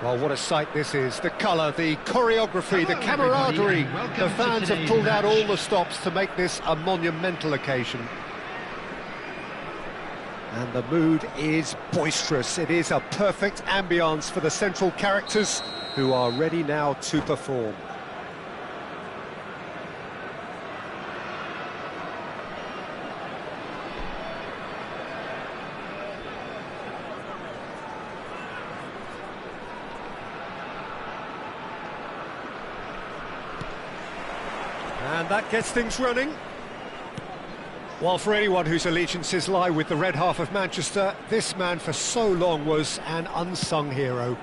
Well, what a sight this is. The colour, the choreography, the camaraderie. The fans have pulled out all the stops to make this a monumental occasion. And the mood is boisterous. It is a perfect ambience for the central characters who are ready now to perform. And that gets things running. Well, for anyone whose allegiances lie with the red half of Manchester, this man for so long was an unsung hero.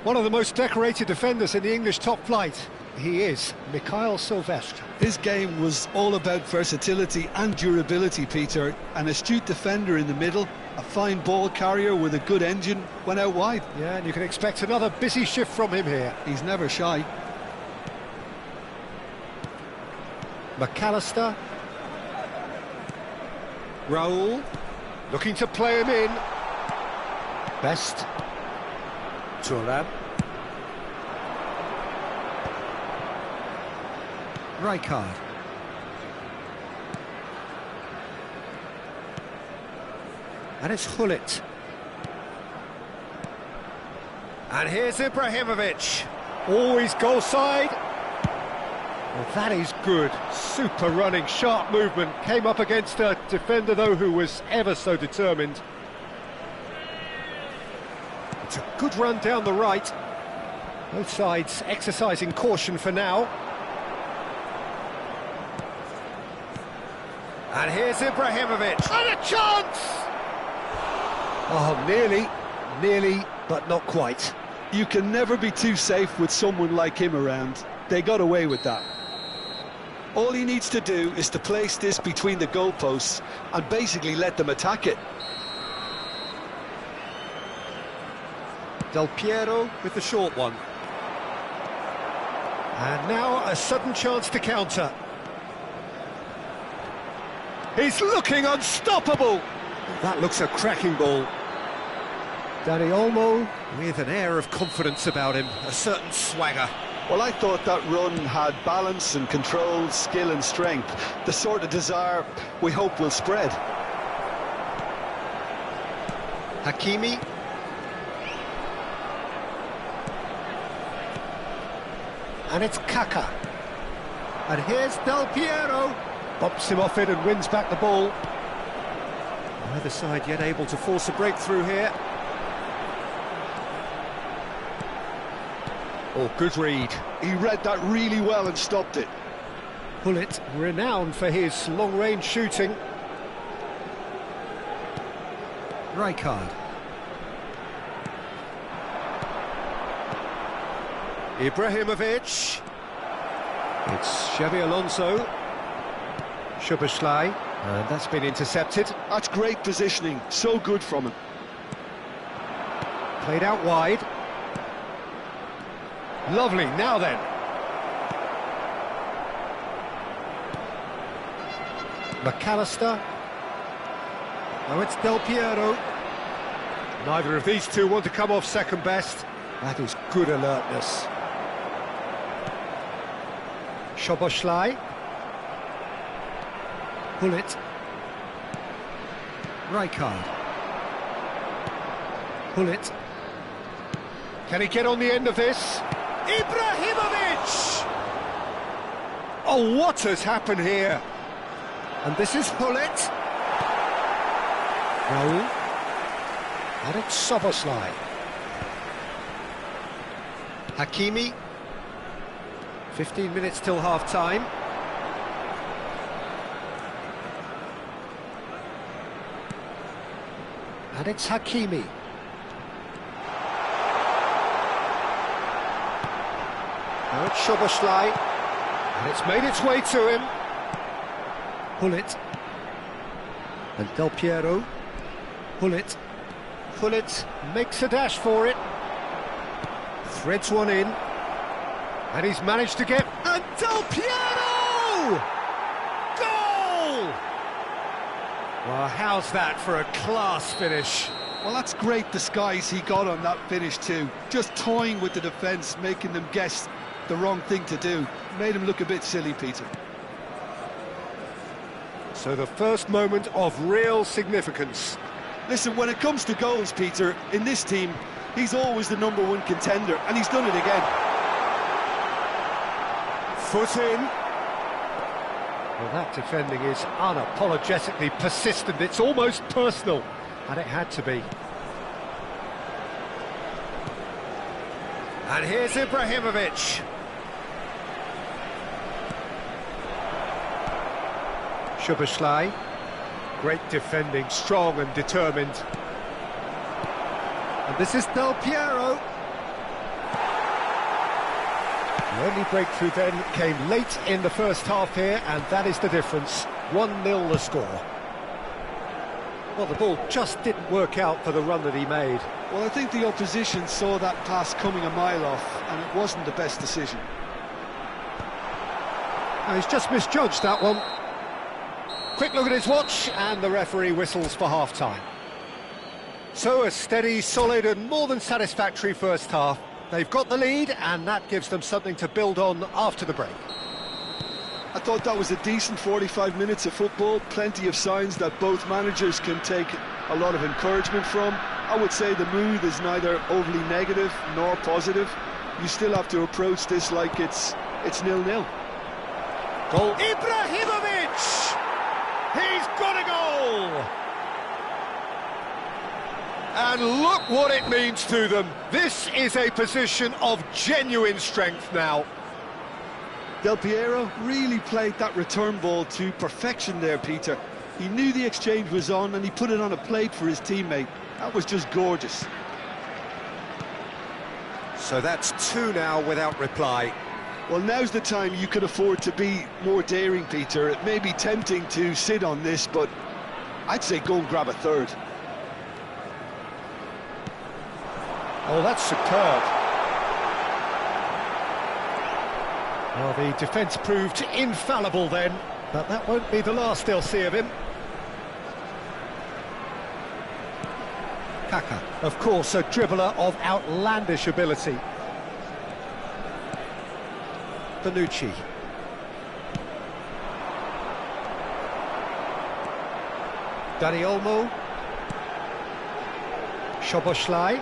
One of the most decorated defenders in the English top flight. He is Mikhail Silvestre. His game was all about versatility and durability, Peter. An astute defender in the middle, a fine ball carrier with a good engine, went out wide. Yeah, and you can expect another busy shift from him here. He's never shy. McAllister. Raul, looking to play him in. Best. Thuram. Rijkaard. And it's Hullet. And here's Ibrahimovic. Always goal side. Well, that is good. Super running, sharp movement. Came up against a defender, though, who was ever so determined. It's a good run down the right. Both sides exercising caution for now. And here's Ibrahimovic. And a chance! Oh, nearly, but not quite. You can never be too safe with someone like him around. They got away with that. All he needs to do is to place this between the goalposts and basically let them attack it. Del Piero with the short one. And now a sudden chance to counter. He's looking unstoppable! That looks a cracking ball. Dani Olmo with an air of confidence about him, a certain swagger. Well, I thought that run had balance and control, skill and strength, the sort of desire we hope will spread. Hakimi. And it's Kaka. And here's Del Piero. Bumps him off it and wins back the ball. Neither side yet able to force a breakthrough here. Oh, good read. He read that really well and stopped it. Hullet, renowned for his long-range shooting. Rijkaard. Ibrahimovic. It's Xabi Alonso. Szoboszlai. And that's been intercepted. That's great positioning. So good from him. Played out wide. Lovely, now then. McAllister. Now it's Del Piero. Neither of these two want to come off second best. That is good alertness. Szoboszlai. Pull it. Rijkaard. Pull it. Can he get on the end of this? Ibrahimovic! Oh, what has happened here? And this is Hullet. Raul. And it's Szoboszlai. Hakimi. 15 minutes till half-time. And it's Hakimi. Now it's Szoboszlai. And it's made its way to him. Hullet. And Del Piero. Hullet. Hullet makes a dash for it. Threads one in. And he's managed to get... And Del Piero! Goal! Well, how's that for a class finish? Well, that's great disguise he got on that finish too. Just toying with the defence, making them guess the wrong thing to do. Made him look a bit silly, Peter. So the first moment of real significance. Listen, when it comes to goals, Peter, in this team, he's always the #1 contender, and he's done it again. Foot in. Well, that defending is unapologetically persistent. It's almost personal, and it had to be. And here's Ibrahimovic. Szoboszlai. Great defending, strong and determined. And this is Del Piero. The only breakthrough then came late in the first half here, and that is the difference. 1-0 the score. Well, the ball just didn't work out for the run that he made. Well, I think the opposition saw that pass coming a mile off, and it wasn't the best decision. Now, he's just misjudged that one. Quick look at his watch, and the referee whistles for half-time. So a steady, solid and more than satisfactory first half. They've got the lead, and that gives them something to build on after the break. I thought that was a decent 45 minutes of football. Plenty of signs that both managers can take a lot of encouragement from. I would say the mood is neither overly negative nor positive. You still have to approach this like it's 0-0. Goal. Ibrahimovic! He's got a goal! And look what it means to them. This is a position of genuine strength now. Del Piero really played that return ball to perfection there, Peter. He knew the exchange was on and he put it on a plate for his teammate. That was just gorgeous. So that's 2 now without reply. Well, now's the time you could afford to be more daring, Peter. It may be tempting to sit on this, but I'd say go and grab a third. Oh, that's superb. Well, the defence proved infallible then, but that won't be the last they'll see of him. Kaka, of course, a dribbler of outlandish ability. Bonucci. Dani Olmo. Szoboszlai.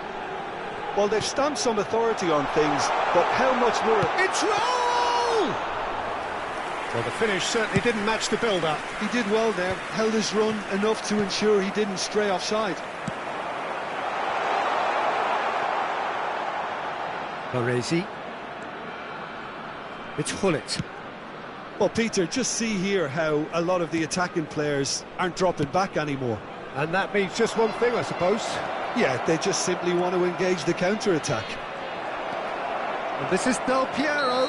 Well, they've stamped some authority on things, but how much more? It's Raul! Well, the finish certainly didn't match the build-up. He did well there, held his run enough to ensure he didn't stray offside. Baresi. It's Hullet. Well, Peter, just see here how a lot of the attacking players aren't dropping back anymore. And that means just one thing, I suppose. Yeah, they just simply want to engage the counter-attack. And this is Del Piero.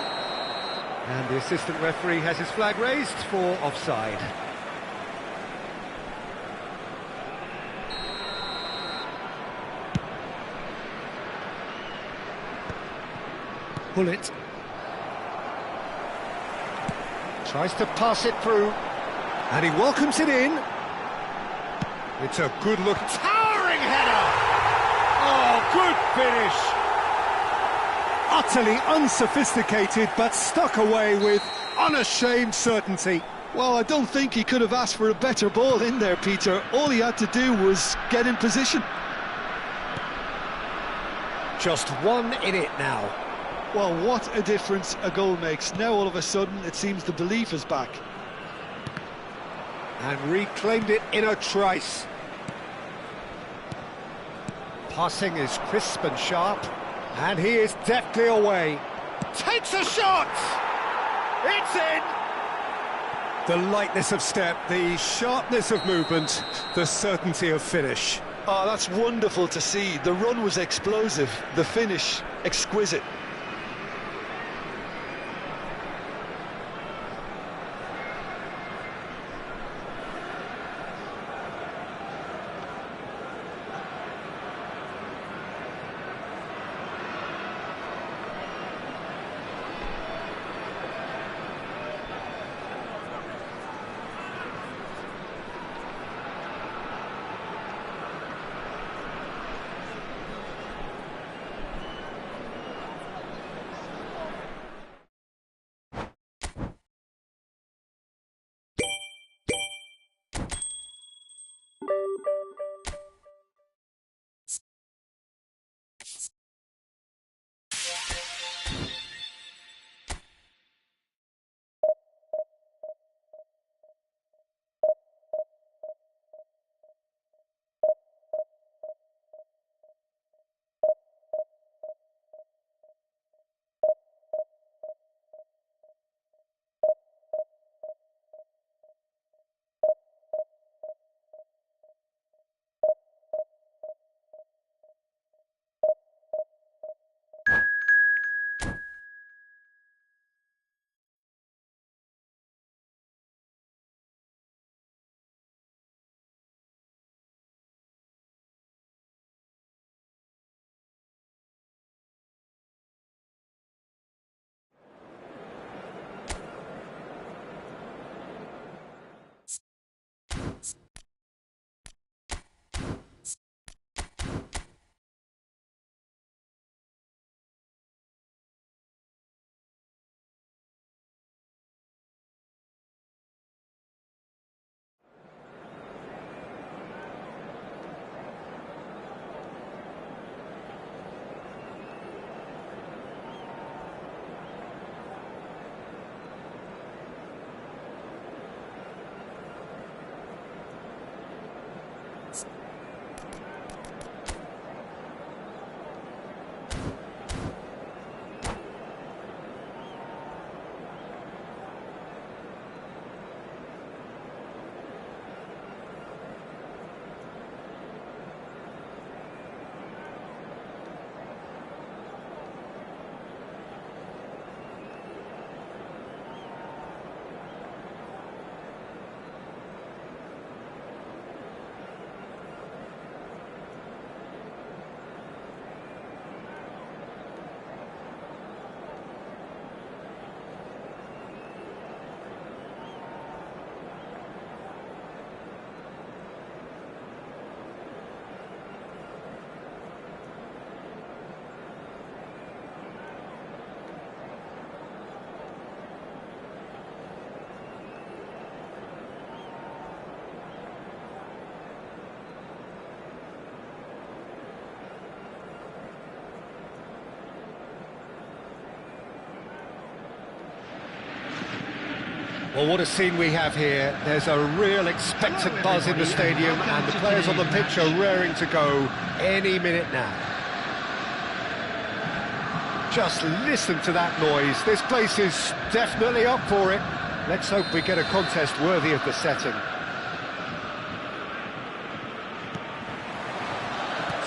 And the assistant referee has his flag raised for offside. Hullet. Tries to pass it through. And he welcomes it in. It's a good look, towering header! Oh, good finish! Utterly unsophisticated, but stuck away with unashamed certainty. Well, I don't think he could have asked for a better ball in there, Peter. All he had to do was get in position. Just one in it now. Well, what a difference a goal makes. Now all of a sudden it seems the belief is back. And reclaimed it in a trice. Passing is crisp and sharp, and he is deftly away. Takes a shot! It's in! The lightness of step, the sharpness of movement, the certainty of finish. Oh, that's wonderful to see. The run was explosive, the finish exquisite. Well, what a scene we have here. There's a real expectant buzz in the stadium, and the players on the pitch are raring to go any minute now. Just listen to that noise. This place is definitely up for it. Let's hope we get a contest worthy of the setting.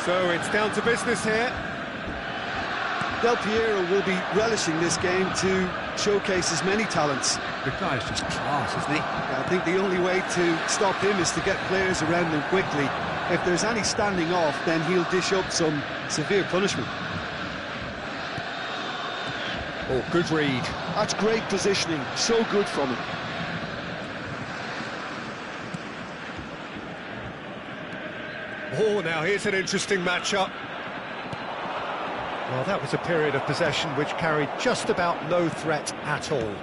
So it's down to business here. Del Piero will be relishing this game to showcase his many talents. The guy's just class, isn't he? I think the only way to stop him is to get players around him quickly. If there's any standing off, then he'll dish up some severe punishment. Oh, good read. That's great positioning, so good from him. Oh, now here's an interesting matchup. Well, that was a period of possession which carried just about no threat at all.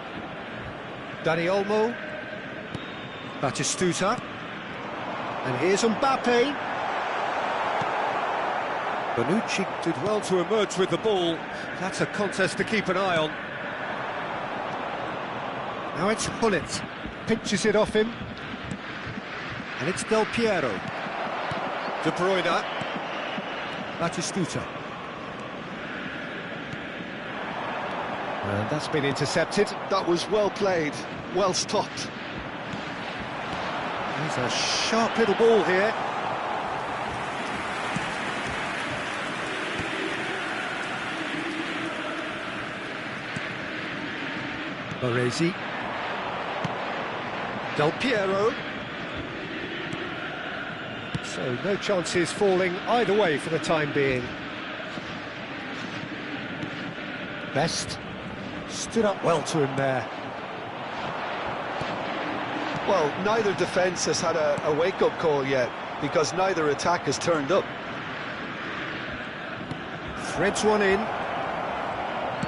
Dani Olmo. Batistuta. And here's Mbappe. Bonucci did well to emerge with the ball. That's a contest to keep an eye on. Now it's Gullit. Pinches it off him. And it's Del Piero. De Bruyne. Batistuta. And that's been intercepted. That was well played, well stopped. There's a sharp little ball here. Baresi. Del Piero. So no chances falling either way for the time being. Best stood up well to him there. Well, neither defence has had a wake-up call yet, because neither attack has turned up. Threads one in.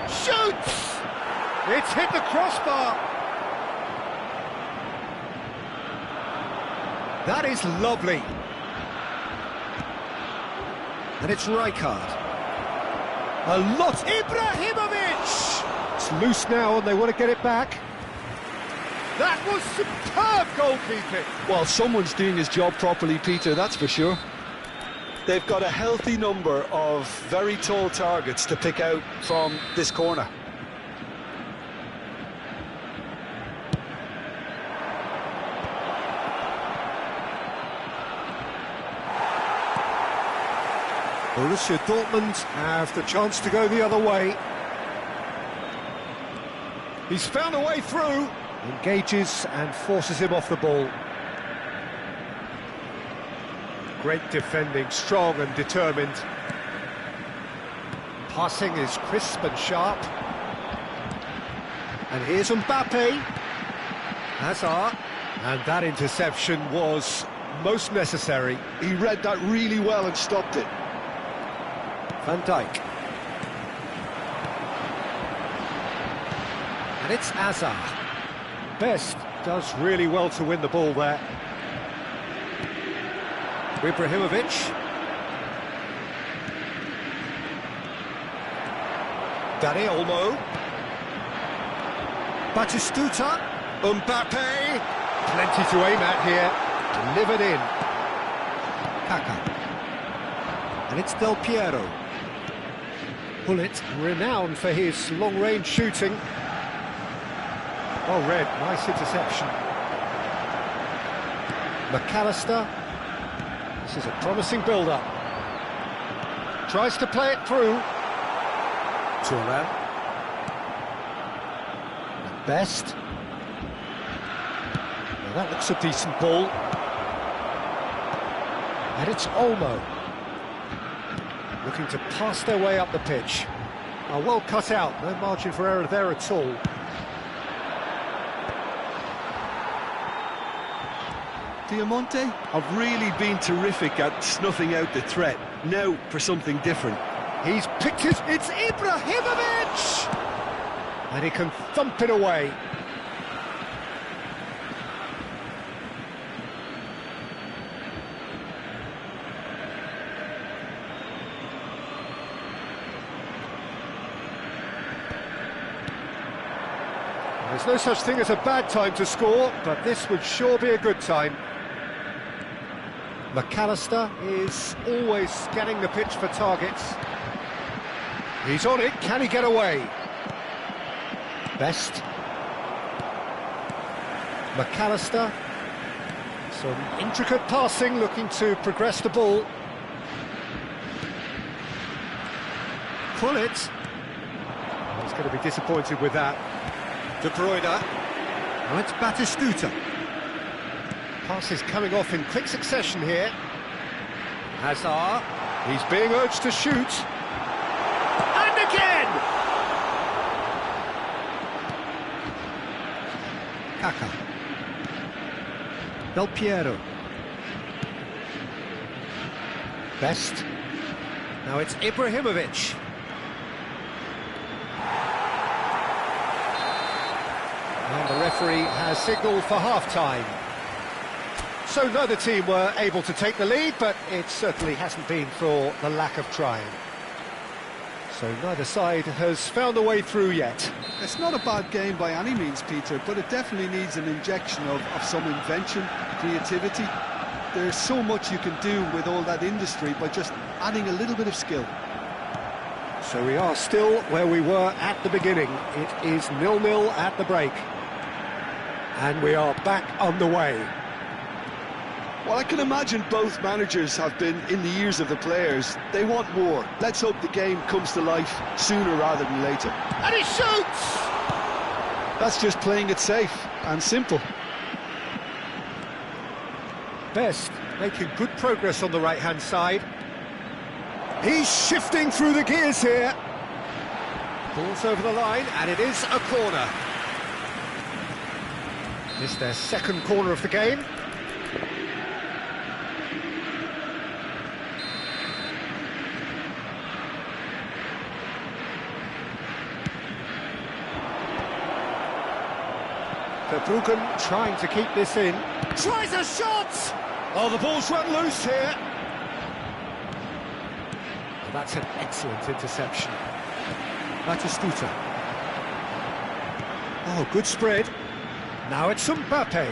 Shoots! It's hit the crossbar. That is lovely. And it's Rijkaard. A lot. Ibrahimovic! It's loose now and they want to get it back. That was superb goalkeeping. Well, someone's doing his job properly, Peter, that's for sure. They've got a healthy number of very tall targets to pick out from this corner. Borussia Dortmund have the chance to go the other way. He's found a way through. Engages and forces him off the ball. Great defending, strong and determined. Passing is crisp and sharp. And here's Mbappe. Hazard. And that interception was most necessary. He read that really well and stopped it. Van Dijk. And it's Hazard. Best does really well to win the ball there. Ibrahimovic. Dani Olmo. Batistuta. Mbappe. Plenty to aim at here. Delivered in. Kaka. And it's Del Piero. Gullit, renowned for his long-range shooting. Well read, nice interception. McAllister. This is a promising build-up. Tries to play it through. Thuram. Best. Now that looks a decent ball. And it's Olmo. Looking to pass their way up the pitch. Well cut out, no margin for error there at all. Diamante have really been terrific at snuffing out the threat. Now for something different. He's picked it, it's Ibrahimovic! And he can thump it away. There's no such thing as a bad time to score, but this would sure be a good time. McAllister is always scanning the pitch for targets. He's on it, can he get away? Best. McAllister. Some intricate passing, looking to progress the ball. Gullit. He's going to be disappointed with that. De Bruyne. Now it's Batistuta. Passes coming off in quick succession here. Hazard. He's being urged to shoot. And again! Kaka. Del Piero. Best. Now it's Ibrahimovic. And the referee has signalled for half-time. So neither team were able to take the lead, but it certainly hasn't been for the lack of trying. So neither side has found a way through yet. It's not a bad game by any means, Peter, but it definitely needs an injection of some invention, creativity. There's so much you can do with all that industry by just adding a little bit of skill. So we are still where we were at the beginning. It is 0-0 at the break. And we are back underway. Well, I can imagine both managers have been in the ears of the players. They want more. Let's hope the game comes to life sooner rather than later. And he shoots! That's just playing it safe and simple. Best making good progress on the right-hand side. He's shifting through the gears here. Ball's over the line, and it is a corner. This is their second corner of the game. Verbruggen trying to keep this in. Tries a shot! Oh, the ball's run loose here. Well, that's an excellent interception. Batistuta. Oh, good spread. Now it's Mbappe.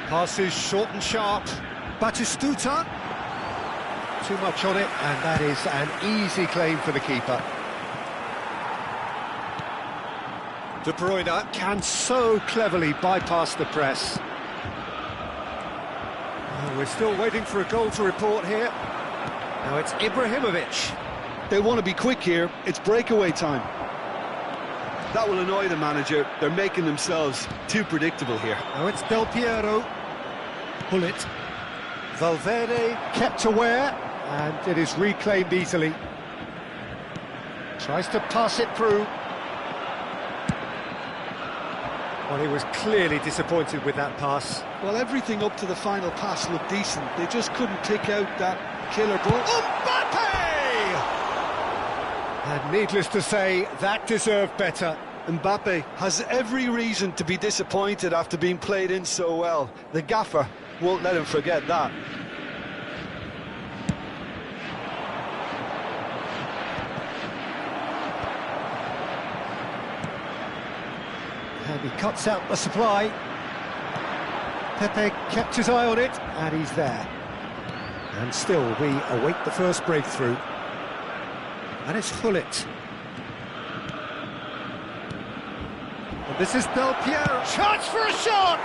Passes short and sharp. Batistuta. Too much on it, and that is an easy claim for the keeper. De Bruyne can so cleverly bypass the press. Oh, we're still waiting for a goal to report here. Now it's Ibrahimovic. They want to be quick here. It's breakaway time. That will annoy the manager. They're making themselves too predictable here. Now it's Del Piero. Pull it. Valverde kept aware, and it is reclaimed easily. Tries to pass it through. Well, he was clearly disappointed with that pass. Well, everything up to the final pass looked decent. They just couldn't pick out that killer ball. Mbappe! And needless to say, that deserved better. Mbappe has every reason to be disappointed after being played in so well. The gaffer won't let him forget that. And he cuts out the supply. Pepe kept his eye on it, and he's there. And still, we await the first breakthrough. And it's Gullit. And this is Del Piero. Chance for a shot!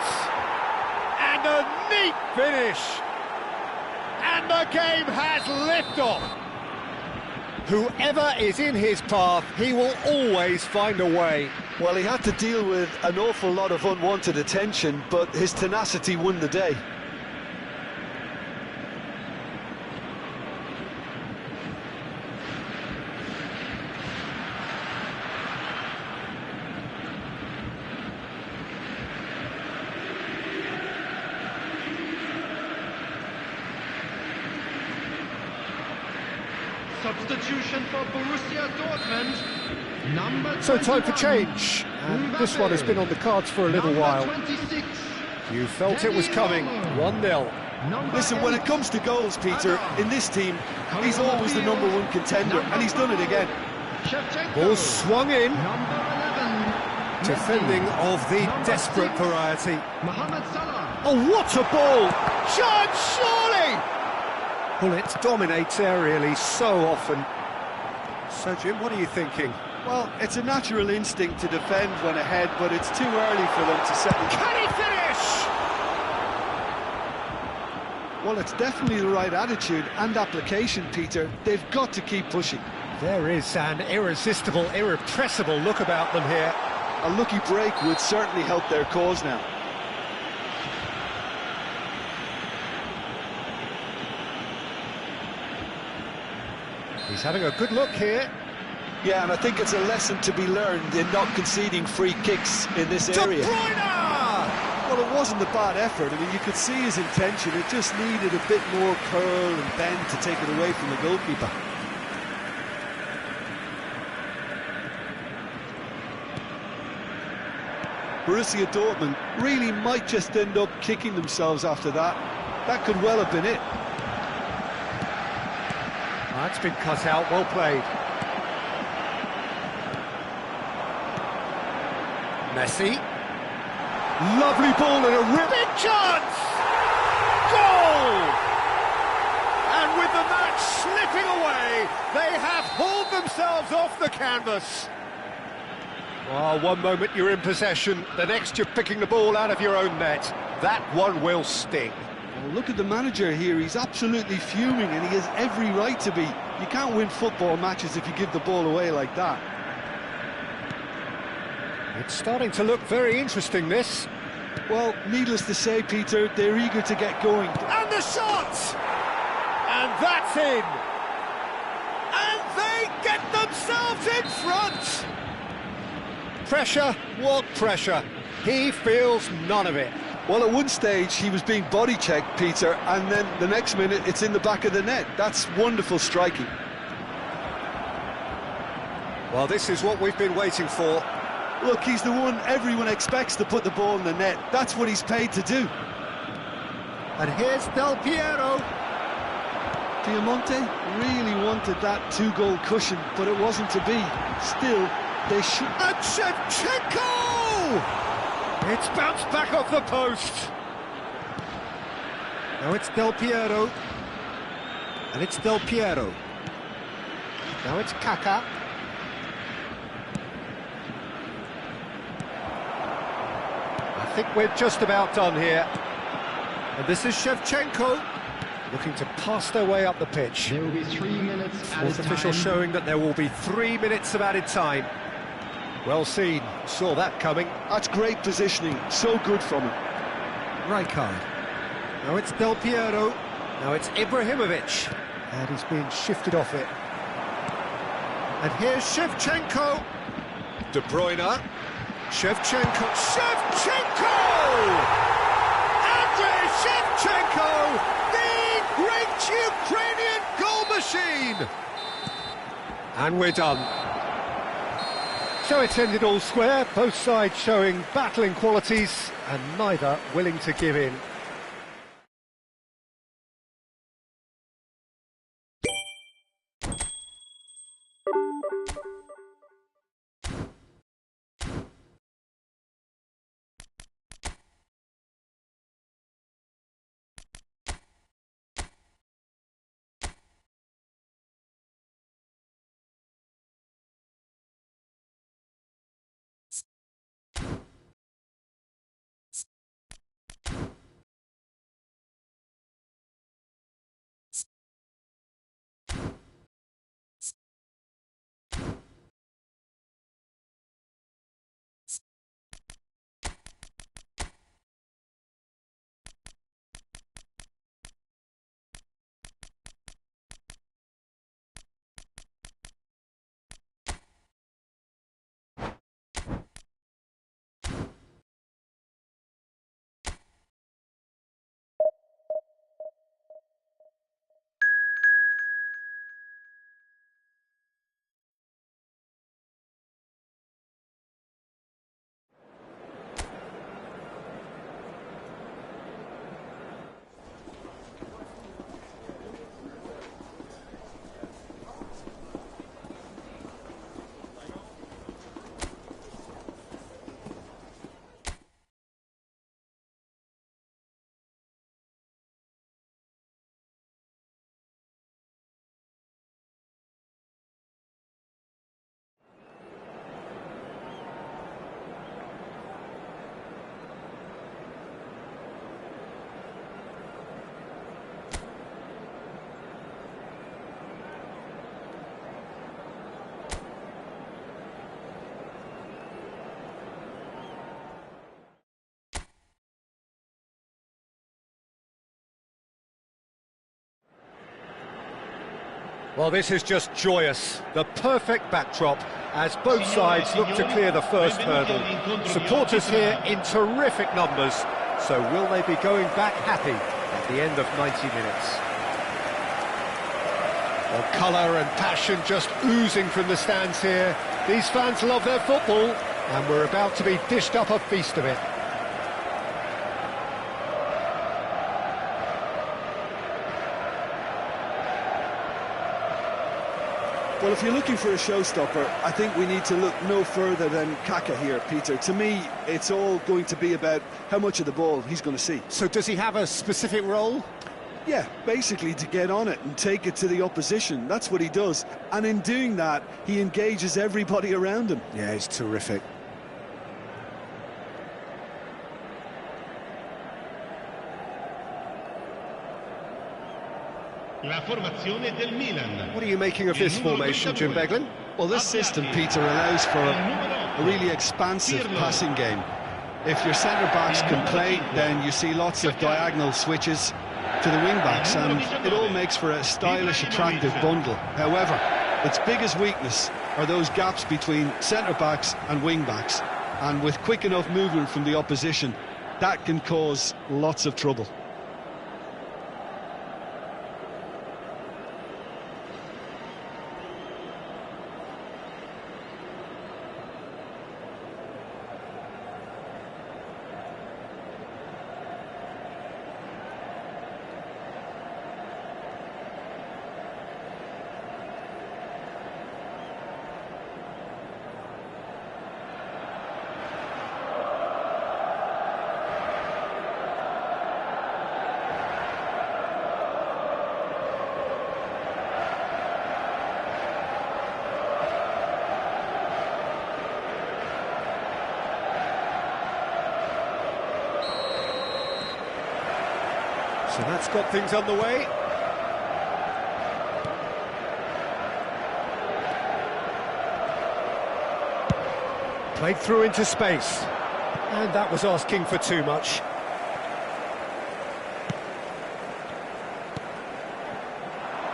And a neat finish! And the game has liftoff. Whoever is in his path, he will always find a way. Well, he had to deal with an awful lot of unwanted attention, but his tenacity won the day. Substitution for Borussia Dortmund. So time for change, and this one has been on the cards for a little while. You felt it was coming, 1-0. Listen, when it comes to goals, Peter, in this team, he's always the #1 contender, and he's done it again. Ball swung in. Defending of the desperate variety. Oh, what a ball! Chance, surely! Gullit dominates aerially so often. So, Jim, what are you thinking? Well, it's a natural instinct to defend when ahead, but it's too early for them to settle. Can he finish? Well, it's definitely the right attitude and application, Peter. They've got to keep pushing. There is an irresistible, irrepressible look about them here. A lucky break would certainly help their cause now. He's having a good look here. Yeah, and I think it's a lesson to be learned in not conceding free kicks in this area. De Bruyne! Well, Well, it wasn't a bad effort. I mean, you could see his intention. It just needed a bit more curl and bend to take it away from the goalkeeper. Borussia Dortmund really might just end up kicking themselves after that. That could well have been it. That's been cut out, well played. Messi. Lovely ball and a big chance! Goal! And with the match slipping away, they have hauled themselves off the canvas. Well, one moment you're in possession, the next you're picking the ball out of your own net. That one will sting. Well, look at the manager here, he's absolutely fuming and he has every right to be. You can't win football matches if you give the ball away like that. It's starting to look very interesting, this. Well, needless to say, Peter, they're eager to get going. And the shot! And that's in! And they get themselves in front! Pressure, what pressure? He feels none of it. Well, at one stage he was being body-checked, Peter, and then the next minute it's in the back of the net. That's wonderful striking. Well, this is what we've been waiting for. Look, he's the one everyone expects to put the ball in the net. That's what he's paid to do. And here's Del Piero. Piemonte really wanted that two-goal cushion, but it wasn't to be. Still, they should... And Shevchenko! It's bounced back off the post. Now it's Del Piero. And it's Del Piero. Now it's Kaká. I think we're just about done here. And this is Shevchenko, looking to pass their way up the pitch. There will be 3 minutes added Fourth official time. showing that there will be 3 minutes of added time. Well seen, saw that coming. That's great positioning, so good from him. Rijkaard. Now it's Del Piero. Now it's Ibrahimovic. And he's being shifted off it. And here's Shevchenko. De Bruyne. Shevchenko. Shevchenko! Andrei Shevchenko! The great Ukrainian goal machine! And we're done. So it's ended all square, both sides showing battling qualities and neither willing to give in. Well, this is just joyous. The perfect backdrop as both sides look to clear the first hurdle. Supporters here in terrific numbers. So will they be going back happy at the end of 90 minutes? Well, colour and passion just oozing from the stands here. These fans love their football, and we're about to be dished up a feast of it. Well, if you're looking for a showstopper, I think we need to look no further than Kaka here, Peter. To me, it's all going to be about how much of the ball he's going to see. So does he have a specific role? Yeah, basically to get on it and take it to the opposition. That's what he does. And in doing that, he engages everybody around him. Yeah, he's terrific. La formazione del Milan. What are you making of this formation, Jim Beglin? Well, this system, Peter, allows for a really expansive passing game. If your centre-backs can play, then you see lots of diagonal switches to the wing-backs, and it all makes for a stylish, attractive bundle. However, its biggest weakness are those gaps between centre-backs and wing-backs, and with quick enough movement from the opposition, that can cause lots of trouble. So that's got things underway. Played through into space. And that was asking for too much.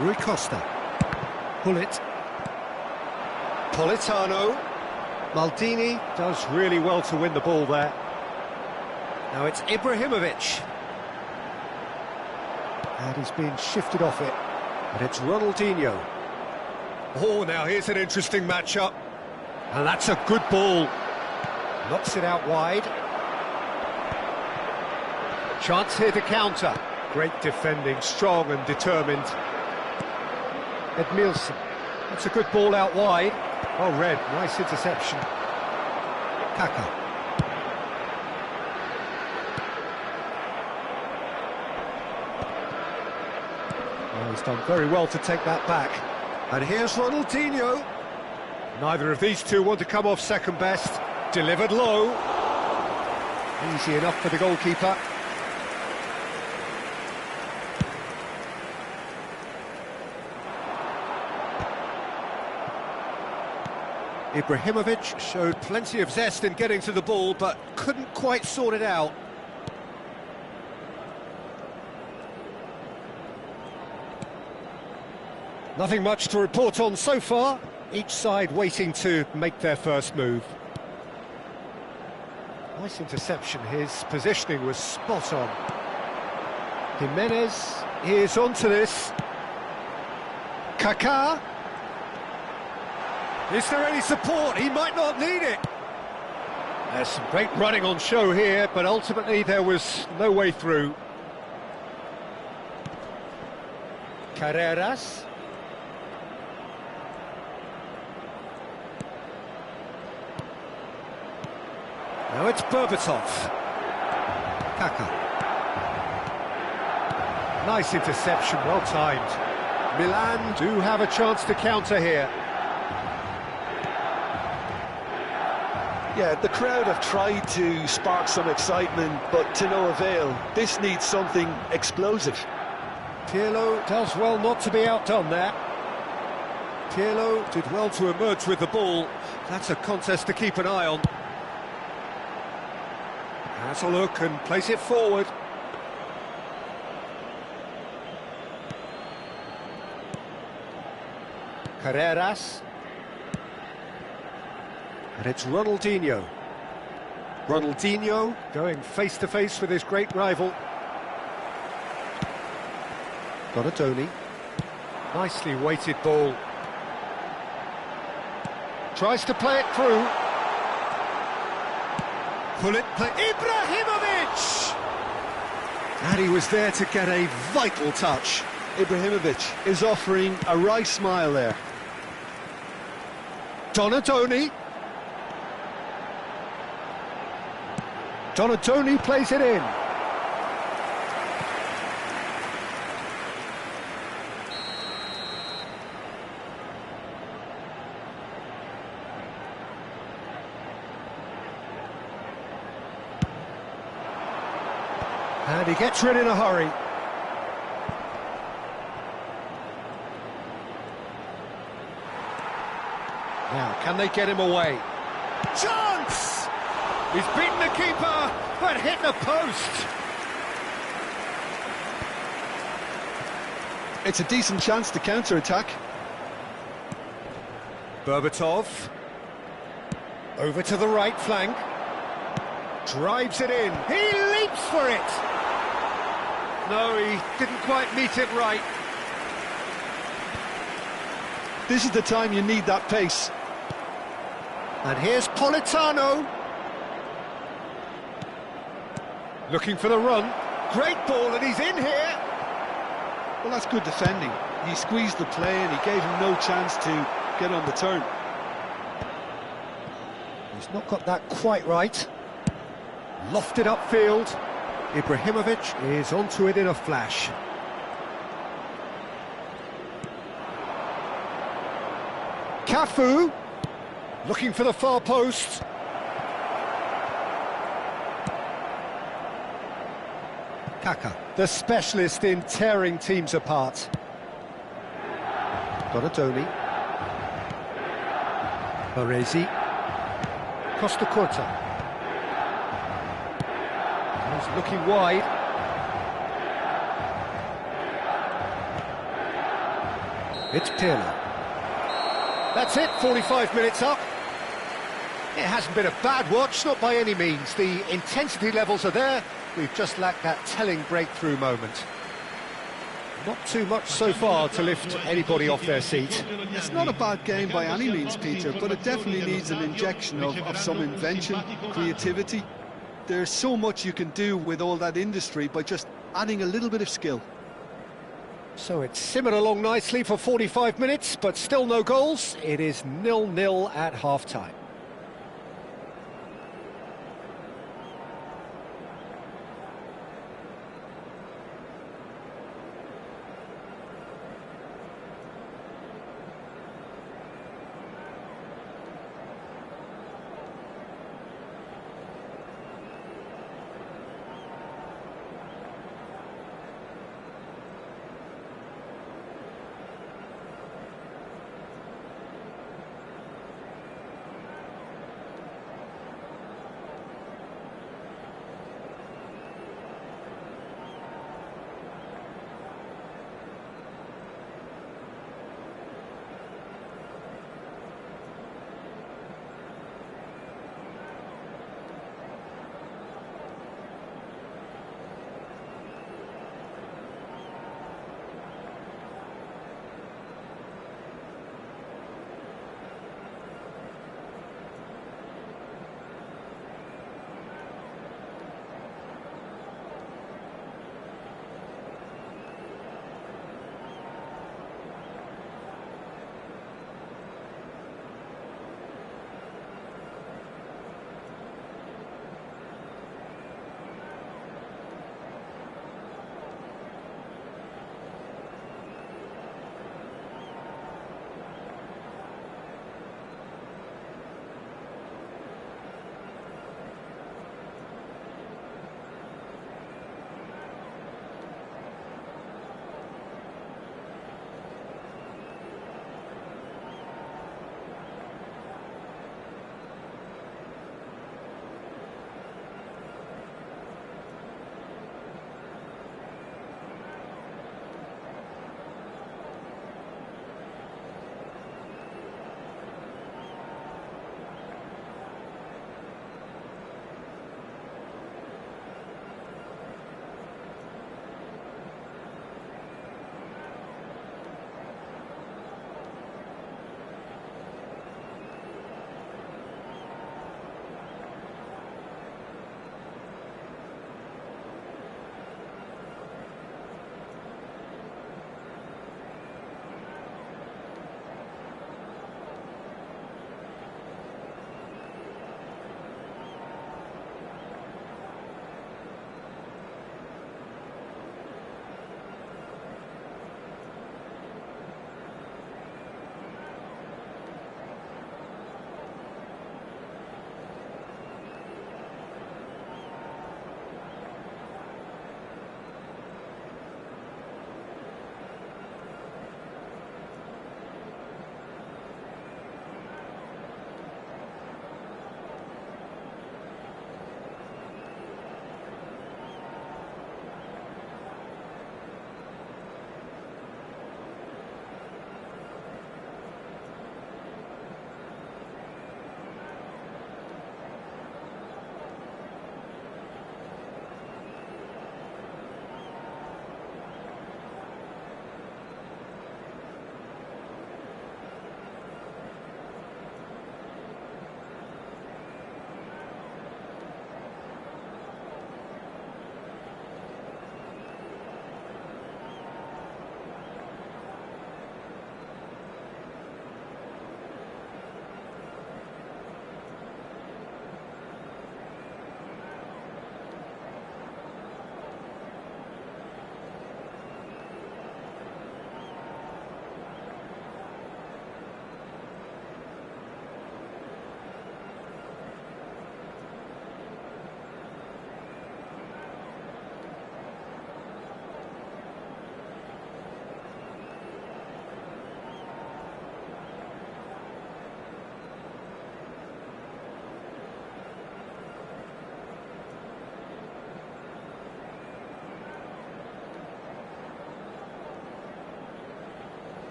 Rui Costa. Hullet. Politano. Maldini does really well to win the ball there. Now it's Ibrahimovic. And he's been shifted off it. And it's Ronaldinho. Oh, now here's an interesting matchup. And that's a good ball. Knocks it out wide. Chance here to counter. Great defending, strong and determined. Edmilson. That's a good ball out wide. Oh, Red, nice interception. Kaka. Well, he's done very well to take that back. And here's Ronaldinho. Neither of these two want to come off second best. Delivered low. Easy enough for the goalkeeper. Ibrahimovic showed plenty of zest in getting to the ball, but couldn't quite sort it out. Nothing much to report on so far. Each side waiting to make their first move. Nice interception. His positioning was spot on. Jimenez is onto this. Kaká. Is there any support? He might not need it. There's some great running on show here, but ultimately there was no way through. Carreras. Now it's Berbatov. Kaka. Nice interception, well timed. Milan do have a chance to counter here. Yeah, the crowd have tried to spark some excitement, but to no avail. This needs something explosive. Pirlo does well not to be outdone there. Pirlo did well to emerge with the ball. That's a contest to keep an eye on. Has a look and place it forward. Carreras. And it's Ronaldinho. Ronaldinho going face-to-face with his great rival. Donatoni. Nicely weighted ball. Tries to play it through. Pull it, play Ibrahimovic! And he was there to get a vital touch. Ibrahimovic is offering a wry smile there. Donatoni. Donatoni plays it in. And he gets rid in a hurry. Now, can they get him away? Chance! He's beaten the keeper, but hit the post. It's a decent chance to counter-attack. Berbatov. Over to the right flank. Drives it in. He leaps for it. No, he didn't quite meet it right. This is the time you need that pace. And here's Politano. Looking for the run. Great ball, and he's in here. Well, that's good defending. He squeezed the play and he gave him no chance to get on the turn. He's not got that quite right. Lofted upfield. Ibrahimovic is onto it in a flash. Cafu, looking for the far post. Kaka, the specialist in tearing teams apart. Donatoni. Baresi. Costa Curta. He's looking wide. It's Pirlo. That's it, 45 minutes up. It hasn't been a bad watch, not by any means. The intensity levels are there. We've just lacked that telling breakthrough moment. Not too much so far to lift anybody off their seat. It's not a bad game by any means, Peter, but it definitely needs an injection of some invention, creativity. There's so much you can do with all that industry by just adding a little bit of skill. So it's simmered along nicely for 45 minutes, but still no goals. It is 0-0 at half-time.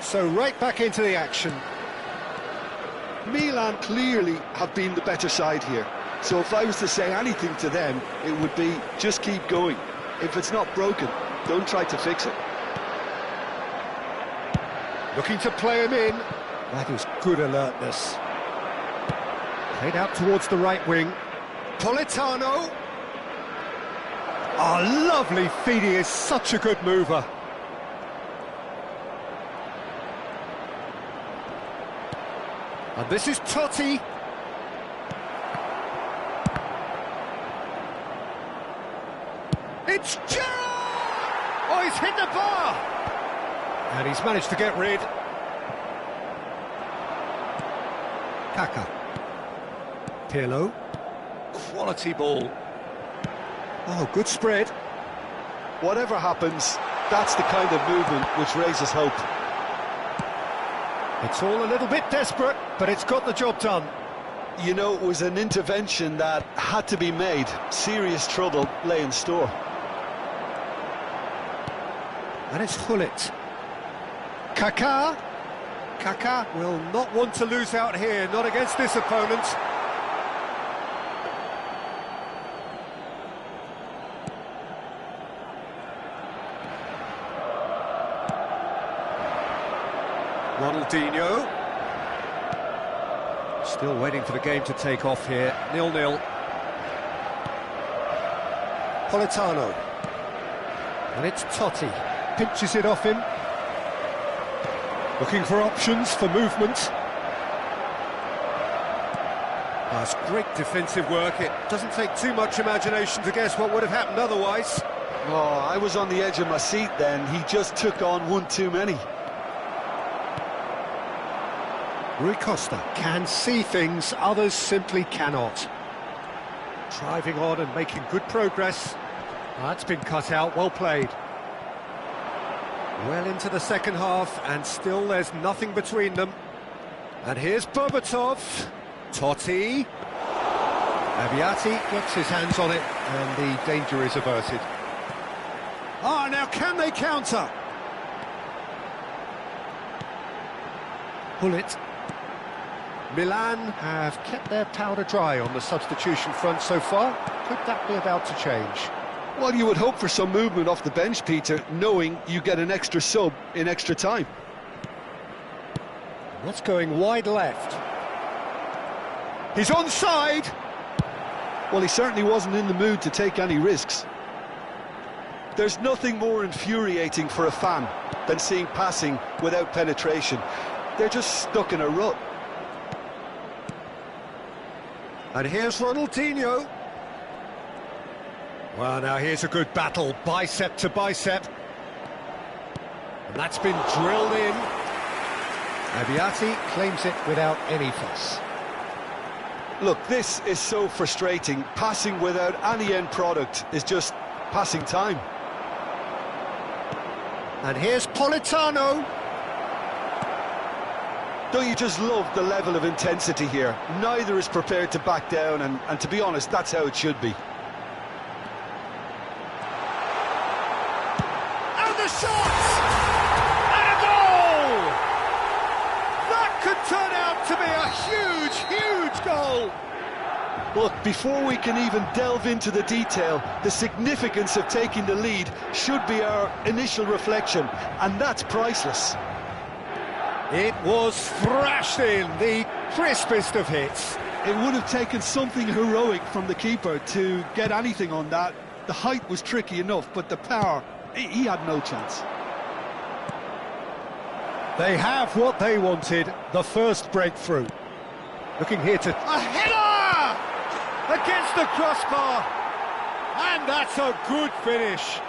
So right back into the action. Milan clearly have been the better side here. So if I was to say anything to them, it would be just keep going. If it's not broken, don't try to fix it. Looking to play him in. That is good alertness. Played out towards the right wing. Politano. Oh, lovely feed. He is such a good mover. And this is Totti. It's Gerrard! Oh, he's hit the bar! And he's managed to get rid. Kaka. Pirlo. Quality ball. Oh, good spread. Whatever happens, that's the kind of movement which raises hope. It's all a little bit desperate, but it's got the job done. You know, it was an intervention that had to be made. Serious trouble lay in store. And it's Hullet. Kaká. Kaká will not want to lose out here, not against this opponent. Ronaldinho. Still waiting for the game to take off here. 0-0. Politano. And it's Totti. Pinches it off him. Looking for options for movement. That's great defensive work. It doesn't take too much imagination to guess what would have happened otherwise. Oh, I was on the edge of my seat then. He just took on one too many. Rui Costa can see things others simply cannot. Driving on and making good progress. That's been cut out, well played. Well into the second half, and still there's nothing between them. And here's Berbatov. Totti. Abbiati gets his hands on it, and the danger is averted. Ah, now can they counter? Hullet. Milan have kept their powder dry on the substitution front so far. Could that be about to change? Well, you would hope for some movement off the bench, Peter, knowing you get an extra sub in extra time. That's going wide left. He's onside! Well, he certainly wasn't in the mood to take any risks. There's nothing more infuriating for a fan than seeing passing without penetration. They're just stuck in a rut. And here's Ronaldinho. Well, now here's a good battle, bicep to bicep. And that's been drilled in. Abbiati claims it without any fuss. Look, this is so frustrating. Passing without any end product is just passing time. And here's Politano. Don't you just love the level of intensity here? Neither is prepared to back down, and to be honest, that's how it should be. And the shot! And a goal! That could turn out to be a huge, huge goal! Look, before we can even delve into the detail, the significance of taking the lead should be our initial reflection, and that's priceless. It was thrashed in, the crispest of hits. It would have taken something heroic from the keeper to get anything on that. The height was tricky enough, but the power, he had no chance. They have what they wanted, the first breakthrough. Looking here to... A header! Against the crossbar! And that's a good finish.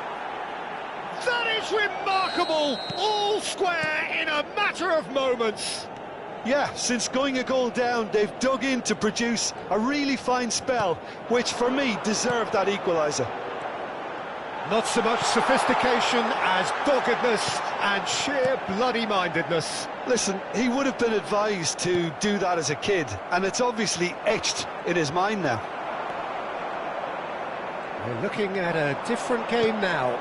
That is remarkable! All square in a matter of moments. Yeah, since going a goal down, they've dug in to produce a really fine spell, which for me deserved that equaliser. Not so much sophistication as doggedness and sheer bloody-mindedness. Listen, he would have been advised to do that as a kid, and it's obviously etched in his mind now. We're looking at a different game now.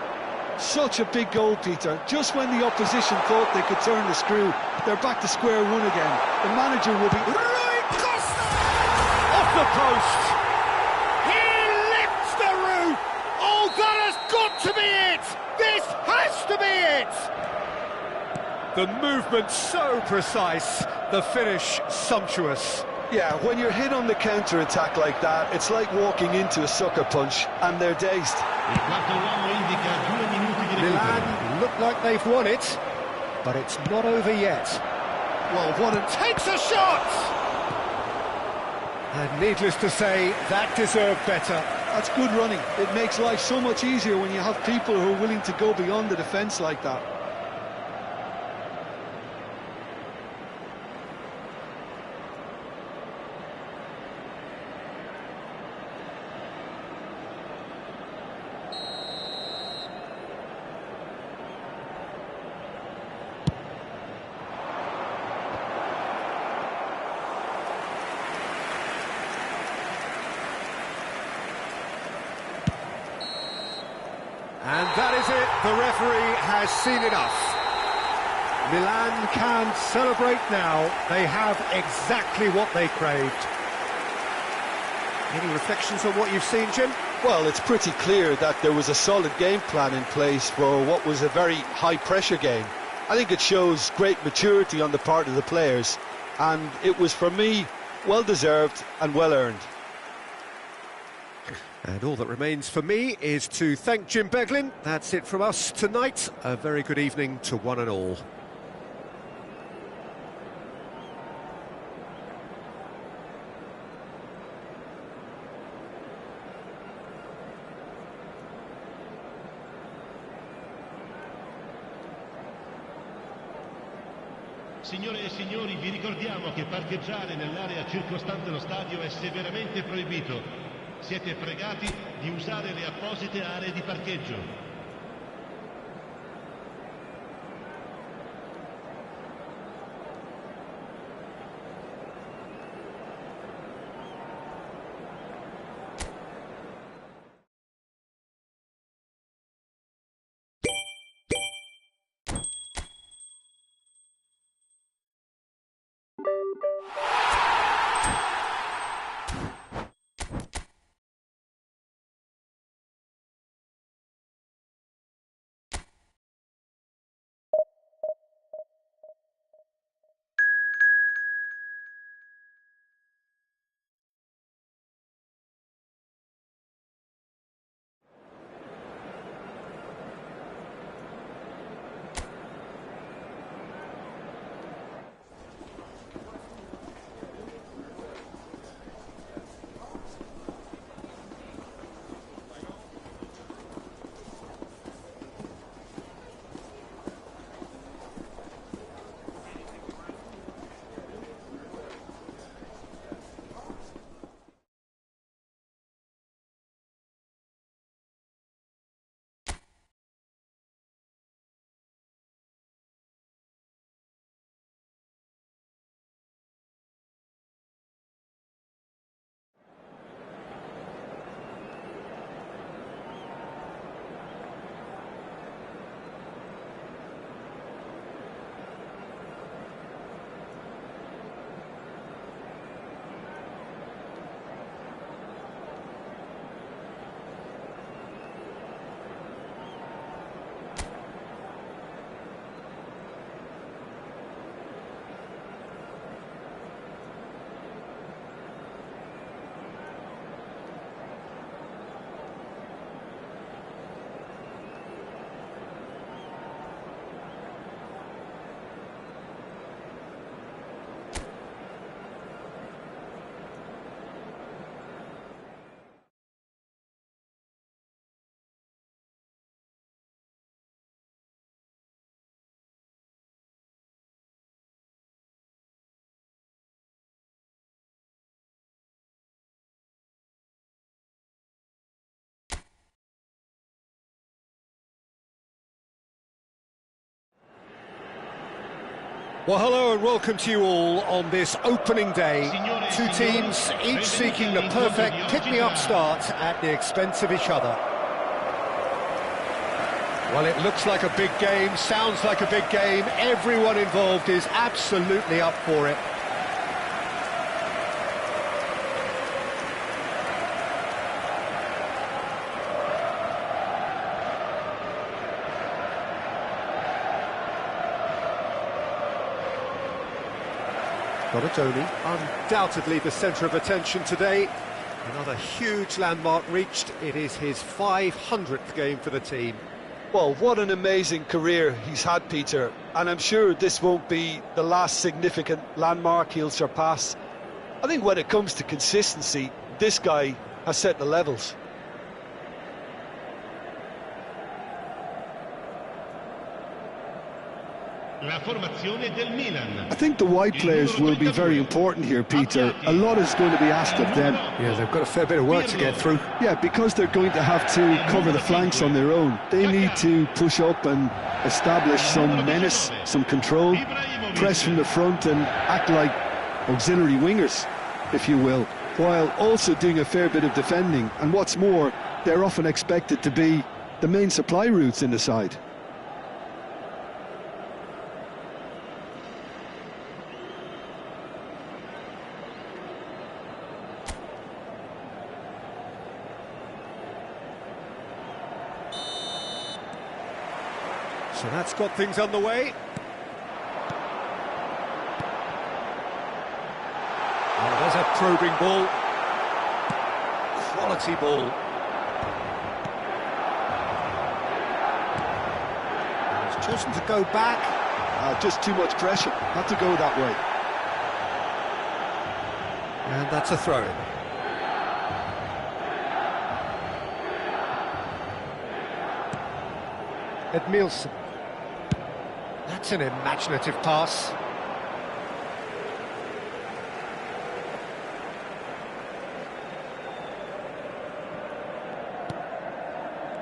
Such a big goal, Peter. Just when the opposition thought they could turn the screw, they're back to square one again. The manager will be... Rui Costa! Off the post! He lifts the roof! Oh, that has got to be it! This has to be it! The movement so precise, the finish sumptuous. Yeah, when you're hit on the counter-attack like that, it's like walking into a sucker punch, and they're dazed. Il quarto uomo indica 2 minuti di recupero. Milan look like they've won it, but it's not over yet. Well, takes a shot! And needless to say, that deserved better. That's good running. It makes life so much easier when you have people who are willing to go beyond the defence like that. And that is it, the referee has seen enough. Milan can celebrate now, they have exactly what they craved. Any reflections on what you've seen, Jim? Well, it's pretty clear that there was a solid game plan in place for what was a very high-pressure game. I think it shows great maturity on the part of the players, and it was, for me, well-deserved and well-earned. And all that remains for me is to thank Jim Beglin. That's it from us tonight. A very good evening to one and all. Signore e signori, vi ricordiamo che parcheggiare nell'area circostante lo stadio è severamente proibito. Siete pregati di usare le apposite aree di parcheggio. Well, hello and welcome to you all on this opening day. Two teams, each seeking the perfect pick-me-up start at the expense of each other. Well, it looks like a big game, sounds like a big game. Everyone involved is absolutely up for it. Tony, undoubtedly the centre of attention today. Another huge landmark reached. It is his 500th game for the team. Well, what an amazing career he's had, Peter. And I'm sure this won't be the last significant landmark he'll surpass. I think when it comes to consistency, this guy has set the levels. La formazione del Milan. I think the wide players will be very important here, Peter. A lot is going to be asked of them. Yeah, they've got a fair bit of work to get through. Yeah, because they're going to have to cover the flanks on their own. They need to push up and establish some menace, some control, press from the front and act like auxiliary wingers, if you will, while also doing a fair bit of defending. And what's more, they're often expected to be the main supply routes in the side. So that's got things underway. Oh, there's a probing ball. Quality ball. And he's chosen to go back. Just too much pressure, not to go that way. And that's a throw-in. Edmilson. That's an imaginative pass.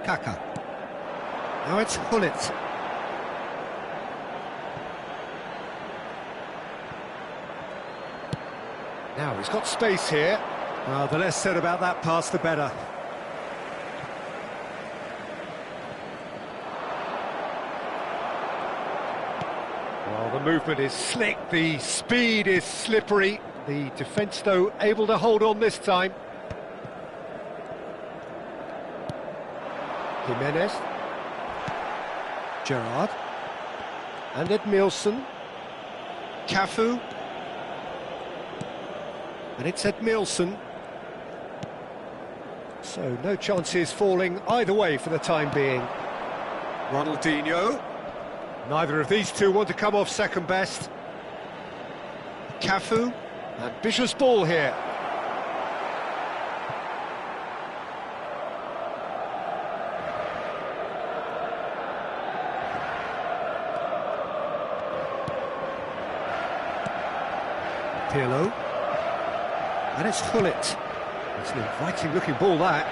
Kaka. Now it's Hullet. Now he's got space here. Well, the less said about that pass, the better. Well, the movement is slick, the speed is slippery. The defence, though, able to hold on this time. Jimenez. Gerrard. And Edmilson. Cafu. And it's Edmilson. So no chances falling either way for the time being. Ronaldinho. Neither of these two want to come off second best. Cafu. Ambitious ball here. Pirlo. And it's Hullet. It's an inviting looking ball, that.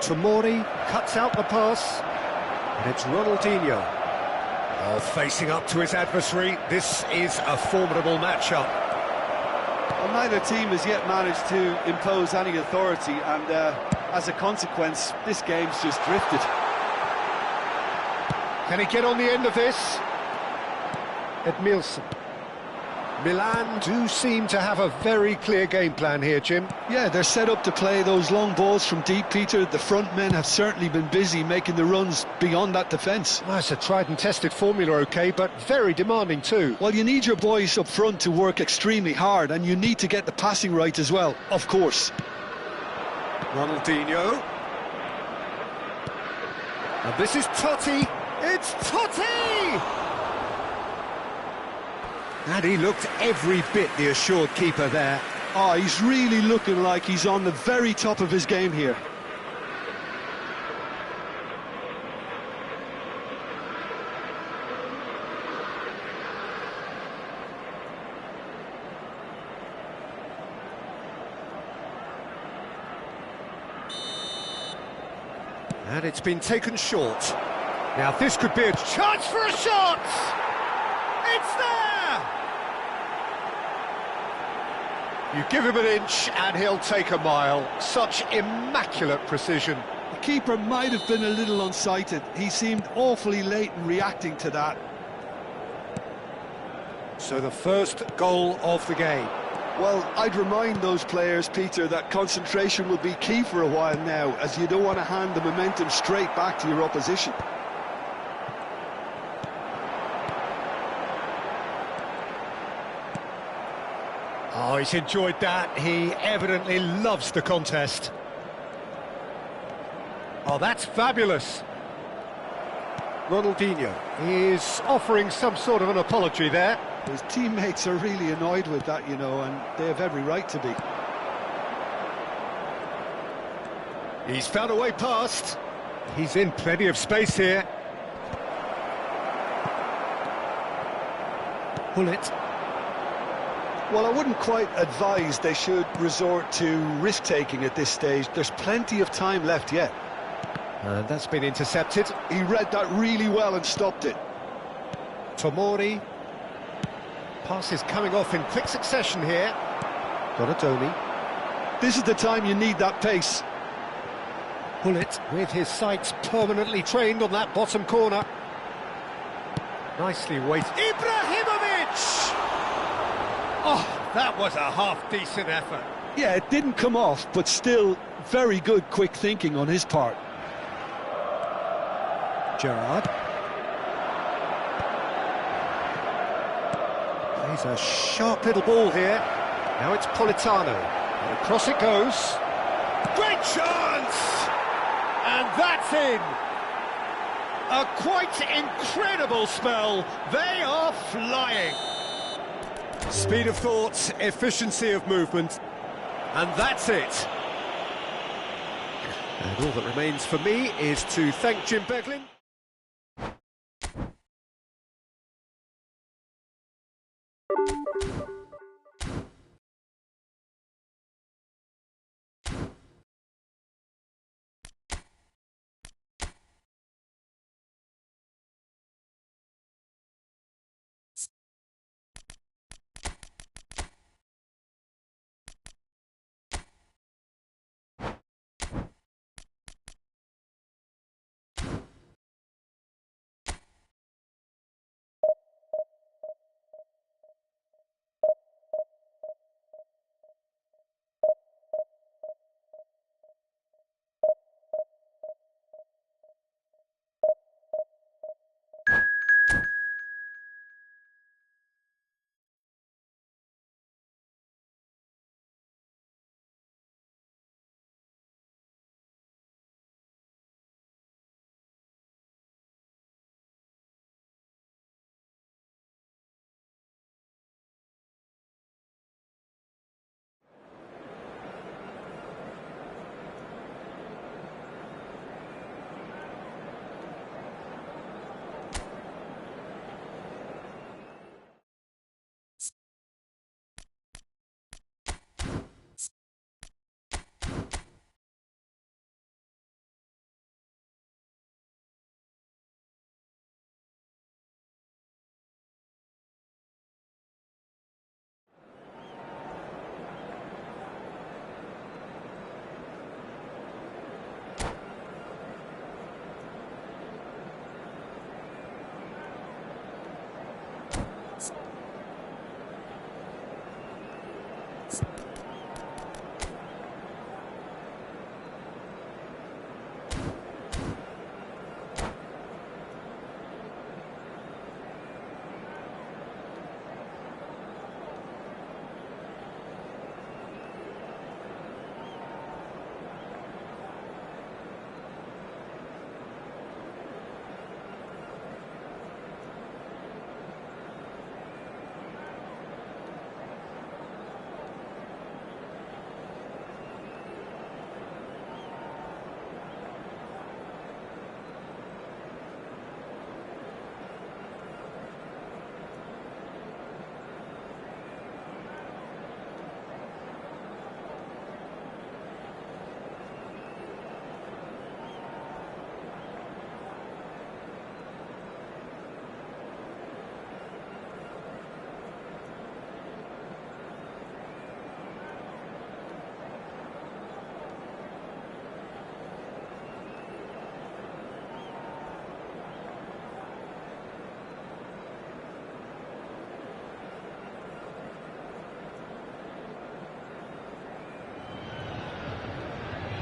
Tomori cuts out the pass. And it's Ronaldinho. Oh, facing up to his adversary. This is a formidable matchup. Well, neither team has yet managed to impose any authority, and as a consequence, this game's just drifted. Can he get on the end of this? Edmilson. Milan do seem to have a very clear game plan here, Jim. Yeah, they're set up to play those long balls from deep, Peter. The front men have certainly been busy making the runs beyond that defence. Well, it's a tried and tested formula, OK, but very demanding too. Well, you need your boys up front to work extremely hard, and you need to get the passing right as well, of course. Ronaldinho. And this is Totti. It's Totti! And he looked every bit the assured keeper there. Oh, he's really looking like he's on the very top of his game here. And it's been taken short. Now this could be a chance for a shot! It's there! You give him an inch and he'll take a mile. Such immaculate precision. The keeper might have been a little unsighted. He seemed awfully late in reacting to that. So the first goal of the game. Well, I'd remind those players, Peter, that concentration will be key for a while now, as you don't want to hand the momentum straight back to your opposition. Oh, he's enjoyed that. He evidently loves the contest. Oh, that's fabulous. Ronaldinho is offering some sort of an apology there. His teammates are really annoyed with that, you know, and they have every right to be. He's found a way past. He's in plenty of space here. Pull it. Well, I wouldn't quite advise they should resort to risk-taking at this stage. There's plenty of time left yet. And that's been intercepted. He read that really well and stopped it. Tomori. Passes coming off in quick succession here. Donadoni. This is the time you need that pace. Bullet with his sights permanently trained on that bottom corner. Nicely weighted. Ibrahimovic! Oh, that was a half-decent effort. Yeah, it didn't come off, but still very good quick thinking on his part. Gerrard. Plays a sharp little ball here. Now it's Politano. And across it goes. Great chance! And that's in! A quite incredible spell. They are flying. Speed of thought, efficiency of movement. And that's it. And all that remains for me is to thank Jim Beglin.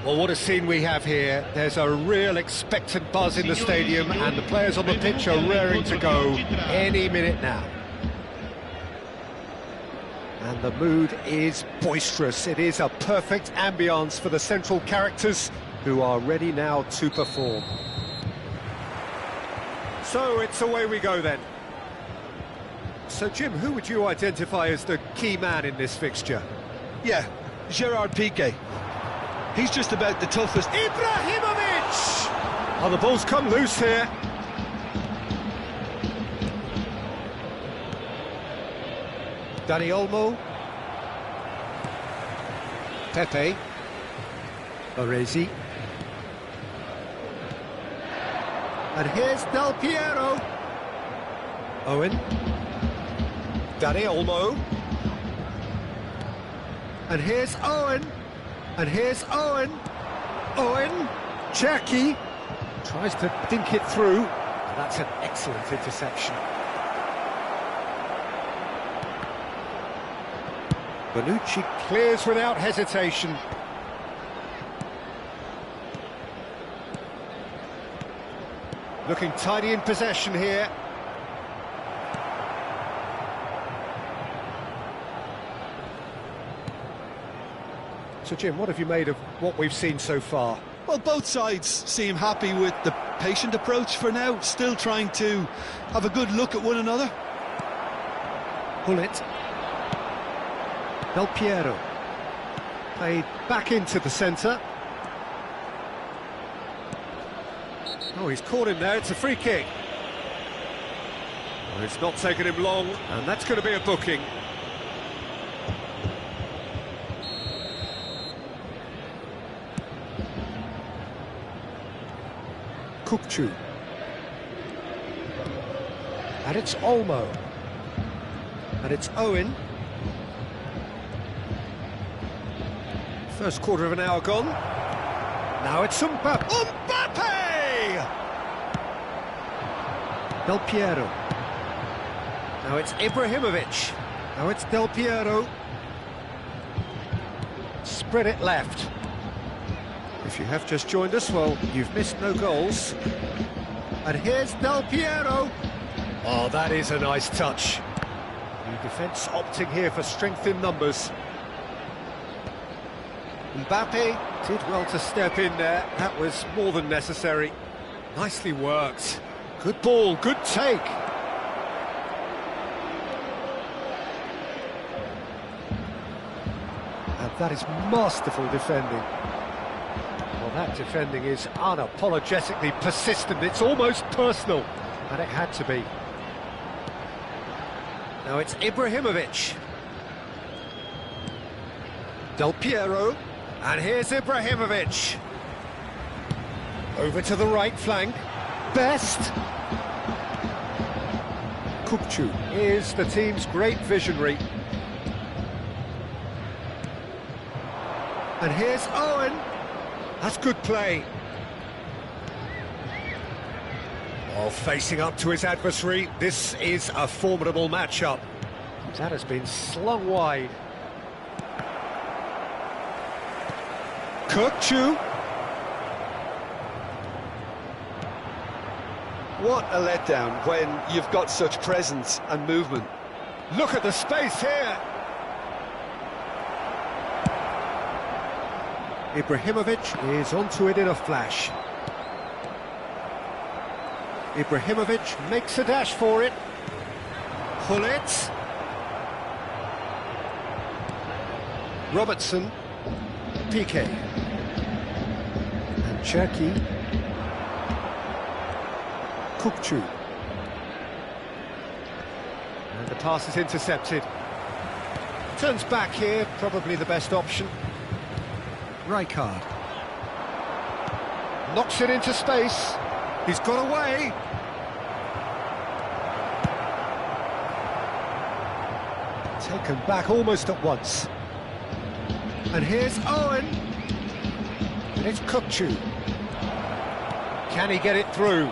Well, what a scene we have here. There's a real expectant buzz in the stadium, and the players on the pitch are raring to go any minute now. And the mood is boisterous. It is a perfect ambience for the central characters who are ready now to perform. So it's away we go then. So Jim, who would you identify as the key man in this fixture? Yeah, Gerard Piqué. He's just about the toughest. Ibrahimovic! Oh, the ball's come loose here. Dani Olmo. Pepe. Baresi. And here's Del Piero. Owen. Dani Olmo. And here's Owen. And here's Owen. Owen. Jackie. Tries to dink it through. That's an excellent interception. Bonucci clears without hesitation. Looking tidy in possession here. So Jim, what have you made of what we've seen so far? Well, both sides seem happy with the patient approach for now, still trying to have a good look at one another. Pull it. Del Piero. Played back into the centre. Oh, he's caught him there, it's a free kick. Well, it's not taken him long, and that's going to be a booking. Kukçu. And it's Olmo. And it's Owen. First quarter of an hour gone. Now it's Mbappe. Del Piero. Now it's Ibrahimovic. Now it's Del Piero. Spread it left. If you have just joined us, well, you've missed no goals. And here's Del Piero. Oh, that is a nice touch. The defence opting here for strength in numbers. Mbappe did well to step in there. That was more than necessary. Nicely worked. Good ball, good take. And that is masterful defending. Well, that defending is unapologetically persistent. It's almost personal, and it had to be. Now it's Ibrahimovic. Del Piero. And here's Ibrahimovic. Over to the right flank. Best. Kukçu is the team's great visionary. And here's Owen. That's good play. While facing up to his adversary, this is a formidable matchup. That has been slung wide. Kukçu. What a letdown when you've got such presence and movement. Look at the space here. Ibrahimovic is onto it in a flash. Ibrahimovic makes a dash for it. Pull it. Robertson. Piqué. And Cherki. Kukçu. And the pass is intercepted. Turns back here, probably the best option. Rijkaard. Knocks it into space. He's got away. Taken back almost at once. And here's Owen. And it's Kukçu. Can he get it through?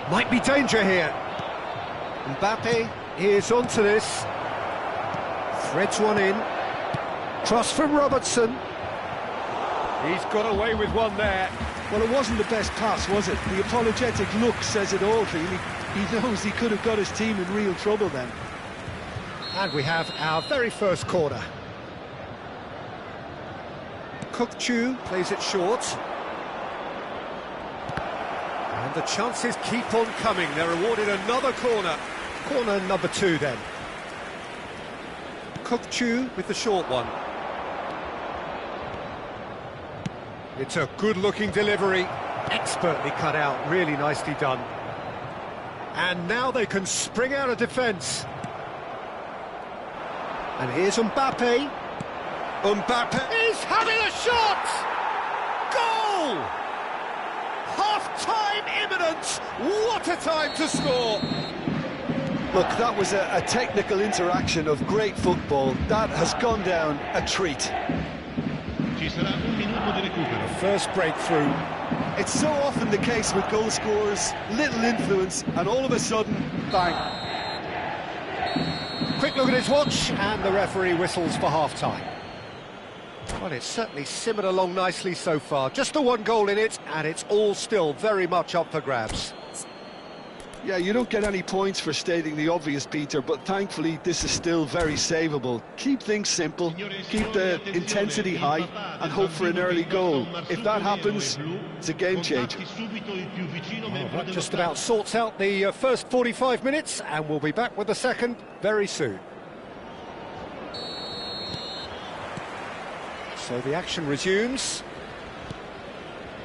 Might be danger here. Mbappe is onto this. Threads one in. Cross from Robertson. He's got away with one there. Well, it wasn't the best pass, was it? The apologetic look says it all, really. He knows he could have got his team in real trouble then. And we have our very first corner. Kukçu plays it short. And the chances keep on coming. They're awarded another corner. Corner number 2 then. Kukçu with the short one. It's a good-looking delivery. Expertly cut out, really nicely done. And now they can spring out of defence. And here's Mbappe. Mbappe is having a shot! Goal! Half-time imminent! What a time to score! Look, that was a technical interaction of great football. That has gone down a treat. Ci sarà un minuto di recupero. First breakthrough. It's so often the case with goal scorers, little influence, and all of a sudden, bang. Quick look at his watch, and the referee whistles for half-time. Well, it's certainly simmered along nicely so far. Just the one goal in it, and it's all still very much up for grabs. Yeah, you don't get any points for stating the obvious, Peter, but thankfully this is still very savable. Keep things simple, keep the intensity high, and hope for an early goal. If that happens, it's a game changer. Well, that just about sorts out the first 45 minutes, and we'll be back with the second very soon. So the action resumes.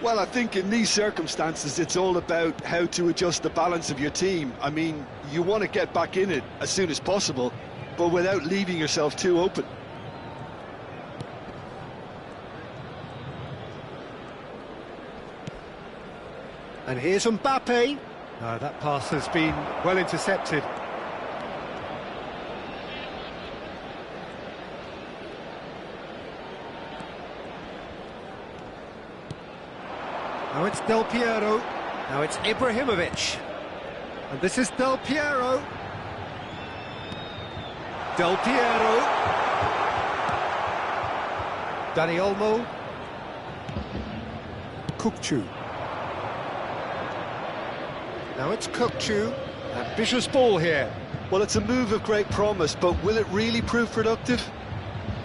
Well, I think in these circumstances, it's all about how to adjust the balance of your team. I mean, you want to get back in it as soon as possible, but without leaving yourself too open. And here's Mbappe. No, that pass has been well intercepted. Now it's Del Piero. Now it's Ibrahimovic. And this is Del Piero. Del Piero. Dani Olmo. Kukçu. Now it's Kukçu. Ambitious ball here. Well, it's a move of great promise, but will it really prove productive?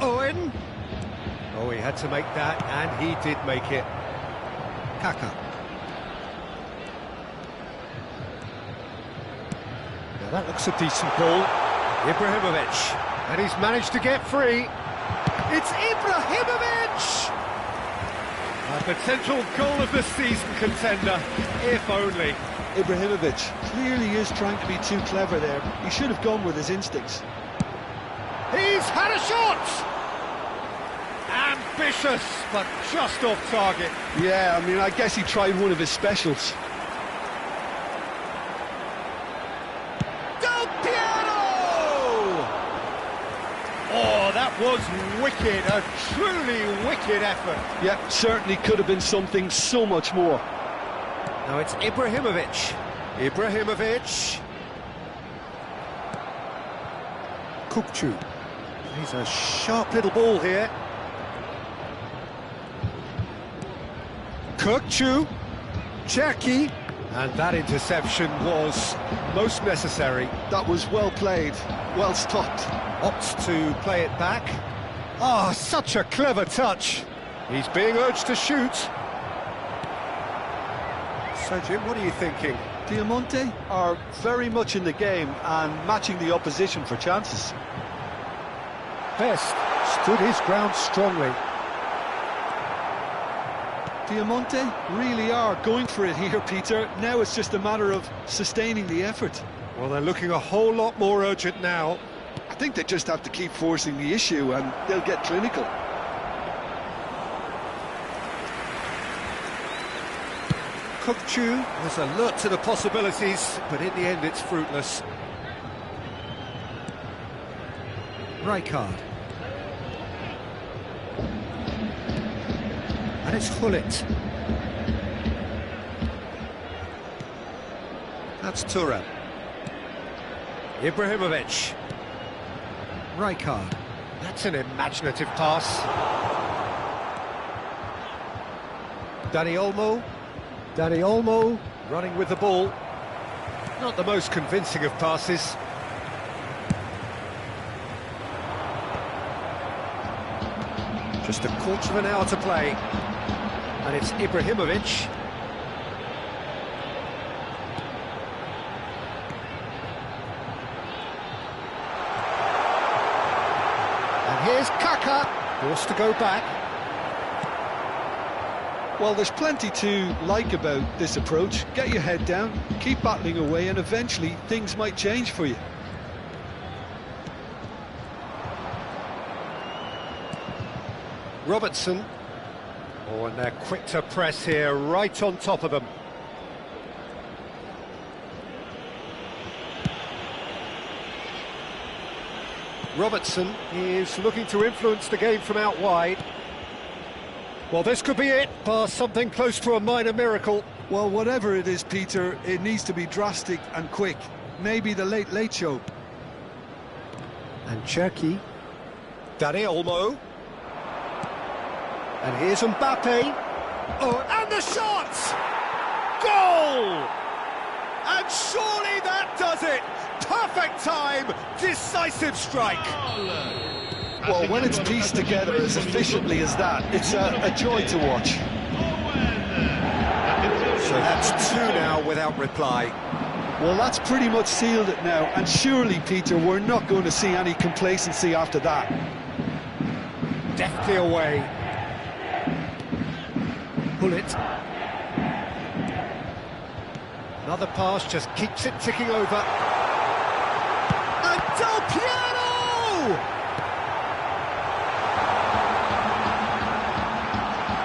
Owen. Oh, he had to make that, and he did make it. Kaka. Now that looks a decent ball. Ibrahimovic. And he's managed to get free. It's Ibrahimovic! A potential goal of the season contender, if only. Ibrahimovic clearly is trying to be too clever there. He should have gone with his instincts. He's had a shot! Ambitious, but just off target. Yeah, I mean, I guess he tried one of his specials. Del Piero! Oh, that was wicked, a truly wicked effort. Yeah, certainly could have been something so much more. Now it's Ibrahimovic. Ibrahimovic. Kukçu. He's a sharp little ball here. Kukçu. Cherki. And that interception was most necessary. That was well played, well stopped. Opts to play it back. Ah, such a clever touch. He's being urged to shoot. So, Jim, what are you thinking? Diamante are very much in the game and matching the opposition for chances. Best stood his ground strongly. Diamante really are going for it here, Peter. Now it's just a matter of sustaining the effort. Well, they're looking a whole lot more urgent now. I think they just have to keep forcing the issue and they'll get clinical. Kukçu was alert to the possibilities, but in the end it's fruitless. Rijkaard. And it's Hullet. That's Thuram. Ibrahimovic. Rijkaard. That's an imaginative pass. Dani Olmo running with the ball. Not the most convincing of passes. Just a quarter of an hour to play. And it's Ibrahimovic. And here's Kaka, forced to go back. Well, there's plenty to like about this approach. Get your head down, keep battling away, and eventually things might change for you. Robertson. Oh, and they're quick to press here, right on top of them. Robertson is looking to influence the game from out wide. Well, this could be it, bar something close to a minor miracle. Well, whatever it is, Peter, it needs to be drastic and quick. Maybe the late show. And Cherki. Dani Olmo. And here's Mbappe. Oh, and the shot! Goal! And surely that does it! Perfect time, decisive strike. Well, when it's pieced together as efficiently as that, it's a joy to watch. So that's two now without reply. Well, that's pretty much sealed it now, and surely, Peter, we're not going to see any complacency after that. Deftly away. Pull it. Another pass just keeps it ticking over. And Del Piero!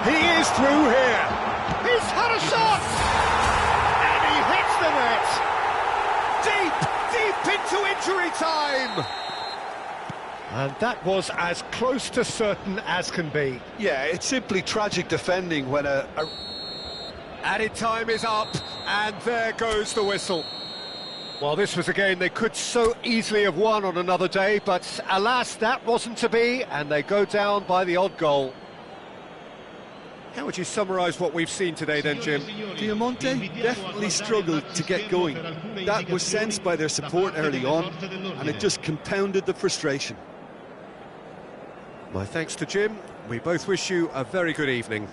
He is through here. He's had a shot! And he hits the net! Deep into injury time! And that was as close to certain as can be. Yeah, it's simply tragic defending when Added time is up, and there goes the whistle. Well, this was a game they could so easily have won on another day, but alas, that wasn't to be, and they go down by the odd goal. How would you summarise what we've seen today then, Jim? Diamante definitely struggled to get going. That was sensed by their support early on, and it just compounded the frustration. My thanks to Jim. We both wish you a very good evening.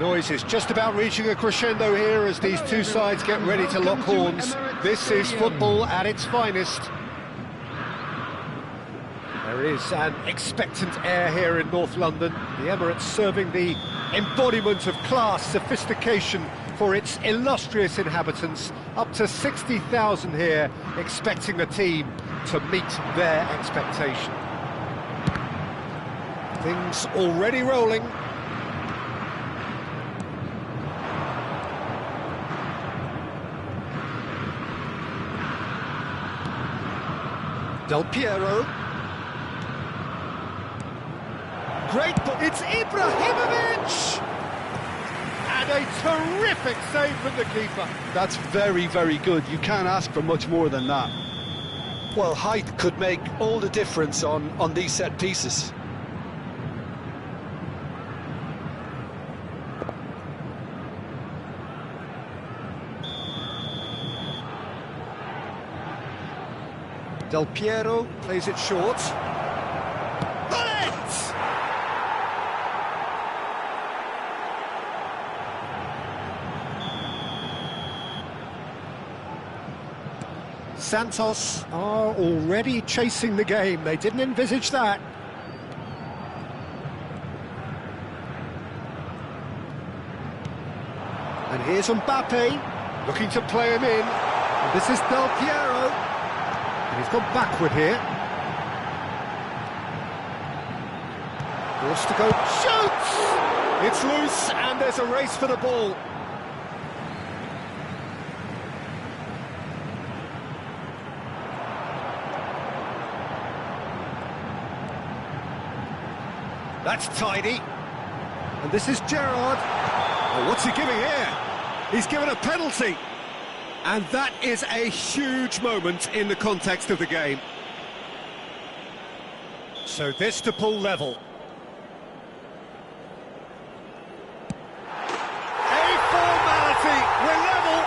noise is just about reaching a crescendo here as these two sides get ready to lock horns. This is football at its finest. There is an expectant air here in North London. The Emirates serving the embodiment of class, sophistication for its illustrious inhabitants. Up to 60,000 here, expecting the team to meet their expectation. Things already rolling. Del Piero. Great, but it's Ibrahimovic! And a terrific save from the keeper. That's very, very good. You can't ask for much more than that. Well, height could make all the difference on these set pieces. Del Piero plays it short. Bullet! Santos are already chasing the game. They didn't envisage that. And here's Mbappe, looking to play him in. And this is Del Piero. And he's gone backward here. Forced to go, shoots! It's loose, and there's a race for the ball. That's tidy. And this is Gerrard. Oh, what's he giving here? He's given a penalty. And that is a huge moment in the context of the game. So this to pull level. A formality, we're level.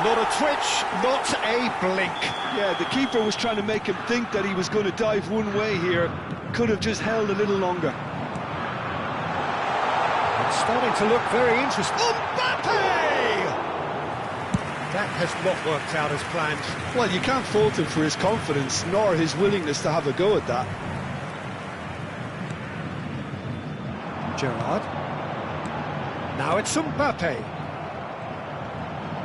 Not a twitch, not a blink. Yeah, the keeper was trying to make him think that he was going to dive one way here. Could have just held a little longer. It's starting to look very interesting. Mbappe! That has not worked out as planned. Well, you can't fault him for his confidence, nor his willingness to have a go at that. Gerrard. Now it's Mbappe.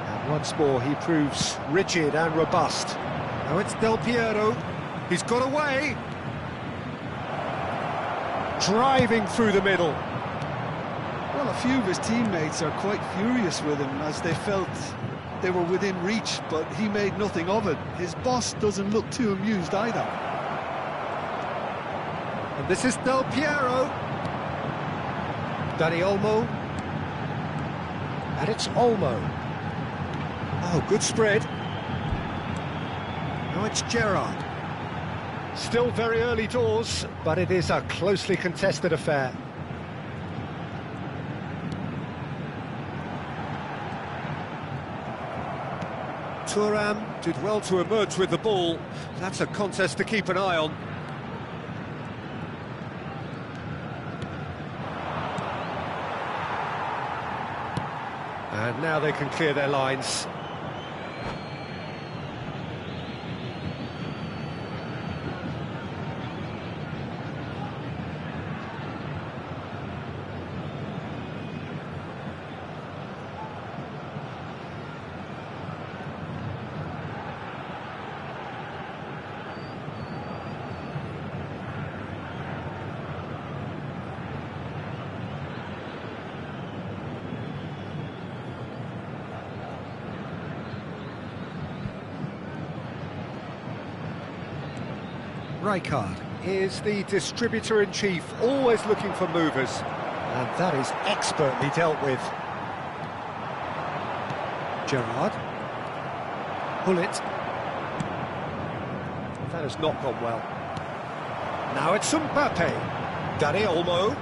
And once more he proves rigid and robust. Now it's Del Piero. He's got away. Driving through the middle. Well, a few of his teammates are quite furious with him as they felt they were within reach, but he made nothing of it. His boss doesn't look too amused either. And this is Del Piero. Dani Olmo. And it's Olmo. Oh, good spread. Now it's Gerrard. Still very early doors, but it is a closely contested affair. Thuram did well to emerge with the ball. That's a contest to keep an eye on. And now they can clear their lines. Rijkaard is the distributor-in-chief, always looking for movers, and that is expertly dealt with. Gerrard. Hullet. That has not gone well. Now it's Mbappe. Dani Olmo.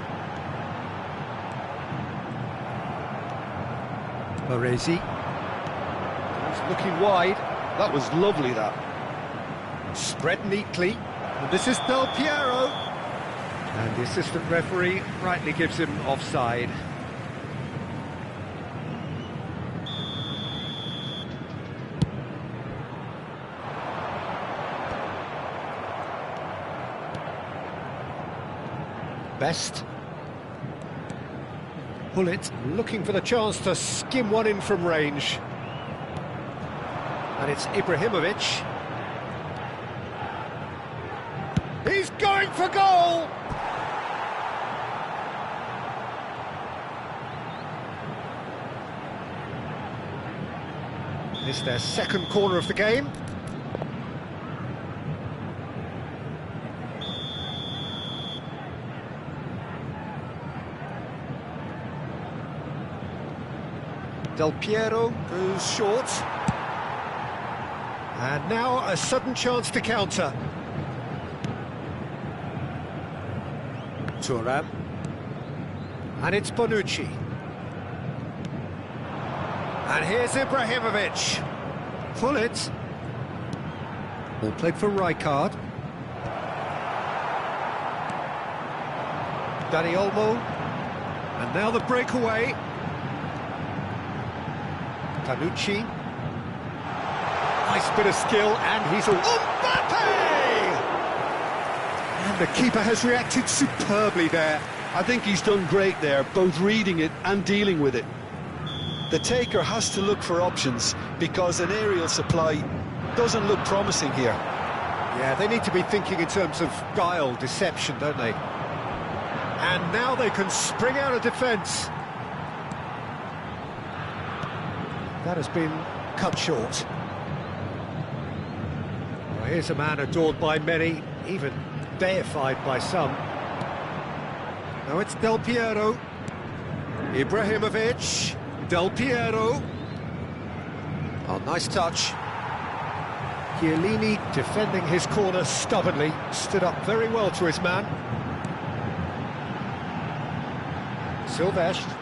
Baresi. He's looking wide. That was lovely, that. Spread neatly. And this is Del Piero. And the assistant referee rightly gives him offside. best. Hullet looking for the chance to skim one in from range. And it's Ibrahimovic. He's going for goal! It's their second corner of the game. Del Piero goes short. And now a sudden chance to counter. Thuram. And it's Bonucci. And here's Ibrahimovic. Hullet. All played for Rijkaard. Dani Olmo. And now the breakaway. Bonucci. Nice bit of skill, and he's a... Mbappe! And the keeper has reacted superbly there. I think he's done great there, both reading it and dealing with it. The taker has to look for options, because an aerial supply doesn't look promising here. Yeah, they need to be thinking in terms of guile, deception, don't they? And now they can spring out of defence. That has been cut short. Well, here's a man adored by many, even deified by some. Now it's Del Piero. Ibrahimovic. Del Piero. Oh, nice touch. Chiellini defending his corner stubbornly. Stood up very well to his man. Silvestre.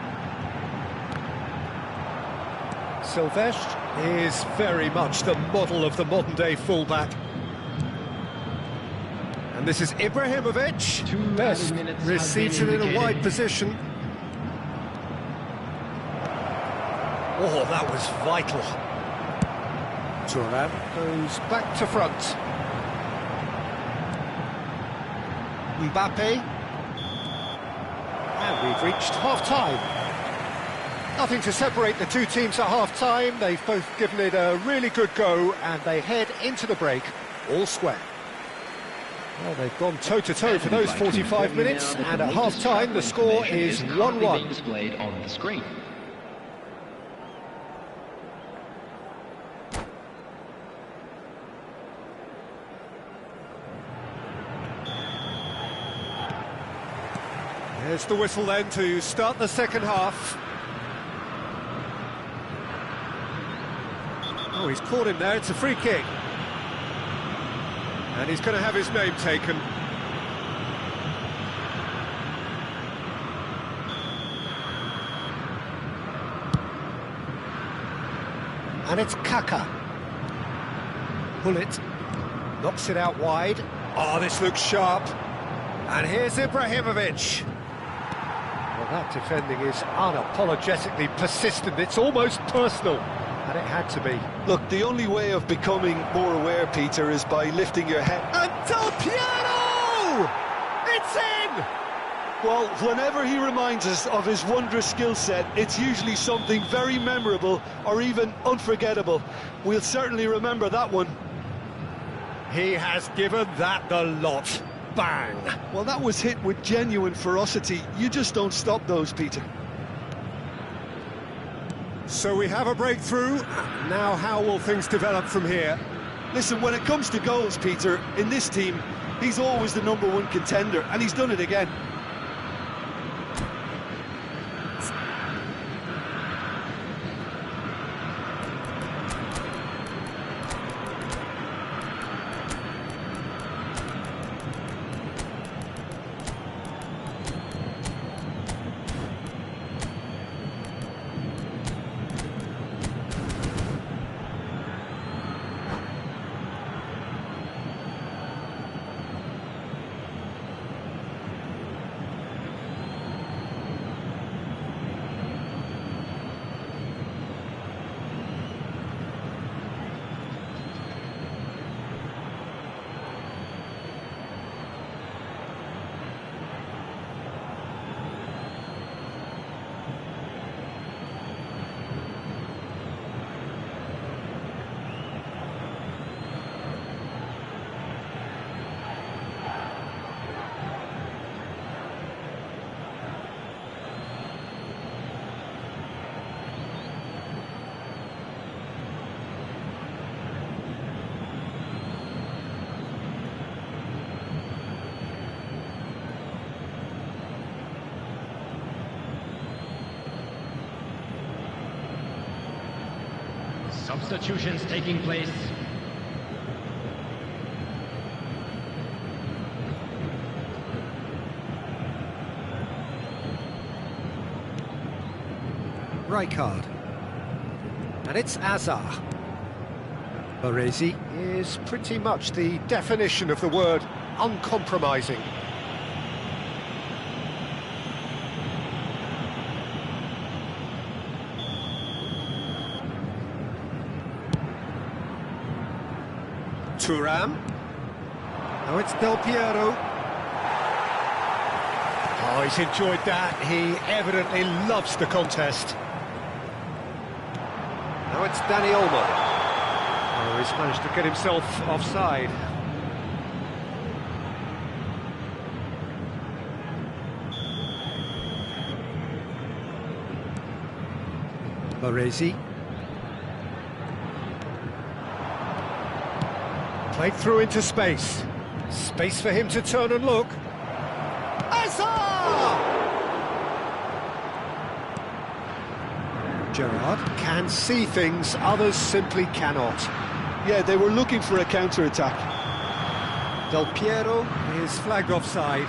Silvestre is very much the model of the modern-day fullback. And this is Ibrahimovic. Best receives it in a wide position. Oh, that was vital. Thuram goes back to front. Mbappe. And we've reached half-time. Nothing to separate the two teams at half-time. They've both given it a really good go, and they head into the break all square. Well, they've gone toe-to-toe for those 45 minutes, and at half-time the score is 1-1. Displayed on the screen. There's the whistle then to start the second half. Oh, he's caught him there, it's a free kick. And he's going to have his name taken. And it's Kaka. Hullet knocks it out wide. Oh, this looks sharp. And here's Ibrahimovic. Well, that defending is unapologetically persistent. It's almost personal. And it had to be. Look, the only way of becoming more aware, Peter, is by lifting your head. And Del Piero! It's in! Well, whenever he reminds us of his wondrous skill set, it's usually something very memorable or even unforgettable. We'll certainly remember that one. He has given that the lot. Bang! Well, that was hit with genuine ferocity. You just don't stop those, Peter. So we have a breakthrough. Now how will things develop from here? Listen, when it comes to goals, Peter, in this team, he's always the #1 contender, and he's done it again. Substitutions taking place. Right card. And it's Azar. Baresi is pretty much the definition of the word uncompromising. Thuram. Now it's Del Piero. Oh, he's enjoyed that. He evidently loves the contest. Now it's Dani Olmo. Oh, he's managed to get himself offside. Baresi. Played through into space. Space for him to turn and look. Azar! Gerrard can see things others simply cannot. Yeah, they were looking for a counter-attack. Del Piero is flagged offside.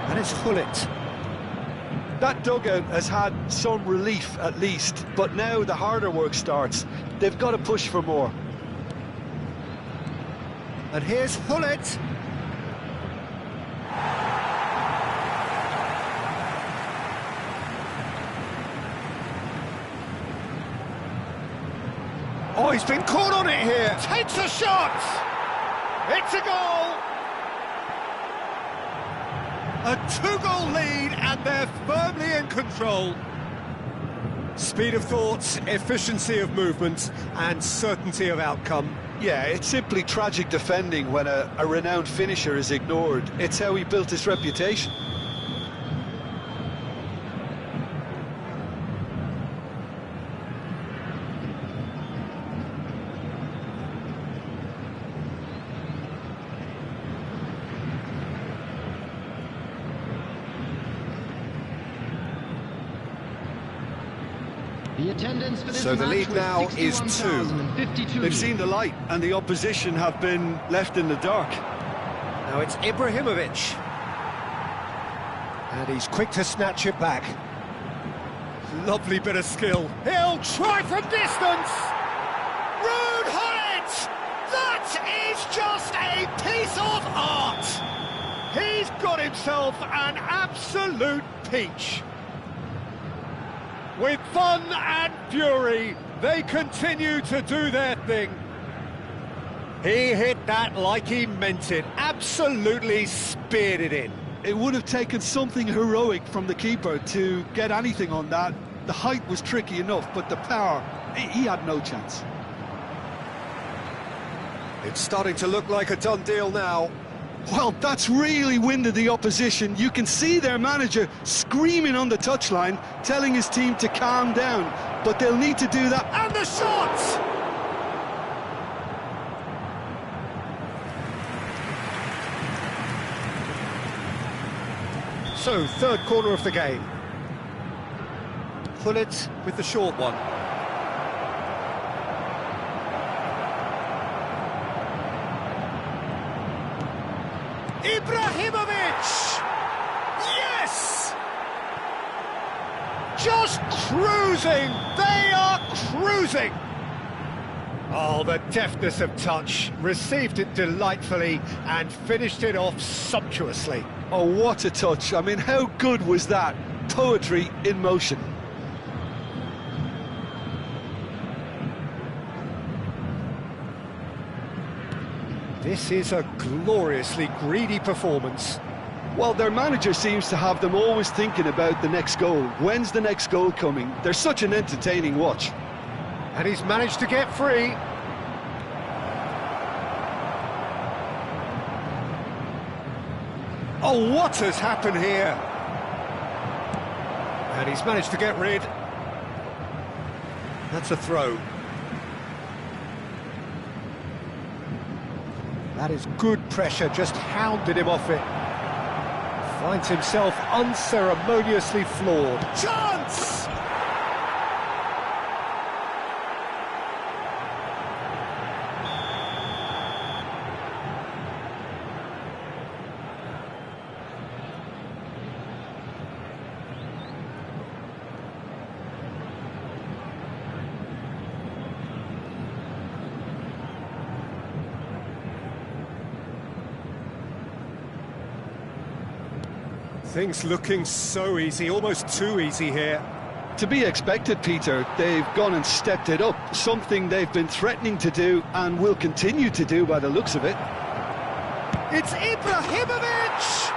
And it's Gullit. That dugout has had some relief at least, but now the harder work starts. They've got to push for more. And here's Gullit. Oh, he's been caught on it here. Takes a shot. It's a goal. A two-goal lead, and they're firmly in control. Speed of thought, efficiency of movement, and certainty of outcome. Yeah, it's simply tragic defending when a renowned finisher is ignored. It's how he built his reputation. The attendance for this So the match lead was now is 2. 61,052. They've seen the light and the opposition have been left in the dark. Now it's Ibrahimovic. And he's quick to snatch it back. Lovely bit of skill. He'll try from distance! Rude Gullit! That is just a piece of art! He's got himself an absolute peach. With fun and fury, they continue to do their thing. He hit that like he meant it, absolutely speared it in. It would have taken something heroic from the keeper to get anything on that. The height was tricky enough, but the power, he had no chance. It's starting to look like a done deal now. Well, that's really winded the opposition. You can see their manager screaming on the touchline, telling his team to calm down, but they'll need to do that. And the shot! So, third corner of the game. Gullit with the short one. Ibrahimovic! Yes! Just cruising! They are cruising! Oh, the deftness of touch. Received it delightfully and finished it off sumptuously. Oh, what a touch. I mean, how good was that? Poetry in motion. This is a gloriously greedy performance. Well, their manager seems to have them always thinking about the next goal. When's the next goal coming? They're such an entertaining watch. And he's managed to get free. Oh, what has happened here? And he's managed to get rid. That's a throw. That is good pressure, just hounded him off it. Finds himself unceremoniously floored. Chance! Things looking so easy, almost too easy here. To be expected, Peter. They've gone and stepped it up, something they've been threatening to do and will continue to do by the looks of it. It's Ibrahimovic!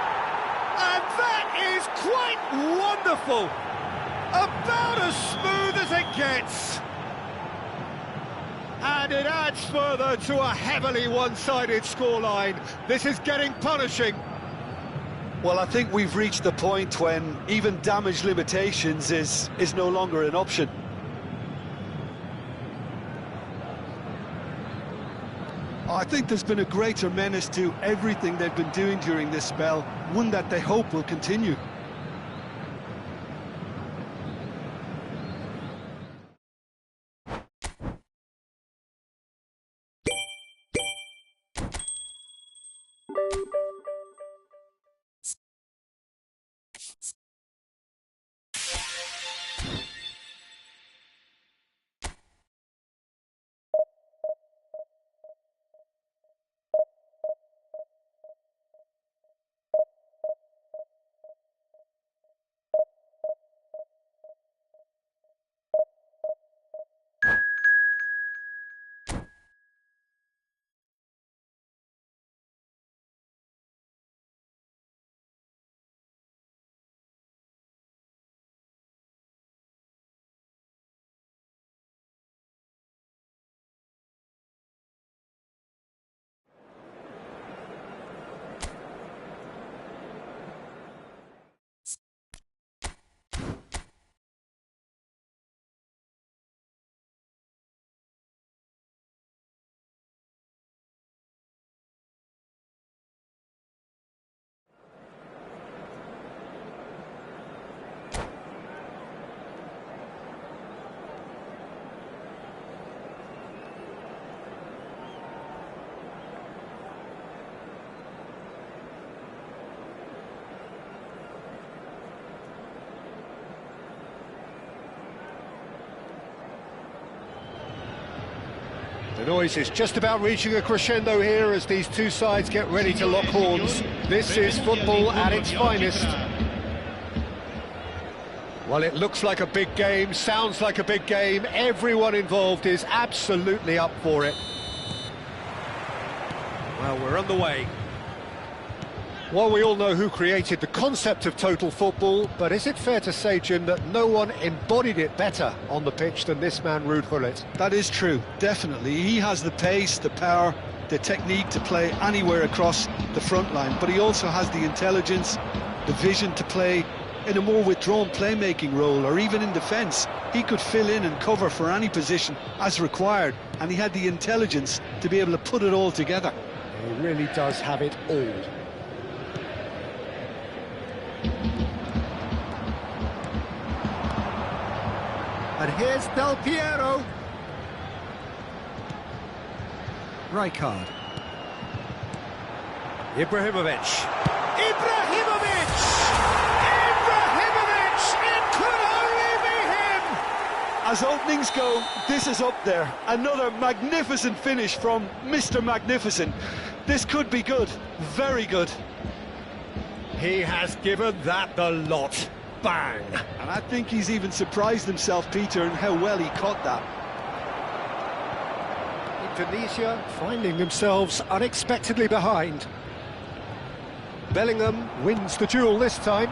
And that is quite wonderful! About as smooth as it gets! And it adds further to a heavily one-sided scoreline. This is getting punishing. Well, I think we've reached the point when even damage limitations is no longer an option. I think there's been a greater menace to everything they've been doing during this spell, one that they hope will continue. The noise is just about reaching a crescendo here as these two sides get ready to lock horns. This is football at its finest. Well, it looks like a big game, sounds like a big game. Everyone involved is absolutely up for it. Well, we're on the way. Well, we all know who created the concept of total football, but is it fair to say, Jim, that no one embodied it better on the pitch than this man, Ruud Gullit? That is true, definitely. He has the pace, the power, the technique to play anywhere across the front line, but he also has the intelligence, the vision to play in a more withdrawn playmaking role, or even in defence. He could fill in and cover for any position as required, and he had the intelligence to be able to put it all together. He really does have it all. And here's Del Piero. Rijkaard. Ibrahimovic. Ibrahimovic! Ibrahimovic! It could only be him! As openings go, this is up there. Another magnificent finish from Mr. Magnificent. This could be good, very good. He has given that the lot. Bang! And I think he's even surprised himself, Peter, in how well he caught that. Indonesia finding themselves unexpectedly behind. Bellingham wins the duel this time.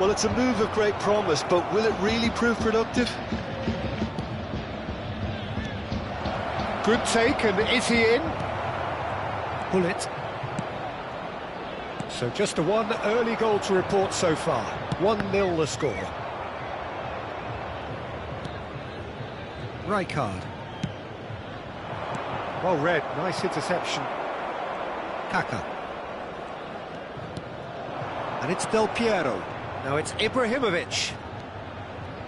Well, it's a move of great promise, but will it really prove productive? Good take, and is he in? Gullit. So just the one early goal to report so far. 1-0 the score. Rijkaard. Well read, nice interception. Kaka. And it's Del Piero. Now it's Ibrahimovic.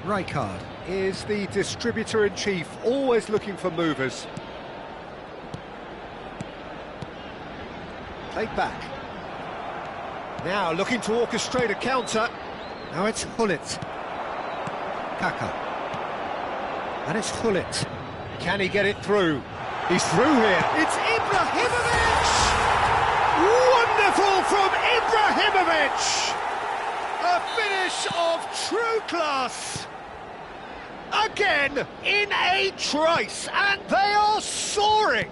Rijkaard is the distributor-in-chief, always looking for movers. Played back. Now looking to orchestrate a counter. Now it's Hullet. Kaka. And it's Hullet. Can he get it through? He's through here. It's Ibrahimovic! Wonderful from Ibrahimovic! A finish of true class. Again, in a trice, and they are soaring.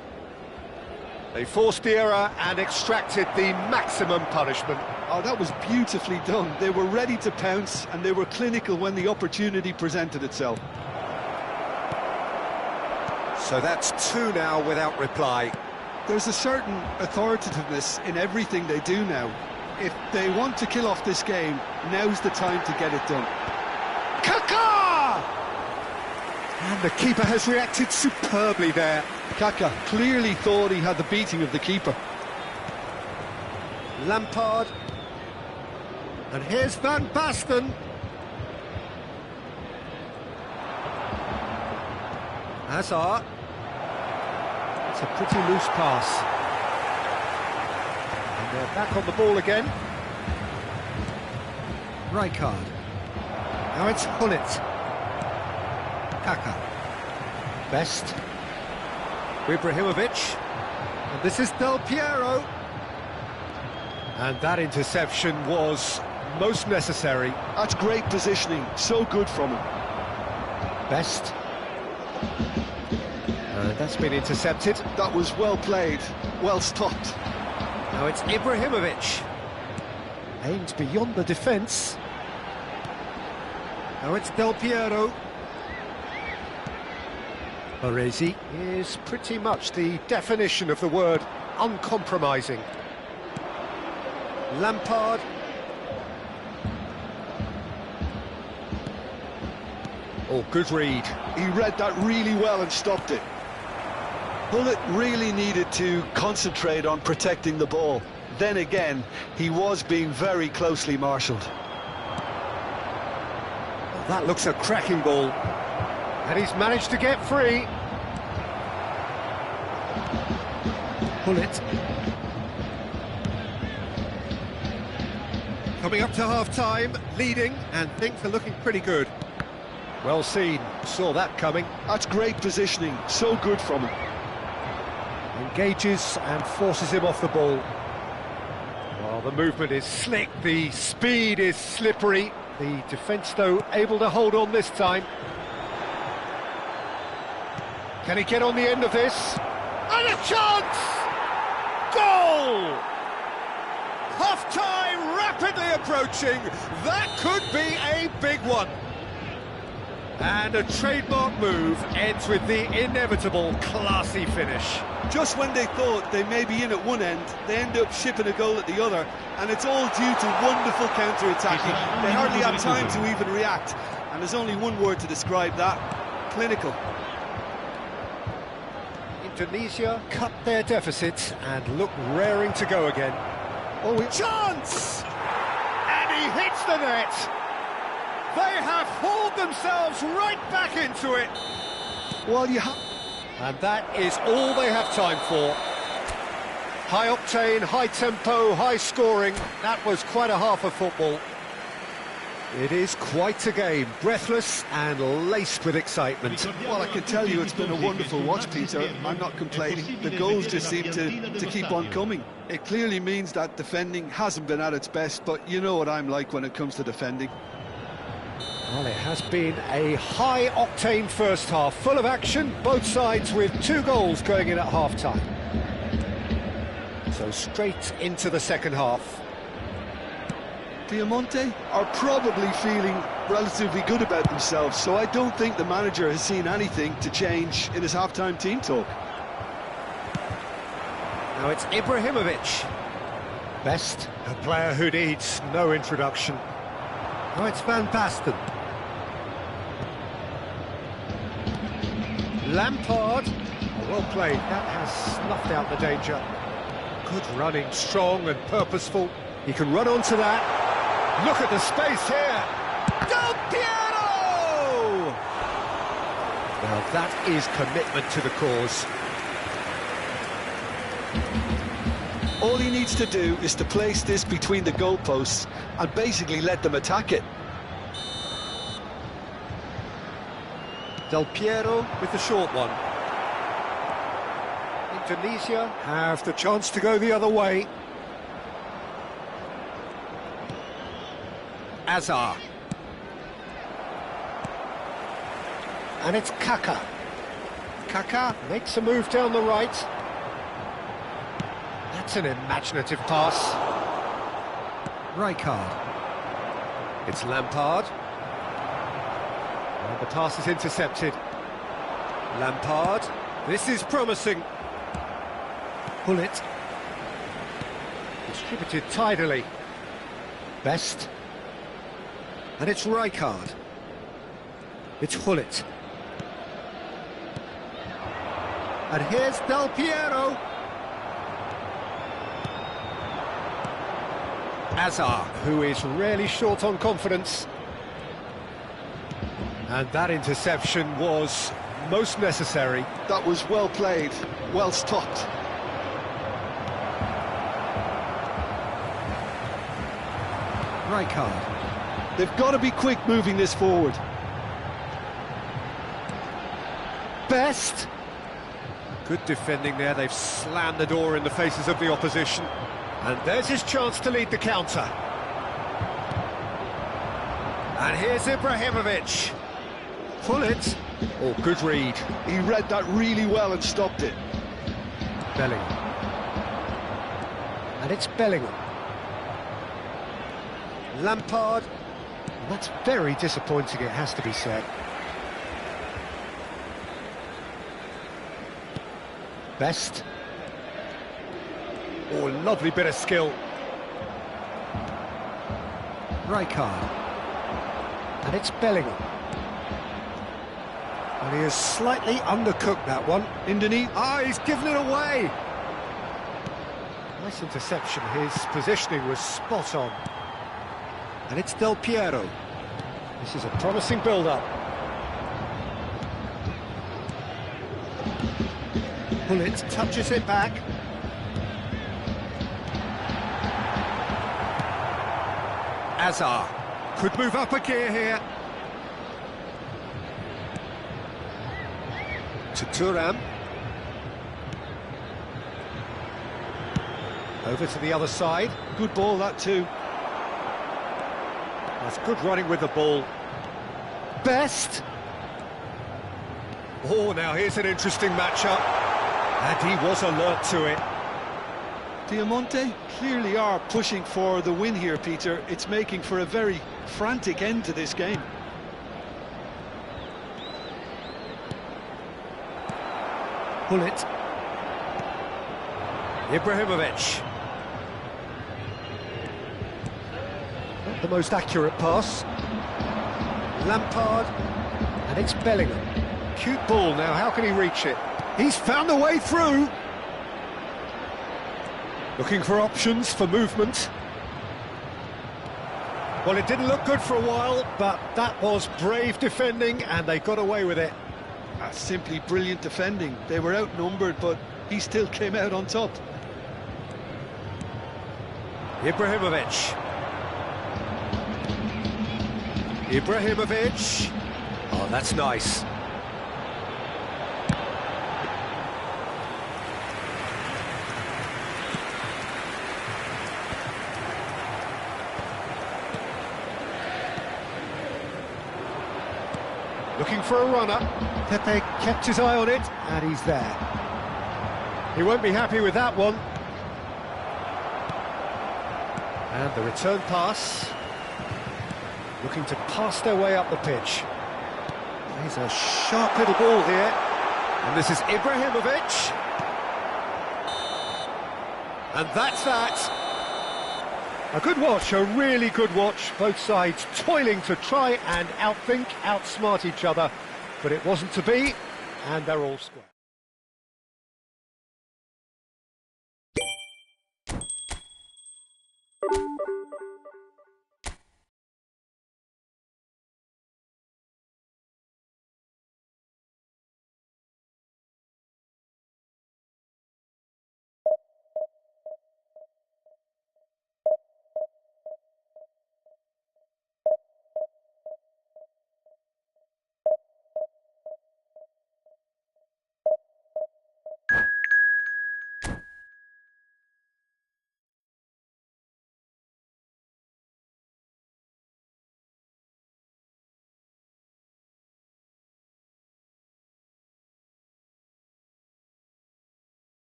They forced the error and extracted the maximum punishment. Oh, that was beautifully done. They were ready to pounce, and they were clinical when the opportunity presented itself. So that's 2 now without reply. There's a certain authoritativeness in everything they do now. If they want to kill off this game, now's the time to get it done. Kaka! And the keeper has reacted superbly there. Kaka clearly thought he had the beating of the keeper. Lampard. And here's Van Basten. Hazard. It's a pretty loose pass. And they're back on the ball again. Rijkaard. Now it's Hullet. Kaka. Best. Ibrahimovic. And this is Del Piero. And that interception was most necessary. That's great positioning, so good from him. Best. That's been intercepted. That was well played, well stopped. Now it's Ibrahimovic. Aimed beyond the defence. Now it's Del Piero. Baresi is pretty much the definition of the word uncompromising. Lampard. Oh, good read. He read that really well and stopped it. Hullet really needed to concentrate on protecting the ball. Then again, he was being very closely marshalled. Oh, that looks a cracking ball. And he's managed to get free. Hullet. Coming up to half-time, leading, and things are looking pretty good. Well seen, saw that coming. That's great positioning, so good from him. Engages and forces him off the ball. Well, the movement is slick, the speed is slippery. The defence, though, able to hold on this time. Can he get on the end of this? And a chance! Goal! Half-time rapidly approaching. That could be a big one. And a trademark move ends with the inevitable classy finish. Just when they thought they may be in at one end, they end up shipping a goal at the other, and it's all due to wonderful counter-attacking. They hardly have time to even react, and there's only one word to describe that: clinical. Indonesia cut their deficit and look raring to go again. Oh, chance! And he hits the net! They have hauled themselves right back into it! Well, And that is all they have time for. High octane, high tempo, high scoring. That was quite a half of football. It is quite a game, breathless and laced with excitement. Well, I can tell you it's been a wonderful watch, Peter. I'm not complaining. The goals just seem to keep on coming. It clearly means that defending hasn't been at its best, but you know what I'm like when it comes to defending. Well, it has been a high-octane first half, full of action, both sides with 2 goals going in at half-time. So straight into the second half. Diamante are probably feeling relatively good about themselves, so I don't think the manager has seen anything to change in his half-time team talk. Now it's Ibrahimovic. Best, a player who needs no introduction. Now it's Van Basten. Lampard. Oh, well played, that has snuffed out the danger. Good running, strong and purposeful. He can run onto that. Look at the space here. Del Piero! Now that is commitment to the cause. All he needs to do is to place this between the goalposts and basically let them attack it. Del Piero with the short one. Indonesia have the chance to go the other way. Azar. And it's Kaka. Kaka makes a move down the right. That's an imaginative pass. Rijkaard. It's Lampard. And the pass is intercepted. Lampard. This is promising. Hullet. Distributed tidily. Best. And it's Rijkaard. It's Hullet. And here's Del Piero. Azar, who is really short on confidence. And that interception was most necessary. That was well played, well stopped. Rijkaard. They've got to be quick moving this forward. Best. Good defending there. They've slammed the door in the faces of the opposition. And there's his chance to lead the counter. And here's Ibrahimovic. Pull it. Oh, good read. He read that really well and stopped it. Bellingham. And it's Bellingham. Lampard. And that's very disappointing, it has to be said. Best. Oh, lovely bit of skill. Rijkaard. And it's Bellingham. And he has slightly undercooked that one. Indonesia. Ah, he's given it away. Nice interception. His positioning was spot on. And it's Del Piero. This is a promising build-up. Hullet touches it back. Azar could move up a gear here. To Thuram. Over to the other side. Good ball, that too. That's good running with the ball. Best. Oh, now here's an interesting matchup. And he was alert to it. Diamante clearly are pushing for the win here, Peter. It's making for a very frantic end to this game. Hullet. Ibrahimovic. Not the most accurate pass. Lampard. And it's Bellingham. Cute ball now, how can he reach it? He's found the way through. Looking for options for movement. Well, it didn't look good for a while, but that was brave defending and they got away with it. That's simply brilliant defending. They were outnumbered, but he still came out on top. Ibrahimovic. Ibrahimovic. Oh, that's nice. Looking for a runner. Pepe kept his eye on it, and he's there. He won't be happy with that one. And the return pass. Looking to pass their way up the pitch. He's a sharp little ball here. And this is Ibrahimovic. And that's that. A good watch, a really good watch. Both sides toiling to try and outthink, outsmart each other. But it wasn't to be, and they're all square.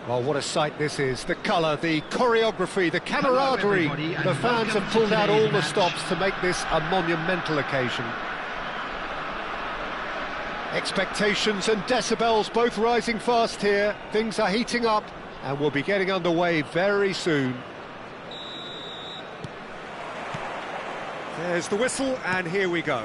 Well, what a sight this is. The colour, the choreography, the camaraderie. everybody, and The fans welcome have to pulled out today's all the match. stops to make this a monumental occasion. Expectations and decibels both rising fast here. Things are heating up and we'll be getting underway very soon. There's the whistle and here we go.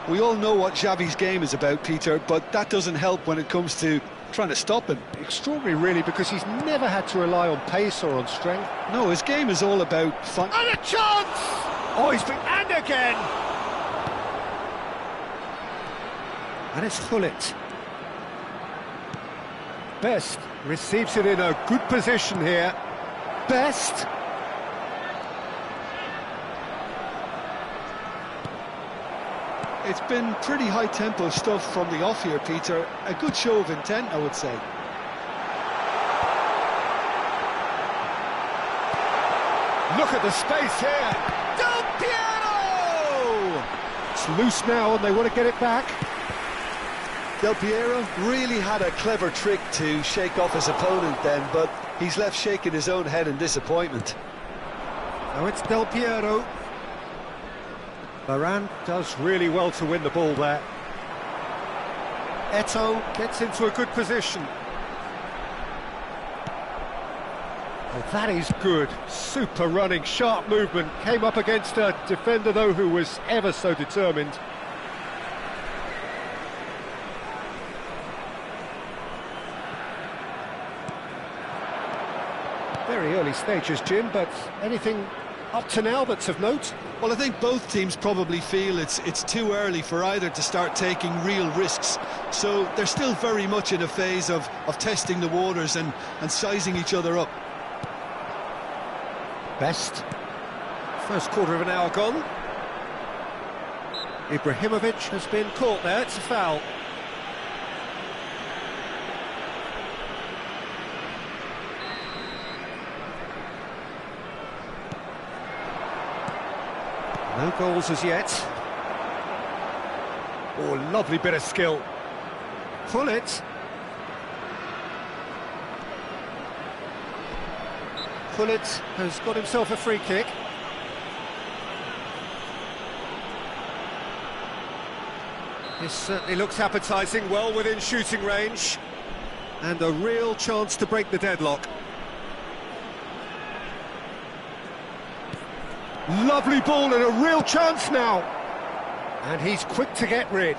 We all know what Xavi's game is about, Peter, but that doesn't help when it comes to trying to stop him. Extraordinary really, because he's never had to rely on pace or on strength. No, his game is all about fun. And a chance! Oh, he's been... and again! And it's Gullit. Best receives it in a good position here. Best. It's been pretty high-tempo stuff from the off here, Peter. A good show of intent, I would say. Look at the space here. Del Piero! It's loose now and they want to get it back. Del Piero really had a clever trick to shake off his opponent then, but he's left shaking his own head in disappointment. Now it's Del Piero. Varane does really well to win the ball there. Eto'o gets into a good position. Oh, that is good. Super running, sharp movement. Came up against a defender, though, who was ever so determined. Very early stages, Jim, but anything up to now that's of note? Well, I think both teams probably feel it's too early for either to start taking real risks. So they're still very much in a phase of testing the waters and sizing each other up. Best. First quarter of an hour gone. Ibrahimovic has been caught there, it's a foul. No goals as yet. Oh, lovely bit of skill. Gullit. Gullit has got himself a free kick. This certainly looks appetising, well within shooting range. And a real chance to break the deadlock. Lovely ball and a real chance now. And he's quick to get rid.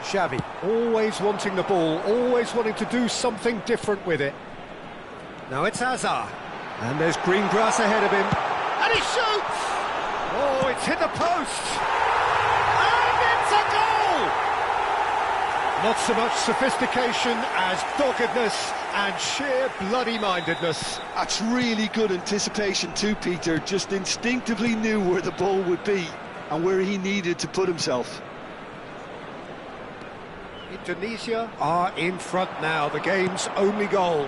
Xavi, always wanting the ball, always wanting to do something different with it. Now it's Hazard. And there's green grass ahead of him. And he shoots! Oh, it's hit the post! Not so much sophistication as doggedness and sheer bloody-mindedness. That's really good anticipation too, Peter. Just instinctively knew where the ball would be and where he needed to put himself. Indonesia are in front now, the game's only goal.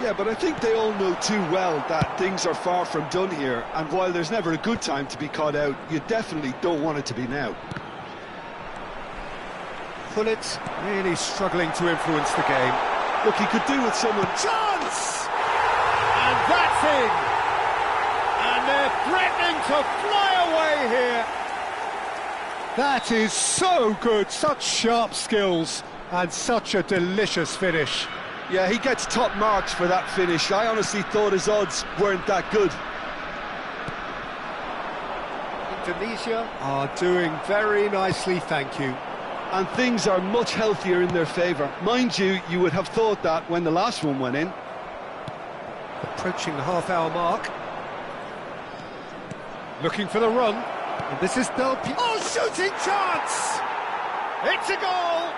Yeah, but I think they all know too well that things are far from done here, and while there's never a good time to be caught out, you definitely don't want it to be now. Gullit really struggling to influence the game. Look, he could do with someone. Chance! And that's in! And they're threatening to fly away here. That is so good, such sharp skills and such a delicious finish. Yeah, he gets top marks for that finish. I honestly thought his odds weren't that good. Indonesia are doing very nicely, thank you. And things are much healthier in their favour. Mind you, you would have thought that when the last one went in. Approaching the half-hour mark. Looking for the run. And this is Del Piero. Oh, shooting chance! It's a goal!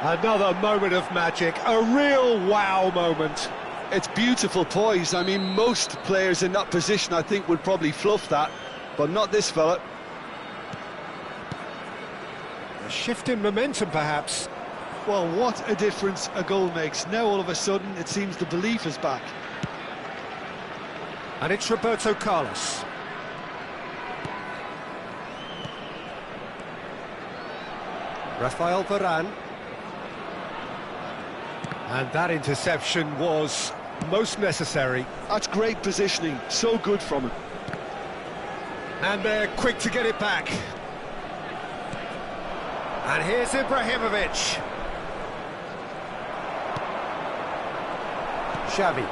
Another moment of magic, a real wow moment. It's beautiful poise. I mean, most players in that position, I think, would probably fluff that, but not this fella. A shift in momentum, perhaps. Well, what a difference a goal makes. Now, all of a sudden, it seems the belief is back. And it's Roberto Carlos. Rafael Varane. And that interception was most necessary. That's great positioning, so good from him. And they're quick to get it back. And here's Ibrahimovic. Xavi.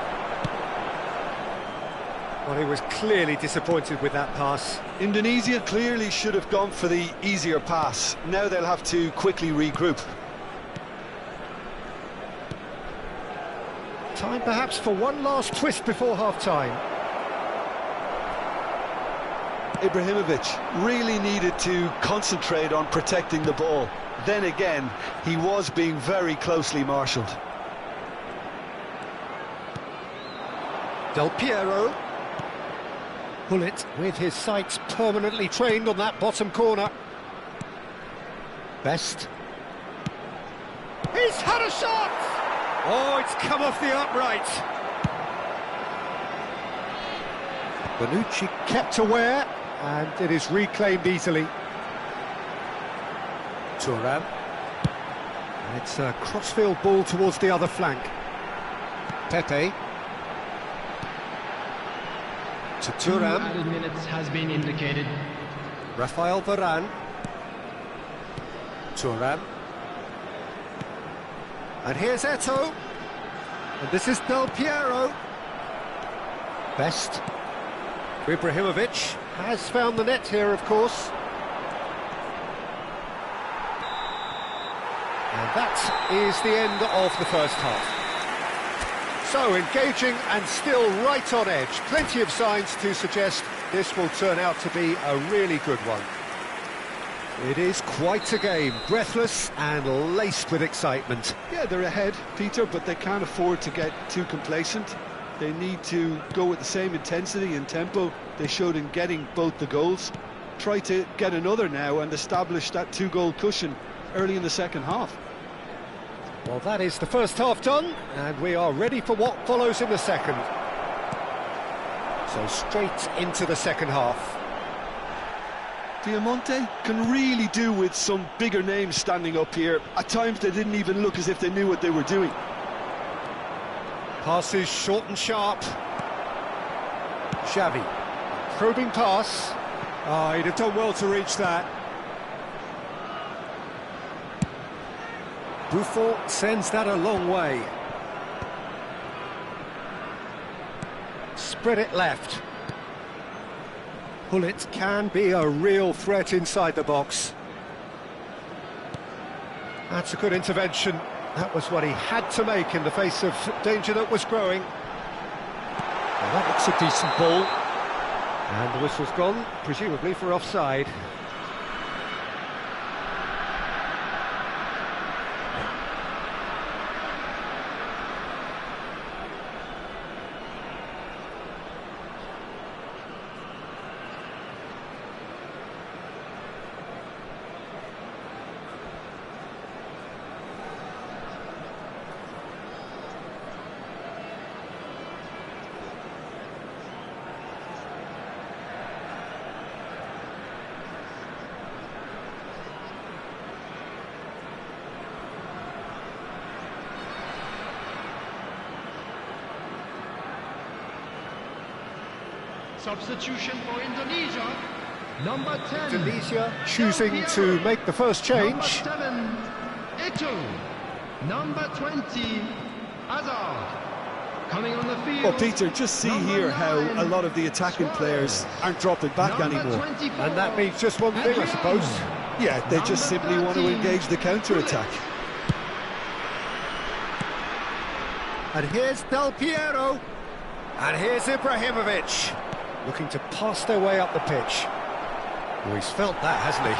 Well, he was clearly disappointed with that pass. Indonesia clearly should have gone for the easier pass. Now they'll have to quickly regroup. Time perhaps for one last twist before half-time. Ibrahimovic really needed to concentrate on protecting the ball. Then again, he was being very closely marshalled. Del Piero. Bullet with his sights permanently trained on that bottom corner. Best. He's had a shot! Oh, it's come off the upright. Bonucci kept aware, and it is reclaimed easily. Thuram. And it's a crossfield ball towards the other flank. Pepe. To Thuram. 2 added minutes has been indicated. Rafael Varane. Thuram. And here's Eto'o. And this is Del Piero. Best. Ibrahimovic has found the net here, of course. And that is the end of the first half. So engaging and still right on edge. Plenty of signs to suggest this will turn out to be a really good one. It is quite a game, breathless and laced with excitement. Yeah, they're ahead, Peter, but they can't afford to get too complacent. They need to go with the same intensity and tempo they showed in getting both the goals. Try to get another now and establish that 2-goal cushion early in the second half. Well, that is the first half done, and we are ready for what follows in the second. So straight into the second half. Diamante can really do with some bigger names standing up here. At times they didn't even look as if they knew what they were doing. Passes short and sharp. Xavi. Probing pass. Oh, he'd have done well to reach that. Buffon sends that a long way. Spread it left. Bullet can be a real threat inside the box. That's a good intervention. That was what he had to make in the face of danger that was growing. Well, that looks a decent ball. And the whistle's gone, presumably for offside. Substitution for Indonesia. Number 10. Indonesia choosing to make the first change. Number 7, Eto'o. Number 20, Hazard. Coming on the field. Well, Peter, just see here how a lot of the attacking players aren't dropping back anymore. And that means just one thing, I suppose. Yeah, they just simply want to engage the counter-attack. And here's Del Piero. And here's Ibrahimovic. Looking to pass their way up the pitch. Well, he's felt that, hasn't he?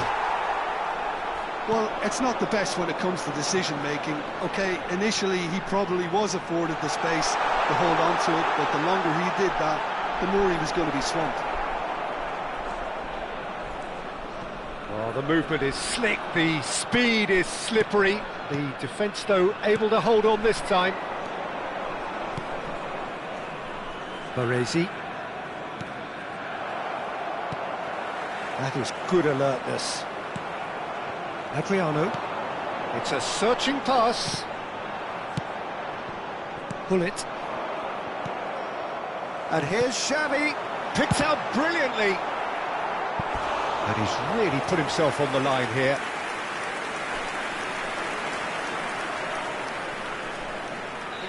Well, it's not the best when it comes to decision-making. OK, initially he probably was afforded the space to hold on to it, but the longer he did that, the more he was going to be swamped. Well, the movement is slick, the speed is slippery. The defence, though, able to hold on this time. Baresi. That is good alertness. Adriano. It's a searching pass. Pull it. And here's Xavi. Picked out brilliantly. And he's really put himself on the line here.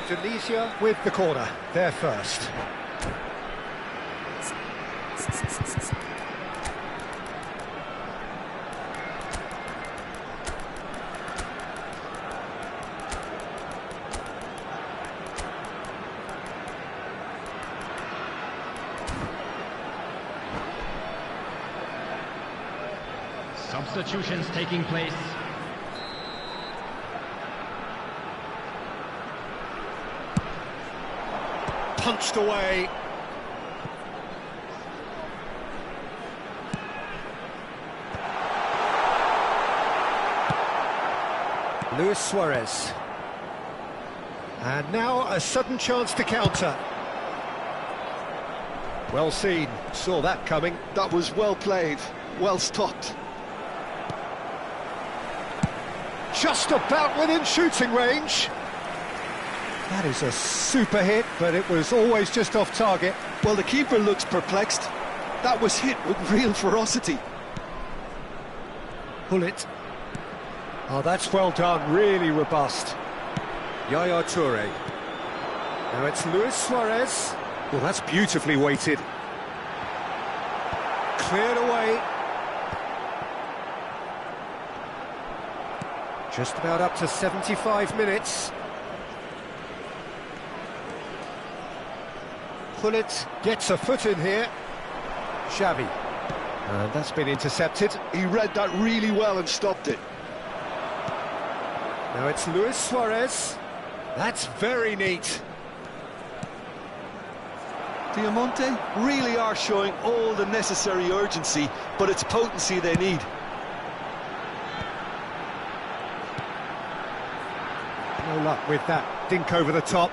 Indonesia with the corner. They're first. Substitutions taking place. Punched away. Luis Suarez. And now a sudden chance to counter. Well seen, saw that coming. That was well played, well stopped. Just about within shooting range. That is a super hit, but it was always just off target. Well, the keeper looks perplexed. That was hit with real ferocity. Pull it. Oh, that's well done, really robust. Yaya Toure. Now it's Luis Suarez. Well, that's beautifully weighted. Cleared away. Just about up to 75 minutes. Pullet gets a foot in here. Xavi. And that's been intercepted. He read that really well and stopped it. Now it's Luis Suarez. That's very neat. Diamante really are showing all the necessary urgency, but it's potency they need. No luck with that dink over the top.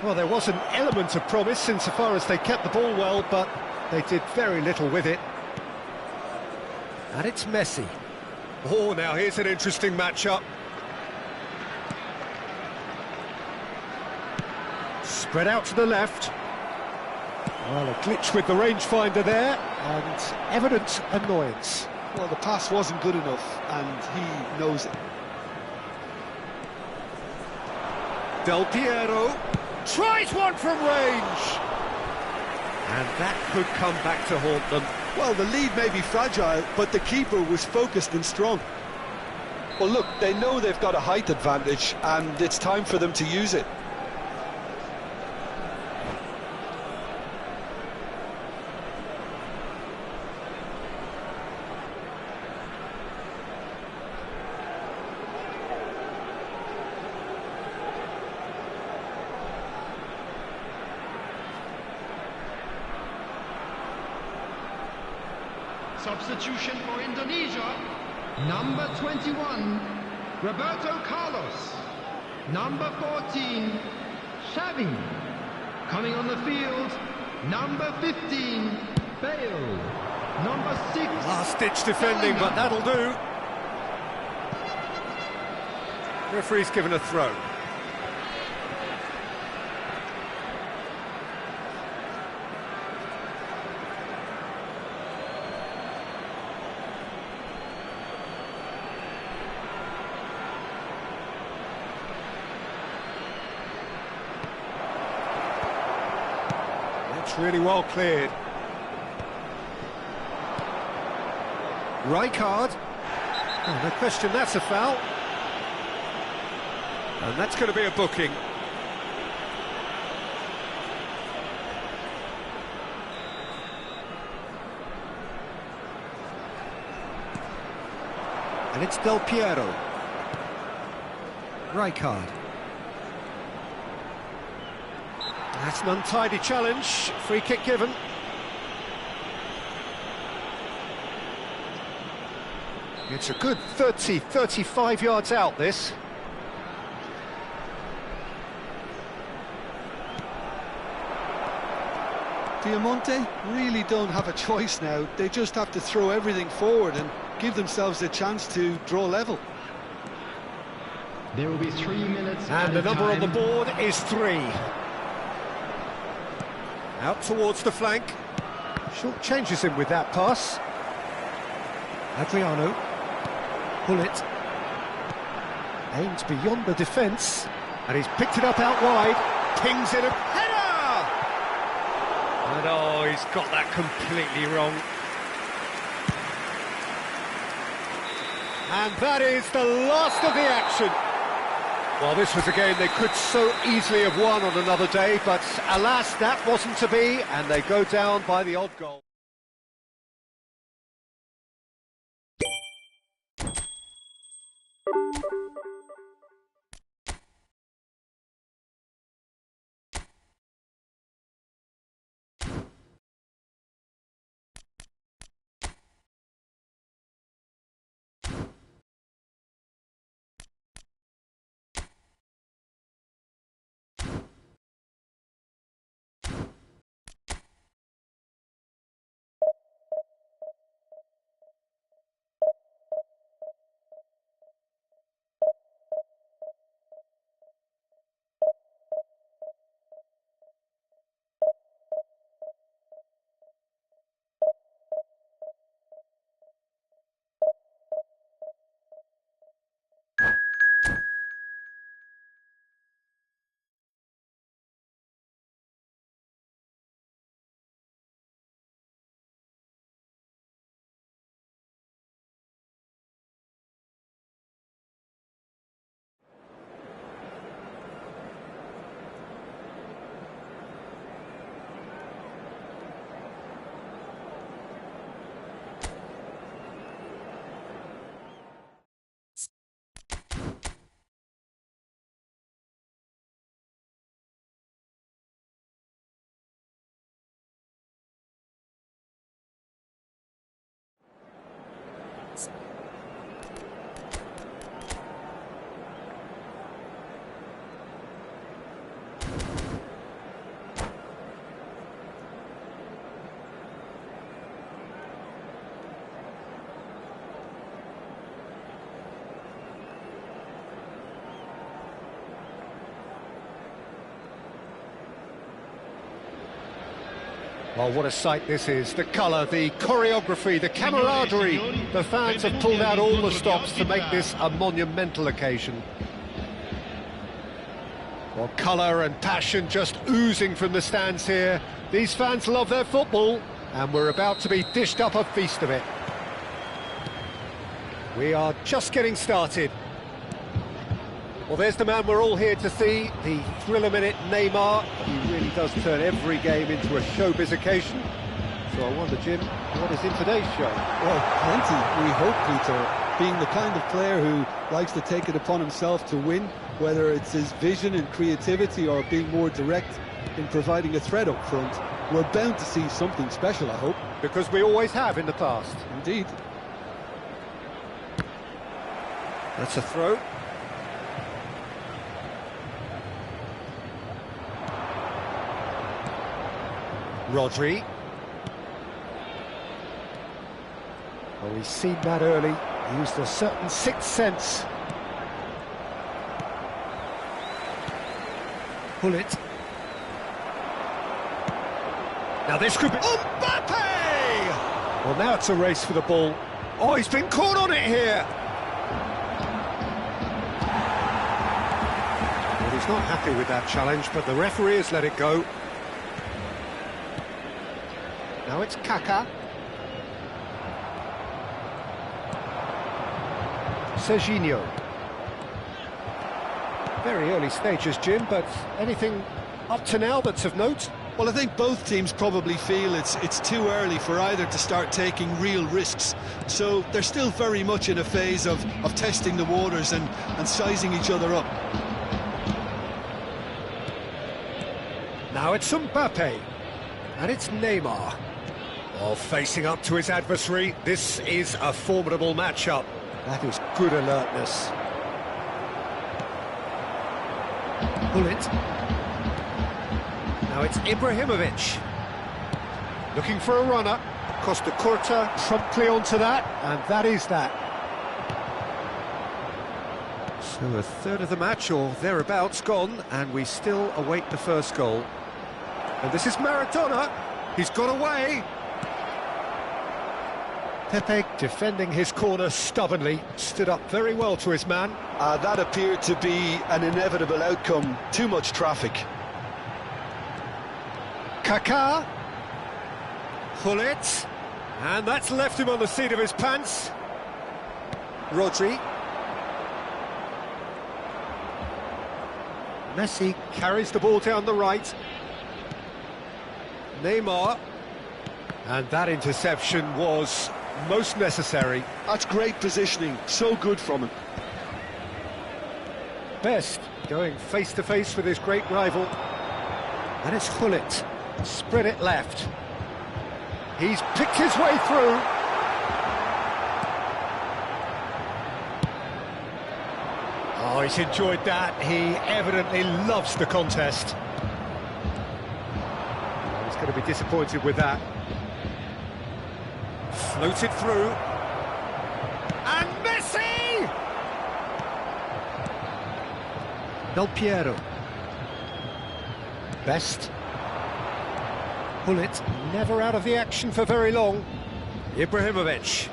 Well, there was an element of promise insofar as they kept the ball well, but they did very little with it. And it's Messi. Oh, now here's an interesting matchup. Spread out to the left. Well, a glitch with the rangefinder there, and evident annoyance. Well, the pass wasn't good enough, and he knows it. Del Piero tries one from range. And that could come back to haunt them. Well, the lead may be fragile, but the keeper was focused and strong. Well, look, they know they've got a height advantage, and it's time for them to use it. Substitution for Indonesia. Number 21, Roberto Carlos. Number 14, Xavi. Coming on the field, number 15, Bale. Number 6... Last-ditch defending, but that'll do. Referee's given a throw. That's really well cleared. Rijkaard. Oh, no question, that's a foul. And that's going to be a booking. And it's Del Piero. Rijkaard. That's an untidy challenge. Free kick given. It's a good 30, 35 yards out, this. Diamante really don't have a choice now. They just have to throw everything forward and give themselves a chance to draw level. There will be 3 minutes. And the number on the board is 3. Out towards the flank. Short changes him with that pass. Adriano. Pull it. Aims beyond the defence. And he's picked it up out wide. Pings in a header! And oh, he's got that completely wrong. And that is the last of the action. Well, this was a game they could so easily have won on another day, but alas, that wasn't to be, and they go down by the odd goal. Oh, what a sight this is. The colour, the choreography, the camaraderie. The fans have pulled out all the stops to make this a monumental occasion. Well, colour and passion just oozing from the stands here. These fans love their football, and we're about to be dished up a feast of it. We are just getting started. Well, there's the man we're all here to see, the thriller-minute Neymar. He really does turn every game into a showbiz occasion. So I wonder, Jim, what is in today's show? Well, plenty, we hope, Peter. Being the kind of player who likes to take it upon himself to win, whether it's his vision and creativity or being more direct in providing a threat up front, we're bound to see something special, I hope. Because we always have in the past. Indeed. That's a throw. Rodri. Well, he's seen that early. He used a certain sixth sense. Pull it. Now this could be... Mbappe! Well, now it's a race for the ball. Oh, he's been caught on it here. Well, he's not happy with that challenge, but the referee has let it go. Now it's Kaká. Serginho. Very early stages, Jim, but anything up to now that's of note? Well, I think both teams probably feel it's too early for either to start taking real risks. So they're still very much in a phase of testing the waters and sizing each other up. Now it's Mbappe. And it's Neymar. Oh, facing up to his adversary, this is a formidable matchup. That is good alertness. Pull it. Now it's Ibrahimovic. Looking for a runner. Costa Curta promptly onto that, and that is that. So a third of the match, or thereabouts, gone, and we still await the first goal. And this is Maradona. He's got away. Pepe, defending his corner stubbornly, stood up very well to his man. That appeared to be an inevitable outcome. Too much traffic. Kaká. Gullit. And that's left him on the seat of his pants. Rodri. Messi carries the ball down the right. Neymar. And that interception was most necessary. That's great positioning, so good from him. Best going face to face with his great rival. And it's Gullit. Spread it left. He's picked his way through. Oh, he's enjoyed that. He evidently loves the contest. He's going to be disappointed with that. Floated through. And Messi! Del Piero. Best. Gullit never out of the action for very long. Ibrahimovic.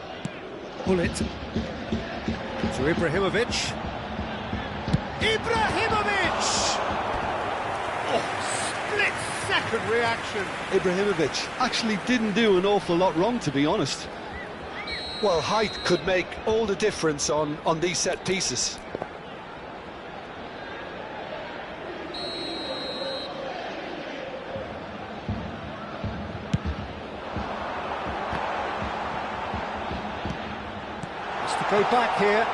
Gullit. To Ibrahimovic. Ibrahimovic! Oh, split-second reaction. Ibrahimovic actually didn't do an awful lot wrong, to be honest. Well, height could make all the difference on these set pieces. Go back here.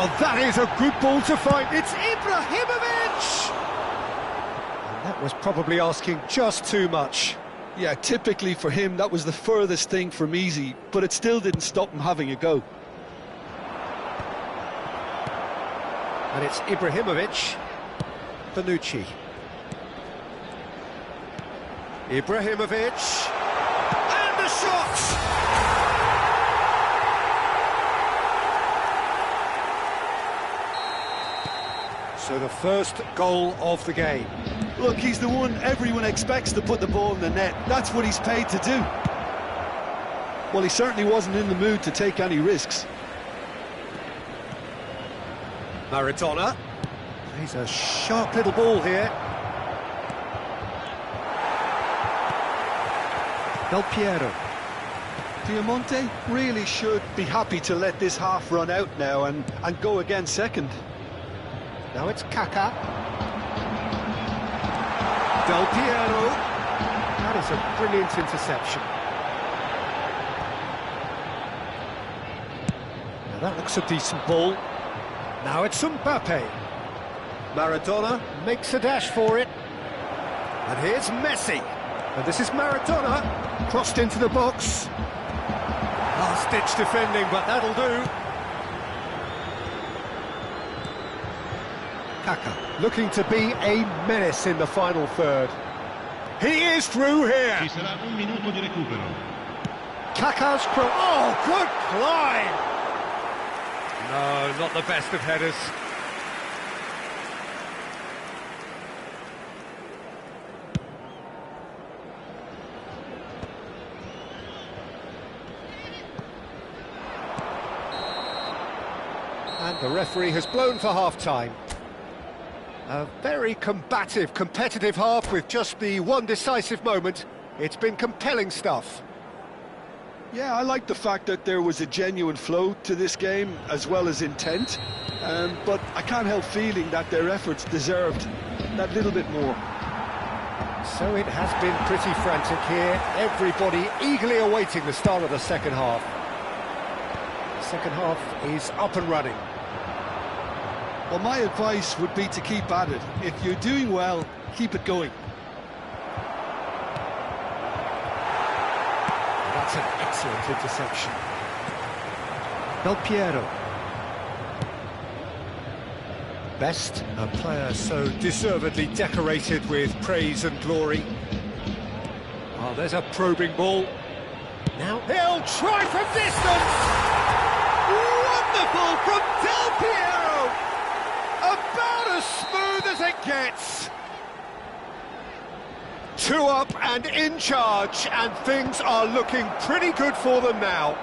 Oh, that is a good ball to find. It's Ibrahimovic! And that was probably asking just too much. Yeah, typically for him, that was the furthest thing from easy, but it still didn't stop him having a go. And it's Ibrahimovic. Bonucci. Ibrahimovic. And the shot! So the first goal of the game. Look, he's the one everyone expects to put the ball in the net. That's what he's paid to do. Well, he certainly wasn't in the mood to take any risks. Maradona. He's a sharp little ball here. Del Piero. Diamante really should be happy to let this half run out now and go again second. Now it's Kaká. Del Piero. That is a brilliant interception. Now that looks a decent ball. Now it's Mbappe. Maradona makes a dash for it. And here's Messi. And this is Maradona. Crossed into the box. Last-ditch defending, but that'll do. Kaká, looking to be a menace in the final third. He is through here. Ci sarà un minuto di recupero. Kaká's cross. Oh, good climb. No, not the best of headers. And the referee has blown for half-time. A very combative, competitive half with just the one decisive moment. It's been compelling stuff. Yeah, I like the fact that there was a genuine flow to this game, as well as intent. But I can't help feeling that their efforts deserved that little bit more. So it has been pretty frantic here. Everybody eagerly awaiting the start of the second half. The second half is up and running. Well, my advice would be to keep at it. If you're doing well, keep it going. That's an excellent interception. Del Piero. Best, a player so deservedly decorated with praise and glory. Oh, there's a probing ball. Now he'll try from distance! Wonderful from Del Piero! About as smooth as it gets. 2 up and in charge, and things are looking pretty good for them now.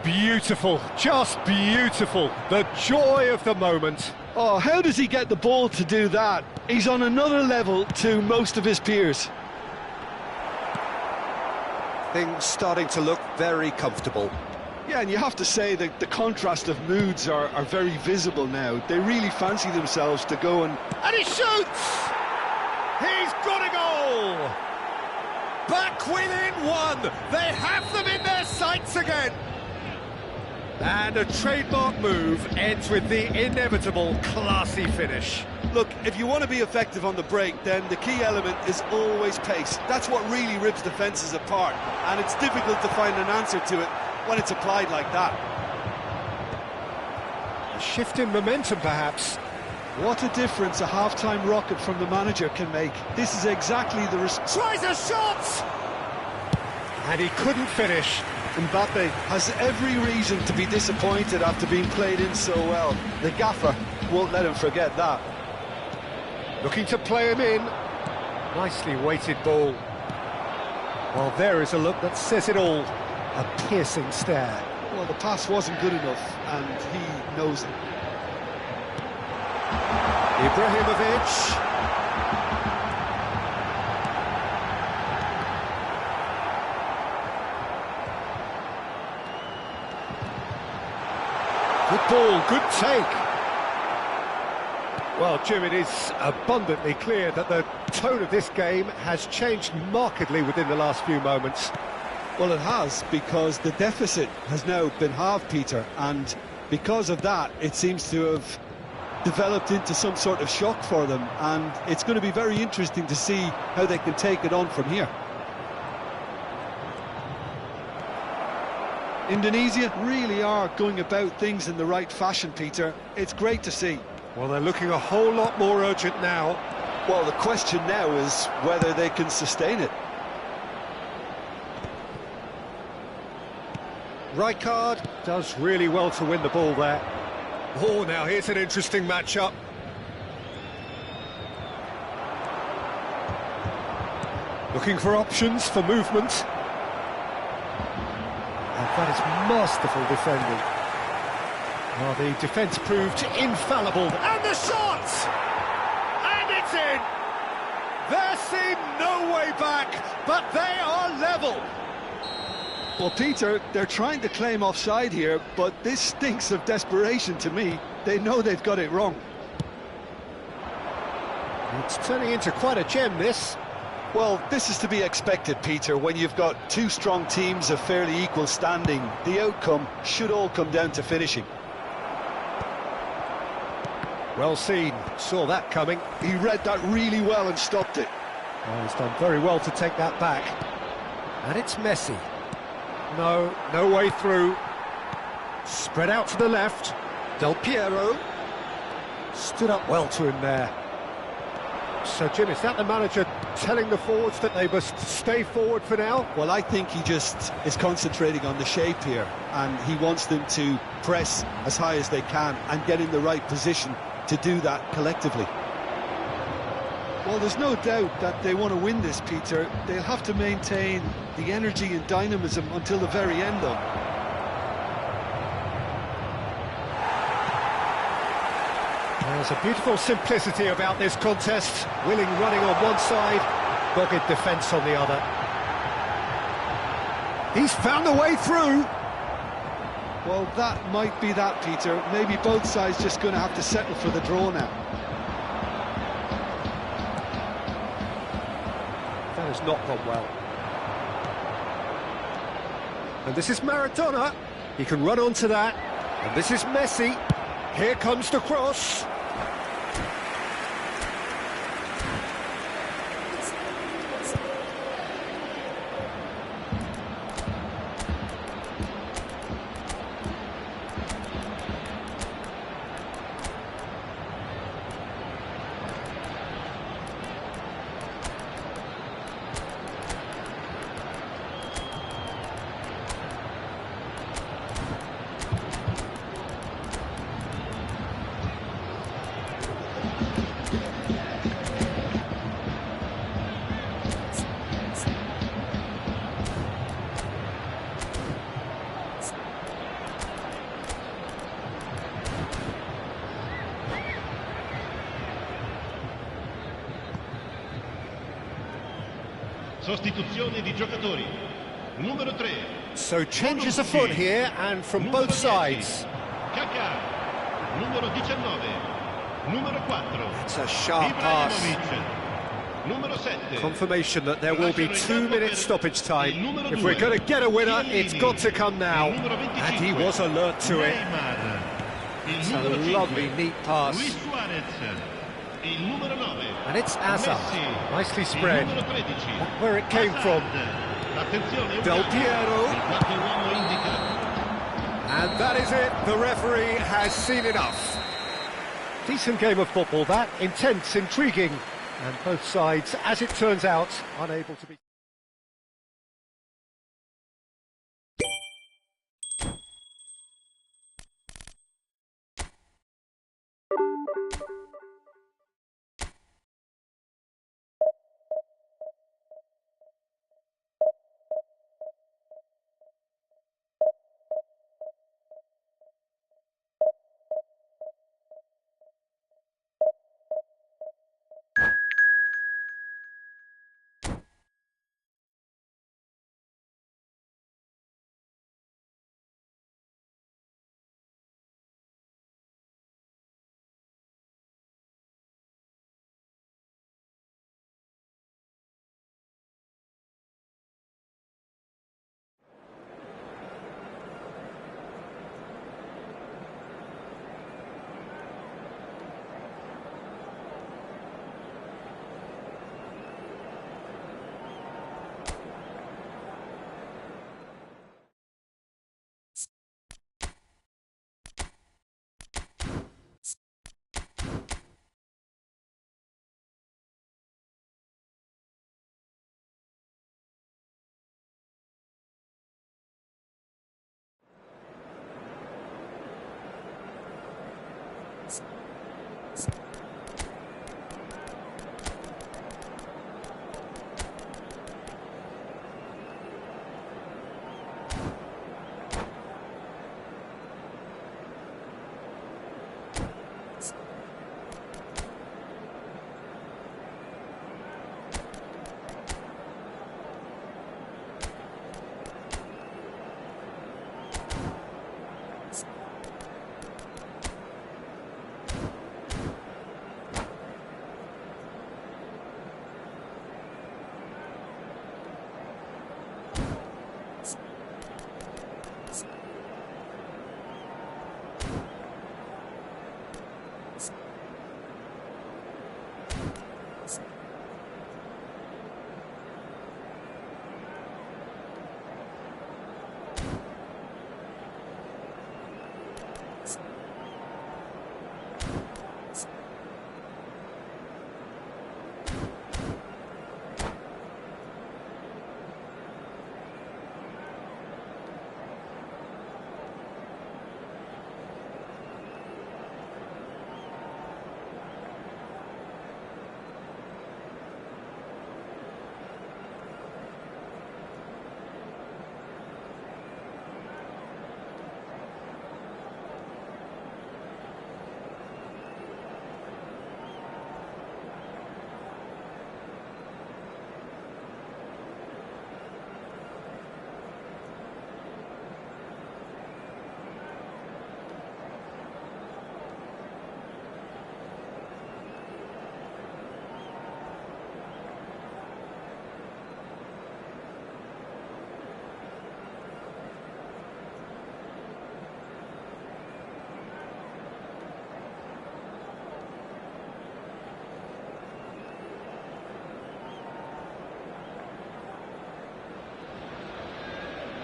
Beautiful, just beautiful. The joy of the moment. Oh, how does he get the ball to do that? He's on another level to most of his peers. Things starting to look very comfortable. Yeah, and you have to say that the contrast of moods are very visible now. They really fancy themselves to go and he shoots! He's got a goal! Back within 1. They have them in their sights again. And a trademark move ends with the inevitable classy finish. look, if you want to be effective on the break, then the key element is always pace. That's what really rips defences apart, and it's difficult to find an answer to it when it's applied like that. A shift in momentum, perhaps. What a difference a half-time rocket from the manager can make. This is exactly the... Tries a shot! And he couldn't finish. Mbappe has every reason to be disappointed after being played in so well. The gaffer won't let him forget that. Looking to play him in. Nicely weighted ball. Well, there is a look that says it all. A piercing stare. Well, the pass wasn't good enough, and he knows it. Ibrahimovic. Good ball, good take. Well, Jim, it is abundantly clear that the tone of this game has changed markedly within the last few moments. Well, it has, because the deficit has now been halved, Peter, and because of that, it seems to have developed into some sort of shock for them, and it's going to be very interesting to see how they can take it on from here. Indonesia really are going about things in the right fashion, Peter. It's great to see. Well, they're looking a whole lot more urgent now. Well, the question now is whether they can sustain it. Rijkaard does really well to win the ball there. Oh, now here's an interesting matchup. Looking for options for movement. And that is masterful defending. Oh, the defence proved infallible. And the shot! And it's in! There seemed no way back, but they are level. Well, Peter, they're trying to claim offside here, but this stinks of desperation to me. They know they've got it wrong. It's turning into quite a gem, this. Well, this is to be expected, Peter, when you've got two strong teams of fairly equal standing. The outcome should all come down to finishing. Well seen, saw that coming. He read that really well and stopped it. Oh, he's done very well to take that back. And it's Messi. No way through. Spread out to the left. Del Piero. Stood up well to him there. So, Jim, is that the manager telling the forwards that they must stay forward for now? Well, I think he just is concentrating on the shape here, and he wants them to press as high as they can and get in the right position to do that collectively. Well, there's no doubt that they want to win this, Peter. They'll have to maintain the energy and dynamism until the very end, though. There's a beautiful simplicity about this contest. Willing running on one side, dogged defence on the other. He's found a way through. Well, that might be that, Peter. Maybe both sides just going to have to settle for the draw now. That has not gone well. And this is Maradona. He can run onto that. And this is Messi. Here comes the cross. Sostituzione di giocatori. Numero 3. So changes afoot here, and from both sides. Kaká. Numero 19. Numero 4. It's a sharp pass. Numero 7. Confirmation that there will be 2 minutes stoppage time. If we're going to get a winner, it's got to come now. And he was alert to it. It's a lovely, neat pass. And it's Hazard. Nicely spread. Not where it came from. Del Piero. And that is it. The referee has seen enough. Decent game of football, that. Intense, intriguing. And both sides, as it turns out, unable to be...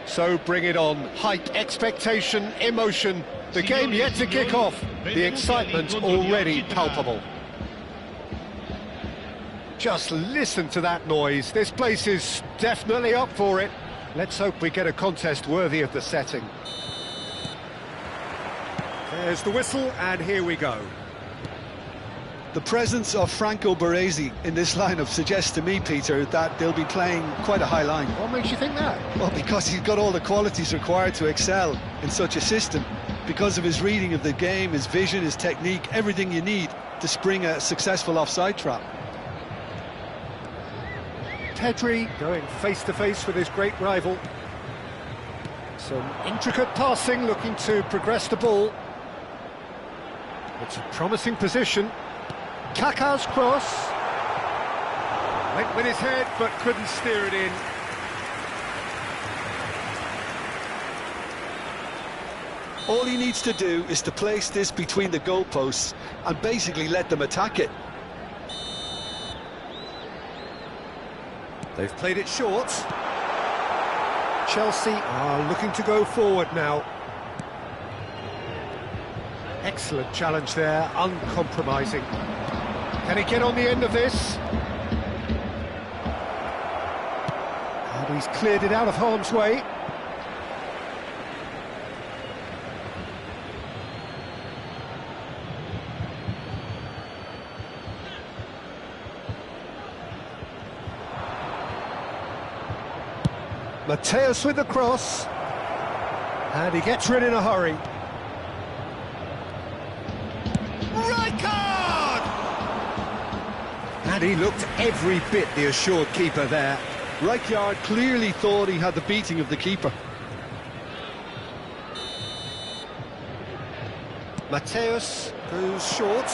So bring it on. Hype, expectation, emotion. The game yet to kick off. The excitement already palpable. Just listen to that noise. This place is definitely up for it. Let's hope we get a contest worthy of the setting. There's the whistle, and here we go. The presence of Franco Baresi in this lineup suggests to me, Peter, that they'll be playing quite a high line. What makes you think that? Well, because he's got all the qualities required to excel in such a system. Because of his reading of the game, his vision, his technique, everything you need to spring a successful offside trap. Pedri going face-to-face with his great rival. Some intricate passing, looking to progress the ball. It's a promising position. Kaká's cross. Went with his head, but couldn't steer it in. All he needs to do is to place this between the goalposts and basically let them attack it. They've played it short. Chelsea are looking to go forward now. Excellent challenge there, uncompromising. Can he get on the end of this? And he's cleared it out of harm's way. Mateus with the cross, and he gets rid in a hurry. Right card! And he looked every bit the assured keeper there. Rijkaard clearly thought he had the beating of the keeper. Mateus goes short.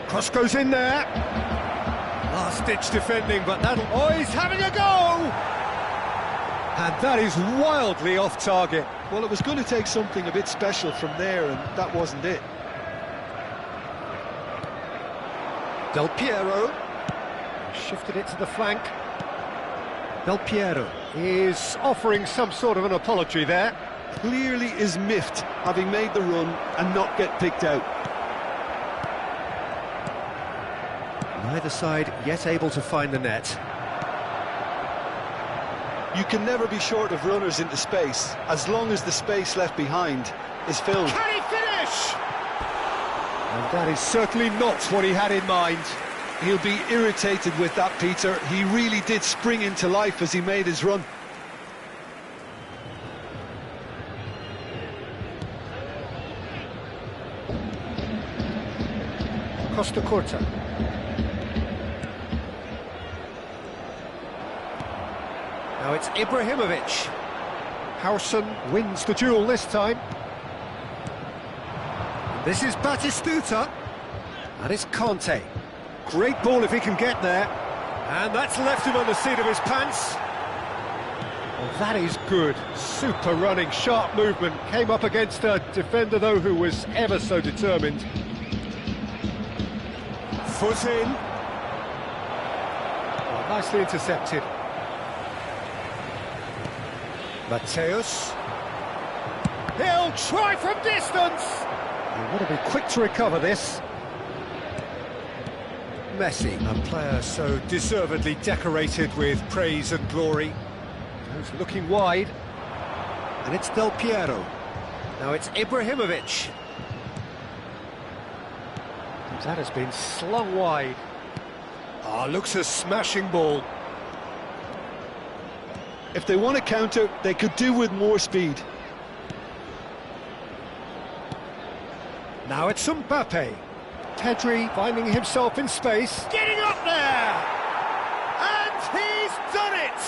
Cross goes in there. Last-ditch defending, but that'll... Oh, he's having a go! And that is wildly off target. Well, it was going to take something a bit special from there, and that wasn't it. Del Piero shifted it to the flank. Del Piero is offering some sort of an apology there. Clearly is miffed, having made the run and not get picked out. Neither side yet able to find the net. You can never be short of runners into space, as long as the space left behind is filled. Can he finish? And that is certainly not what he had in mind. He'll be irritated with that, Peter. He really did spring into life as he made his run. Costa Curta. Now it's Ibrahimovic. Howson wins the duel this time. This is Batistuta. And it's Conte. Great ball if he can get there. And that's left him on the seat of his pants. Well, that is good. Super running, sharp movement. Came up against a defender, though, who was ever so determined. Foot in. Oh, nicely intercepted. Mateus. He'll try from distance. He want to be quick to recover this. Messi, a player so deservedly decorated with praise and glory. Goes looking wide. And it's Del Piero. Now it's Ibrahimovic. That has been slung wide. Ah, looks a smashing ball. If they want to counter, they could do with more speed. Now it's Mbappe. Pedri finding himself in space. Getting up there! And he's done it!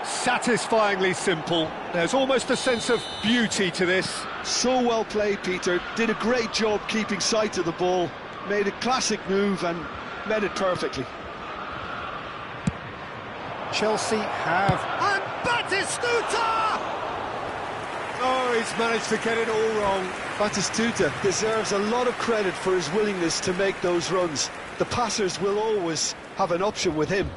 Satisfyingly simple. There's almost a sense of beauty to this. So well played, Peter. Did a great job keeping sight of the ball. Made a classic move and met it perfectly. Chelsea have... And Batistuta! Oh, he's managed to get it all wrong. Batistuta deserves a lot of credit for his willingness to make those runs. The passers will always have an option with him.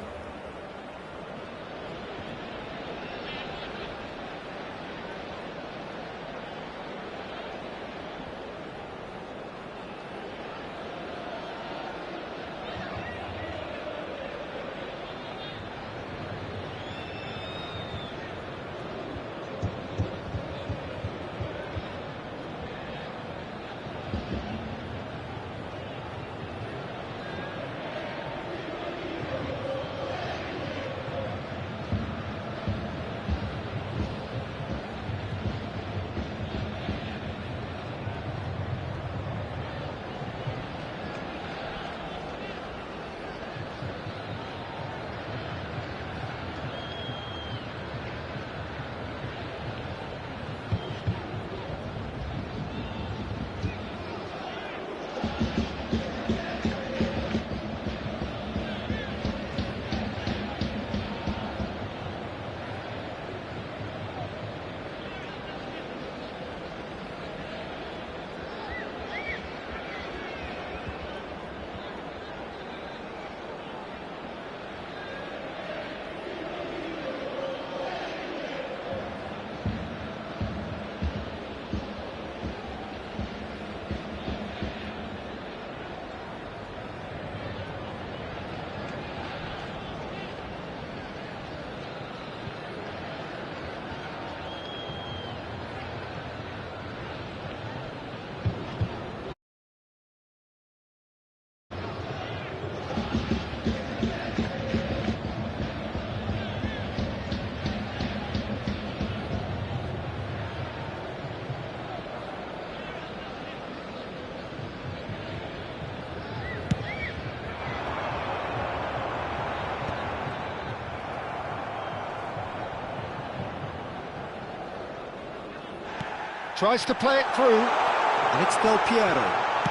Tries to play it through. And it's Del Piero.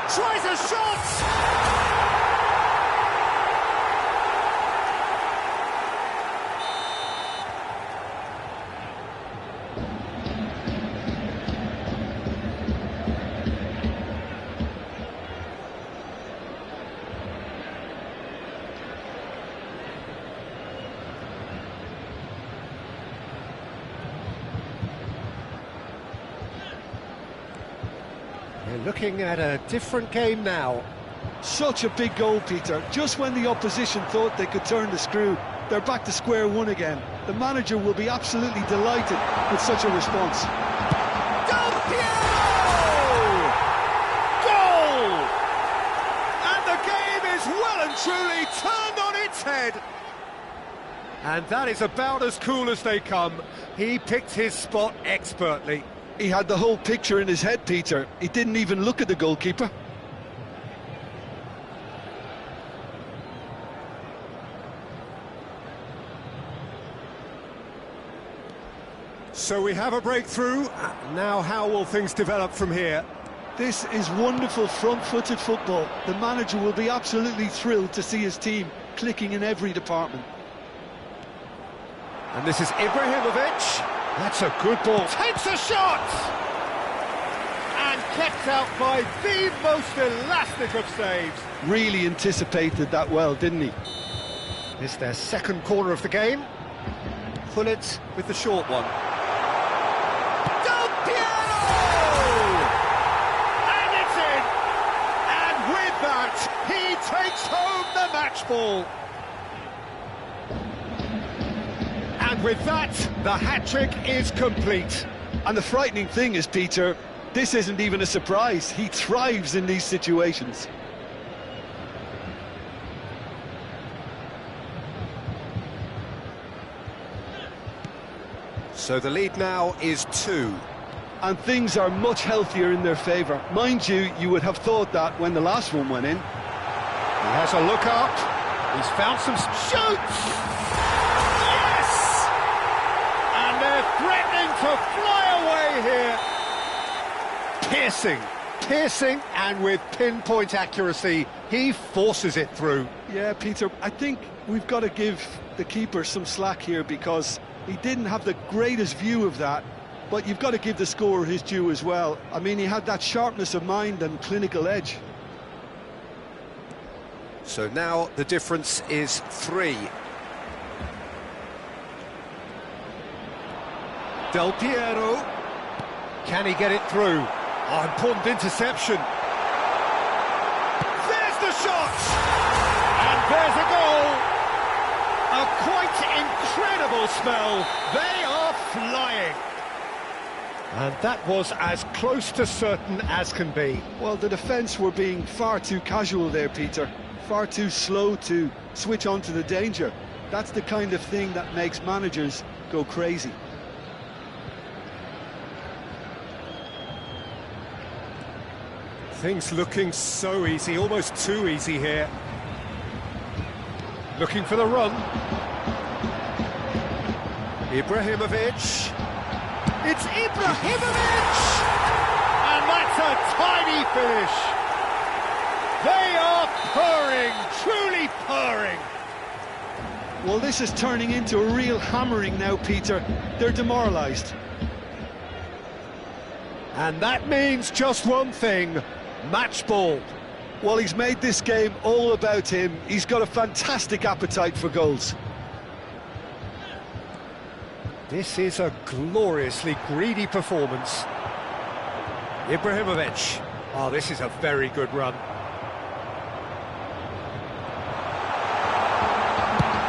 Tries a shot! We're looking at a different game now. Such a big goal, Peter. Just when the opposition thought they could turn the screw, they're back to square one again. The manager will be absolutely delighted with such a response. Del Piero! Goal! And the game is well and truly turned on its head. And that is about as cool as they come. He picked his spot expertly. He had the whole picture in his head, Peter. He didn't even look at the goalkeeper. So we have a breakthrough. Now how will things develop from here? This is wonderful front-footed football. The manager will be absolutely thrilled to see his team clicking in every department. And this is Ibrahimovic. That's a good ball. Takes a shot! And kept out by the most elastic of saves. Really anticipated that well, didn't he? This is their second corner of the game. Pullet with the short one. Del Piero! And it's in! And with that, he takes home the match ball. And with that, the hat-trick is complete. And the frightening thing is, Peter, this isn't even a surprise. He thrives in these situations. So the lead now is 2. And things are much healthier in their favour. Mind you, you would have thought that when the last one went in. He has a look up. He's found some shoots. Yes! And they're threatening to fly away here. Piercing, and with pinpoint accuracy, he forces it through. Yeah, Peter, I think we've got to give the keeper some slack here because he didn't have the greatest view of that, but you've got to give the scorer his due as well. I mean, he had that sharpness of mind and clinical edge. So now the difference is 3. Del Piero. Can he get it through? Oh, important interception. There's the shot! And there's a goal! A quite incredible smell. They are flying. And that was as close to certain as can be. Well, the defence were being far too casual there, Peter. Far too slow to switch on to the danger. That's the kind of thing that makes managers go crazy. Things looking so easy, almost too easy here. Looking for the run. Ibrahimovic. It's Ibrahimovic! And that's a tiny finish. They are purring, truly purring. Well, this is turning into a real hammering now, Peter. They're demoralised. And that means just one thing. Match ball. Well, he's made this game all about him. He's got a fantastic appetite for goals. This is a gloriously greedy performance. Ibrahimovic. Oh, this is a very good run.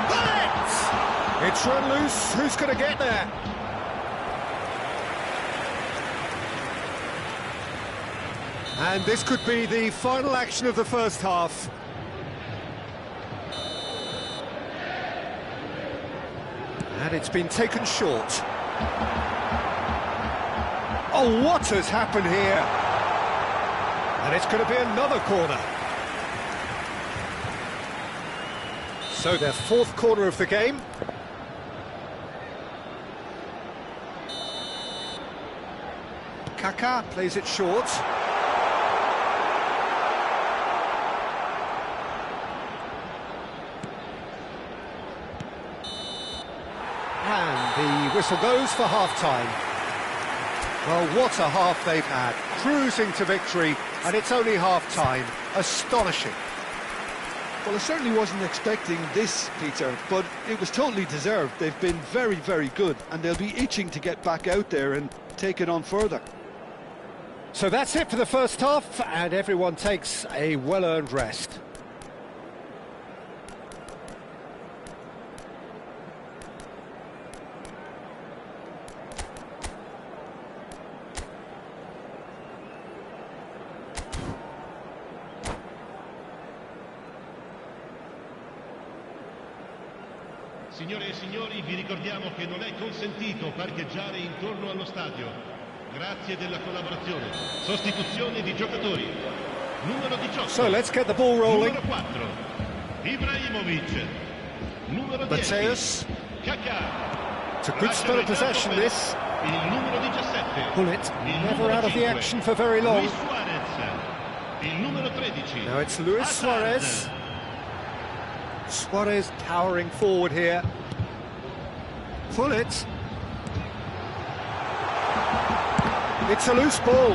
Bullet! It's run loose. Who's going to get there? And this could be the final action of the first half. And it's been taken short. Oh, what has happened here? And it's going to be another corner. So their fourth corner of the game. Kaká plays it short. And the whistle goes for half-time. Well, what a half they've had. Cruising to victory, and it's only half-time. Astonishing. Well, I certainly wasn't expecting this, Peter, but it was totally deserved. They've been very, very good, and they'll be itching to get back out there and take it on further. So that's it for the first half, and everyone takes a well-earned rest. Signore e signori, vi ricordiamo che non è consentito parcheggiare intorno allo stadio. Grazie della collaborazione. Sostituzione di giocatori. Numero 18. So let's get the ball rolling. Numero 4. Ibrahimovic. Numero 10. Mateus. Kaká. It's a good spell of possession, this. Il numero 17. Bullet, never out of the action for very long. Luis Suarez. Il numero 13. Now it's Luis Suarez. Suarez towering forward here. Bullet. It's a loose ball.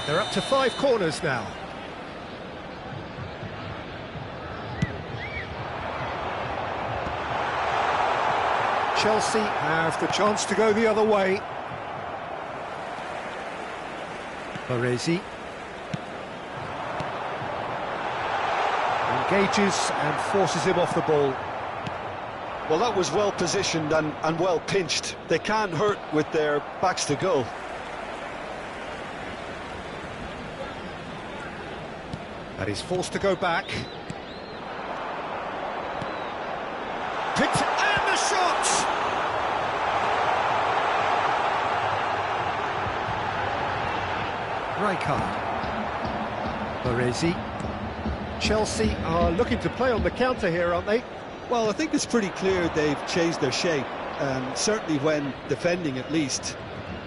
They're up to 5 corners now. Chelsea have the chance to go the other way. Baresi engages and forces him off the ball. Well, that was well positioned and well pinched. They can't hurt with their backs to goal. And he's forced to go back. Picked and the shot! Rijkaard. Baresi. Chelsea are looking to play on the counter here, aren't they? Well, I think it's pretty clear they've changed their shape, certainly when defending at least,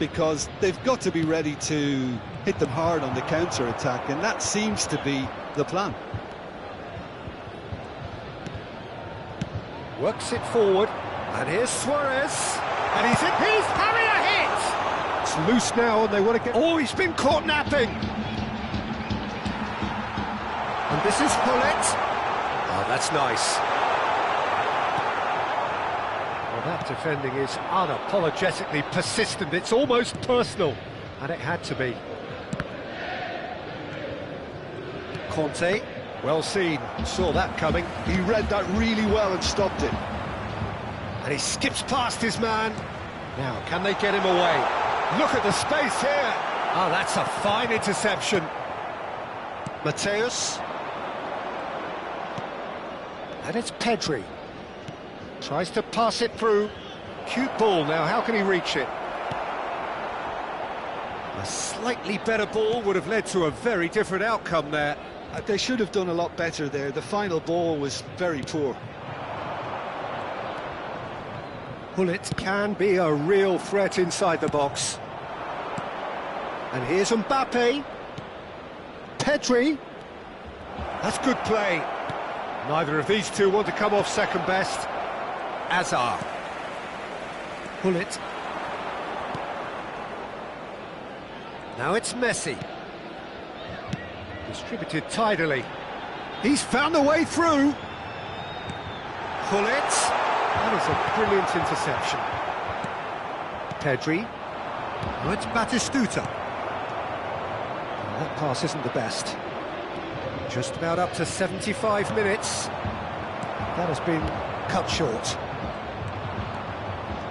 because they've got to be ready to hit them hard on the counter-attack, and that seems to be the plan. Works it forward, and here's Suarez, and he's Harrier hit! It's loose now, and they want to get... Oh, he's been caught napping! And this is Hullet. Oh, that's nice. Well, that defending is unapologetically persistent. It's almost personal, and it had to be. Conte, well seen, saw that coming. He read that really well and stopped it. And he skips past his man. Now, can they get him away? Look at the space here. Oh, that's a fine interception. Mateus. And it's Pedri. Tries to pass it through. Cute ball now, how can he reach it? A slightly better ball would have led to a very different outcome there. They should have done a lot better there. The final ball was very poor. Hullet can be a real threat inside the box. And here's Mbappe. Pedri. That's good play. Neither of these two want to come off second best. Azar. Hullet. Now it's Messi. Distributed tidily. He's found a way through. Hullet. That is a brilliant interception. Pedri. Now it's Batistuta. That pass isn't the best. Just about up to 75 minutes. That has been cut short.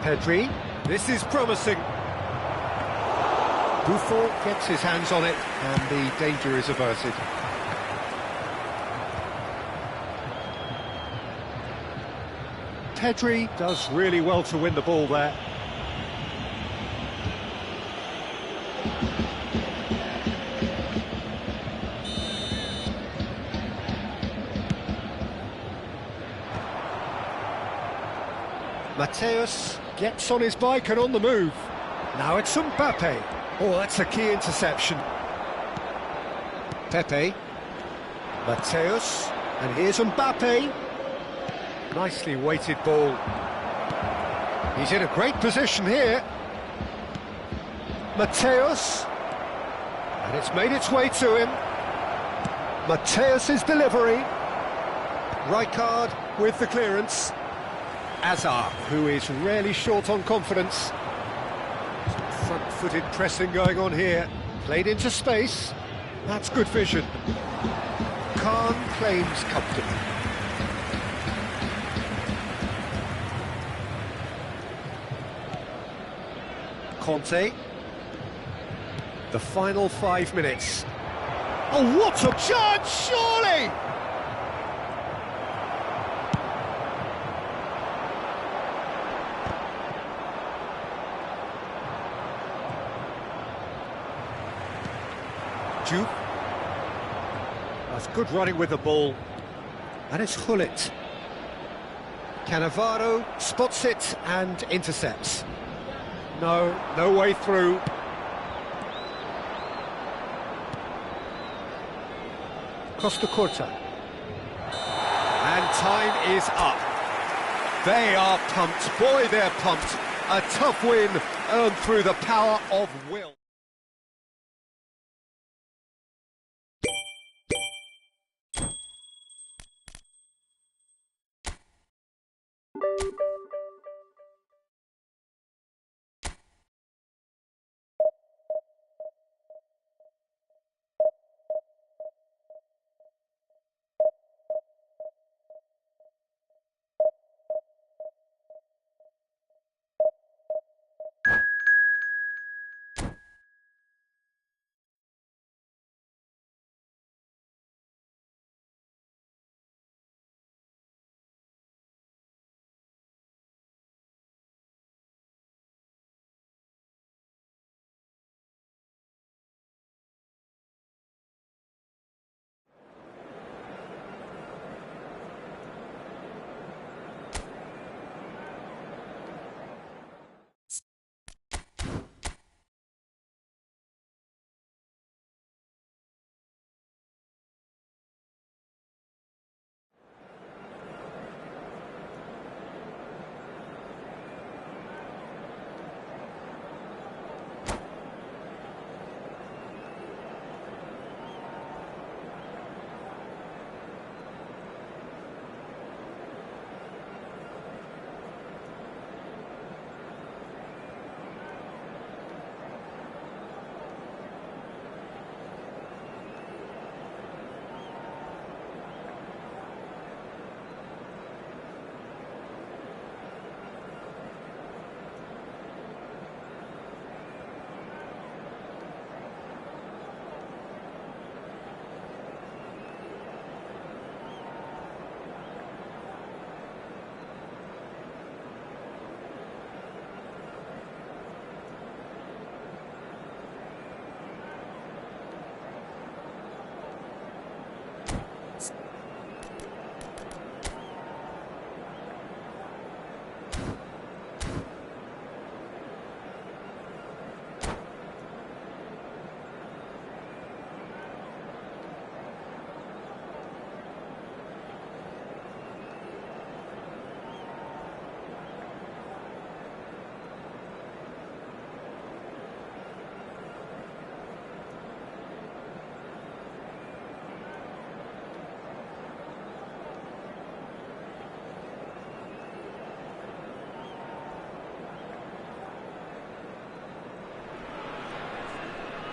Pedri. This is promising. Buffon gets his hands on it, and the danger is averted. Pedri does really well to win the ball there. Mateus gets on his bike and on the move. Now it's Mbappe. Oh, that's a key interception. Pepe. Mateus. And here's Mbappe. Nicely weighted ball. He's in a great position here. Mateus. And it's made its way to him. Mateus's delivery. Rijkaard with the clearance. Azar, who is rarely short on confidence. Front-footed pressing going on here. Played into space. That's good vision. Khan claims comfortably. Conte. The final 5 minutes. Oh, what a chance, surely! Duke. That's good running with the ball. And it's Gullit. Cannavaro spots it and intercepts. No way through. Costa Curta. And time is up. They are pumped. Boy, they're pumped. A tough win earned through the power of will.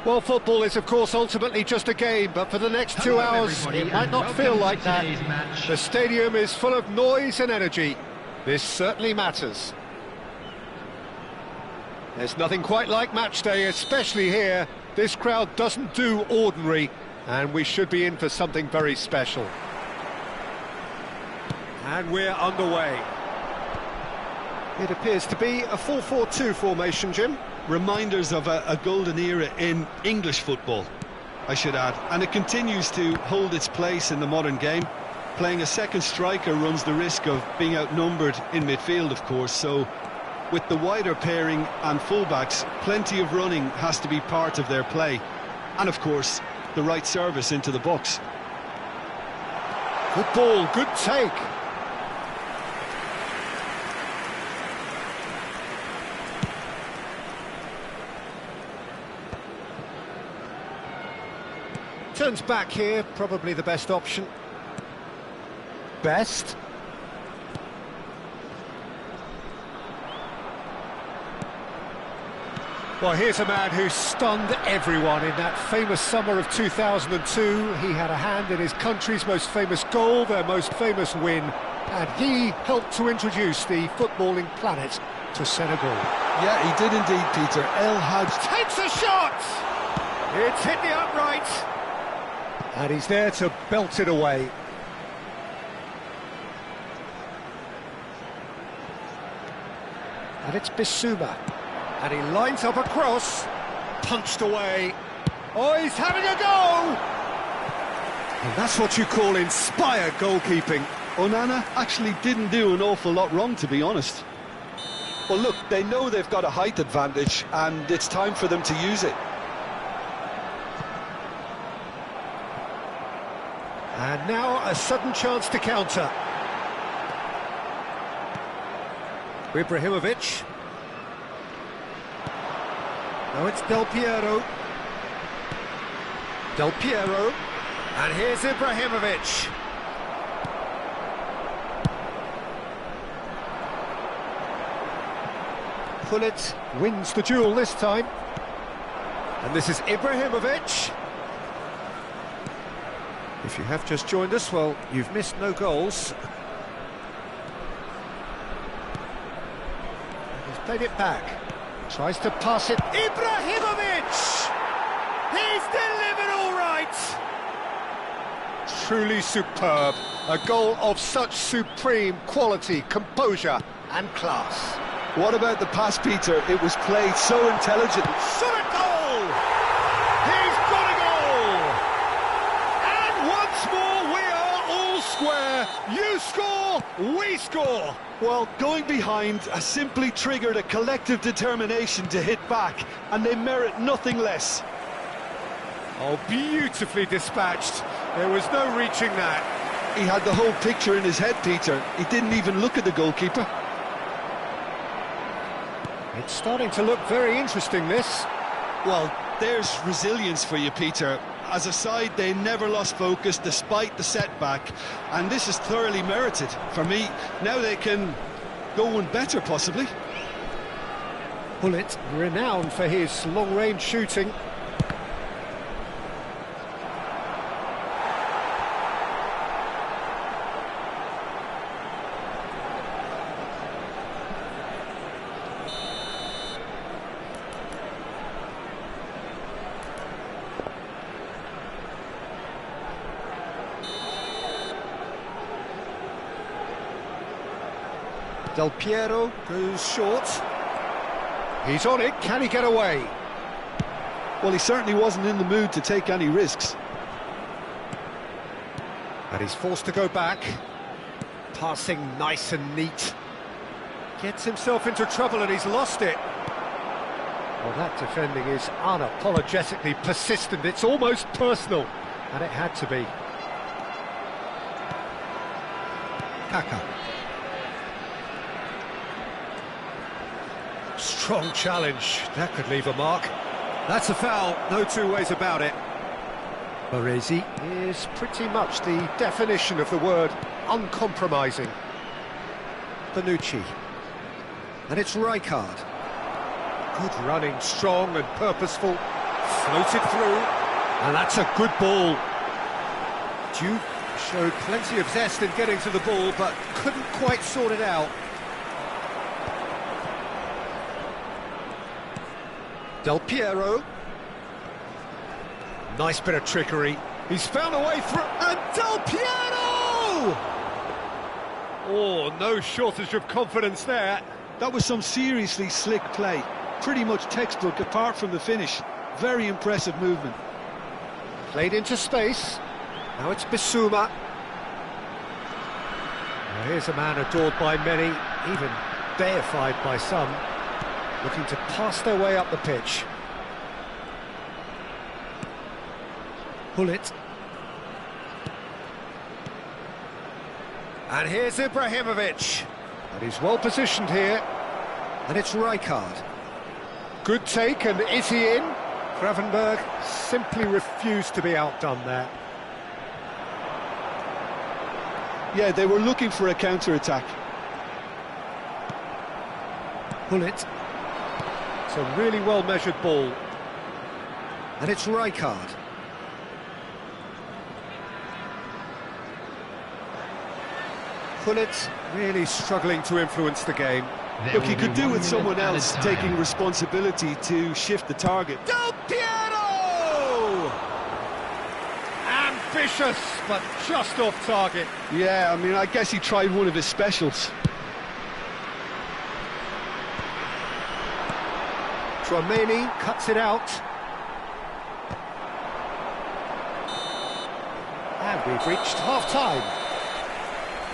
Well, football is, of course, ultimately just a game, but for the next 2 hours, it might not feel like that. The stadium is full of noise and energy. This certainly matters. There's nothing quite like match day, especially here. This crowd doesn't do ordinary, and we should be in for something very special. And we're underway. It appears to be a 4-4-2 formation, Jim. Reminders of a golden era in English football, I should add, and it continues to hold its place in the modern game. Playing a second striker runs the risk of being outnumbered in midfield, of course, so with the wider pairing and fullbacks, plenty of running has to be part of their play. And of course, the right service into the box. Good ball, good take. Turns back here, probably the best option. Best. Well, here's a man who stunned everyone in that famous summer of 2002. He had a hand in his country's most famous goal, their most famous win, and he helped to introduce the footballing planet to Senegal. Yeah, he did indeed, Peter. El Hadj Takes a shot! It's hit the upright. And he's there to belt it away. And it's Bissouma. And he lines up a cross, punched away. Oh, he's having a go! And that's what you call inspired goalkeeping. Onana actually didn't do an awful lot wrong, to be honest. Well, look, they know they've got a height advantage, and it's time for them to use it. And now a sudden chance to counter. Ibrahimovic. Now it's Del Piero. Del Piero. And here's Ibrahimovic. Pullet wins the duel this time. And this is Ibrahimovic. If you have just joined us, well, you've missed no goals. And he's played it back. Tries to pass it. Ibrahimovic! He's delivered all right! Truly superb. A goal of such supreme quality, composure and class. What about the pass, Peter? It was played so intelligently. Shot at goal! He's got a goal! And once more we are all square. You score, we score. Well, going behind has simply triggered a collective determination to hit back, and they merit nothing less. Oh, beautifully dispatched. There was no reaching that. He had the whole picture in his head, Peter. He didn't even look at the goalkeeper. It's starting to look very interesting, this. Well, there's resilience for you, Peter. As a side, they never lost focus despite the setback, and this is thoroughly merited. For me, now they can go one better, possibly. Pullet, renowned for his long-range shooting. Del Piero goes short. He's on it, can he get away? Well, he certainly wasn't in the mood to take any risks. And he's forced to go back. Passing nice and neat. Gets himself into trouble and he's lost it. Well, that defending is unapologetically persistent. It's almost personal. And it had to be. Kaka. Strong challenge, that could leave a mark. That's a foul, no two ways about it. Baresi is pretty much the definition of the word uncompromising. Bonucci. And it's Rijkaard. Good running, strong and purposeful. Floated through. And that's a good ball. Duke showed plenty of zest in getting to the ball, but couldn't quite sort it out. Del Piero. Nice bit of trickery. He's found a way through, and Del Piero! Oh, no shortage of confidence there. That was some seriously slick play. Pretty much textbook apart from the finish. Very impressive movement. Played into space. Now it's Bissouma. Now here's a man adored by many, even deified by some, looking to pass their way up the pitch. Pull it. And here's Ibrahimovic. And he's well positioned here. And it's Rijkaard. Good take, and is he in? Gravenberg simply refused to be outdone there. Yeah, they were looking for a counter-attack. Pull it. It's a really well-measured ball. And it's Rijkaard. Pull-it really struggling to influence the game. Look, he could do with someone else taking responsibility to shift the target. Del Piero! Ambitious, but just off target. Yeah, I mean, I guess he tried one of his specials. Tchouameni cuts it out. And we've reached half-time.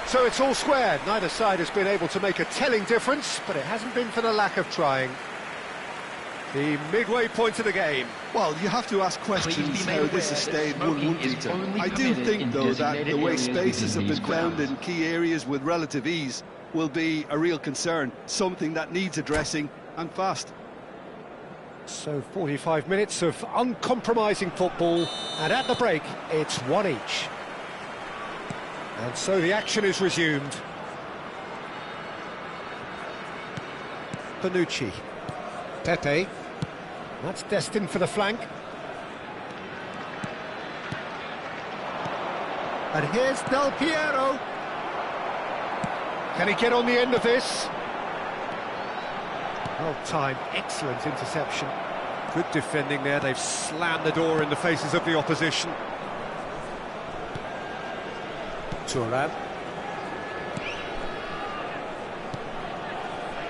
So it's all squared. Neither side has been able to make a telling difference, but it hasn't been for the lack of trying. The midway point of the game. Well, you have to ask questions how this has stayed 1-1, Peter. I do think, though, that the way spaces have been found in key areas with relative ease will be a real concern, something that needs addressing, and fast. So 45 minutes of uncompromising football, and at the break, it's one each. And so the action is resumed. Bonucci. Pepe. That's destined for the flank. And here's Del Piero. Can he get on the end of this? Well timed, excellent interception. Good defending there, they've slammed the door in the faces of the opposition. Thuram.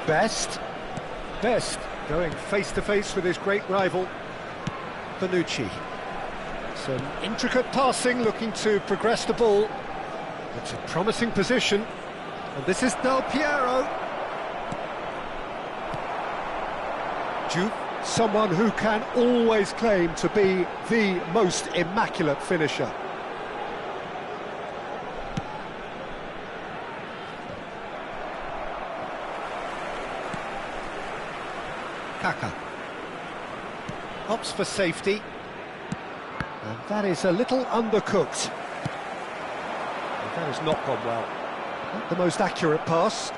Best going face-to-face with his great rival, Bonucci. Some intricate passing, looking to progress the ball. It's a promising position, and this is Del Piero. Juve, someone who can always claim to be the most immaculate finisher. Kaka. Opts for safety. And that is a little undercooked. And that has not gone well. Not the most accurate pass.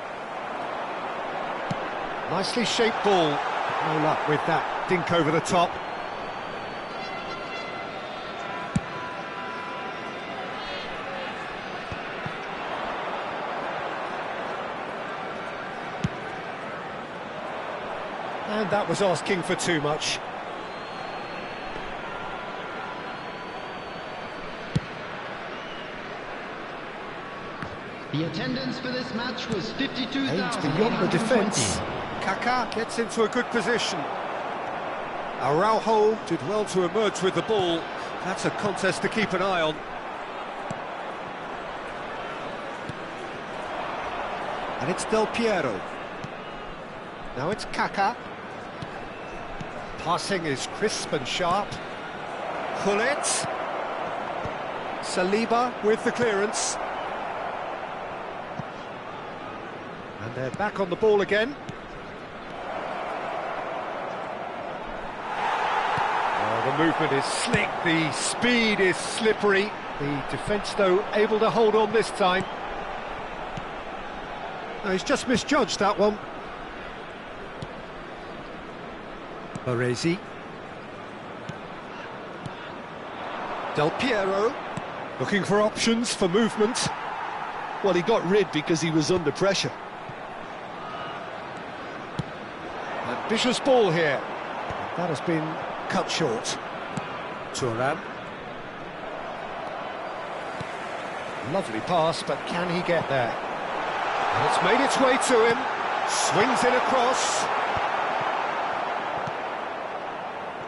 Nicely shaped ball. No luck with that dink over the top. And that was asking for too much. The attendance for this match was 52,000. Aimed beyond the defence. Kaká gets into a good position. Araujo did well to emerge with the ball. That's a contest to keep an eye on. And it's Del Piero. Now it's Kaká. Passing is crisp and sharp. Pull it. Saliba with the clearance. And they're back on the ball again. Oh, the movement is slick, the speed is slippery. The defence, though, able to hold on this time. No, he's just misjudged that one. Baresi. Del Piero, looking for options for movement. Well, he got rid because he was under pressure. Ambitious ball here. That has been cut short. Thuram. Lovely pass, but can he get there? And it's made its way to him. Swings it across.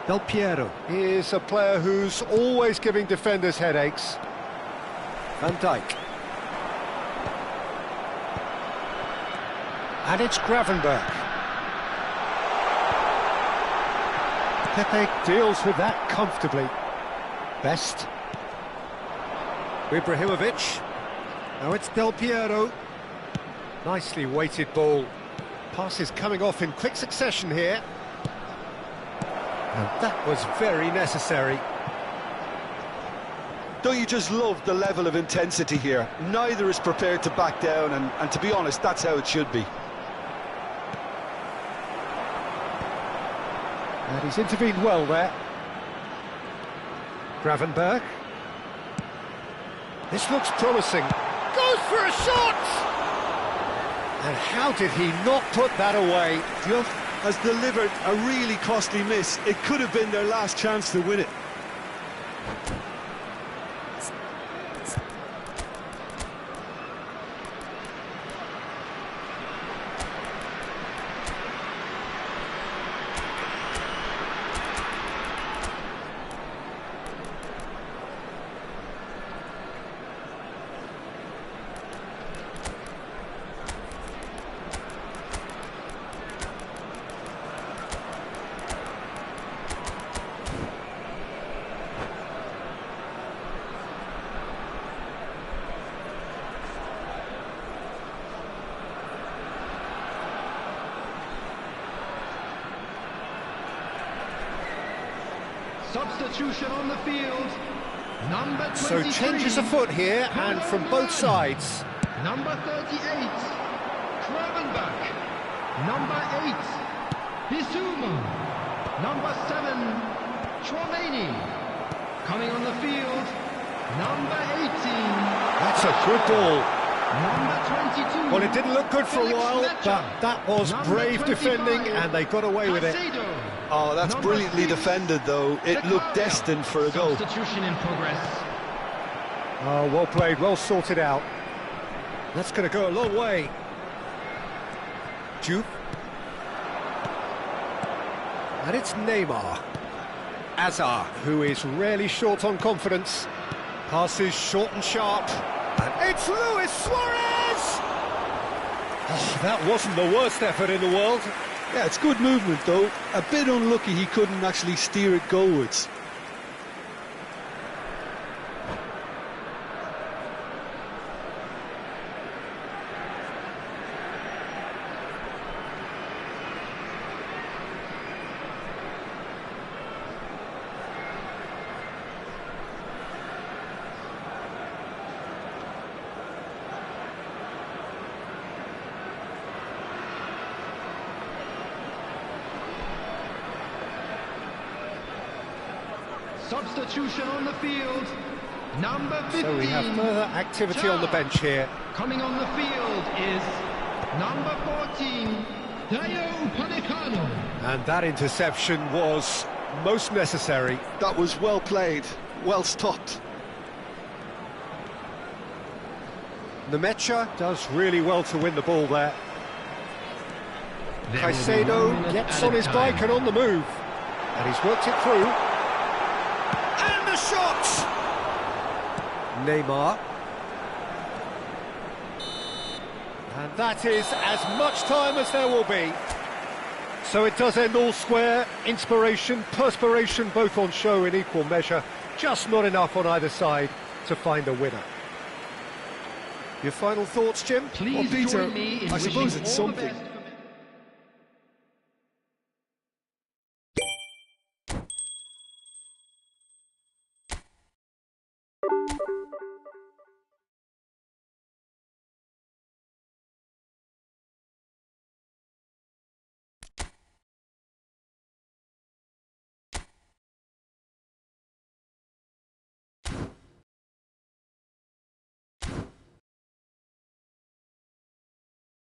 Del Piero is a player who's always giving defenders headaches. Van Dijk. And it's Gravenberch. Pepe deals with that comfortably. Best. Ibrahimovic. Now it's Del Piero. Nicely weighted ball. Passes coming off in quick succession here. And that was very necessary. Don't you just love the level of intensity here? Neither is prepared to back down, and to be honest, that's how it should be. And he's intervened well there. Gravenberch. This looks promising. Goes for a shot! And how did he not put that away? Diouf has delivered a really costly miss. It could have been their last chance to win it. Substitution on the field. Number 23. So changes afoot here, and from both sides. Number 38, Gravenberch. Number 8, Bissouma. Number 7, Chouameni. Coming on the field, number 18. That's a good ball. Number 22. Well, it didn't look good for a while, but that was brave defending, and they got away with it. Oh, that's brilliantly defended, though. It looked destined for a goal. Substitution in progress. Oh, well played, well sorted out. That's going to go a long way. Diouf. And it's Neymar. Azar, who is really short on confidence. Passes short and sharp. And it's Luis Suarez! Oh, that wasn't the worst effort in the world. Yeah, it's good movement, though. A bit unlucky he couldn't actually steer it goalwards. Substitution on the field. Number 15. So we have further activity on the bench here. Coming on the field is number 14, Upamecano. And that interception was most necessary. That was well played, well stopped. Nemecha does really well to win the ball there. Caicedo gets on his bike and on the move. And he's worked it through. And the shot! Neymar. And that is as much time as there will be. So it does end all square. Inspiration, perspiration, both on show in equal measure. Just not enough on either side to find a winner. Your final thoughts, Jim? Please well, Peter, join me in I suppose wishing it's all the something. best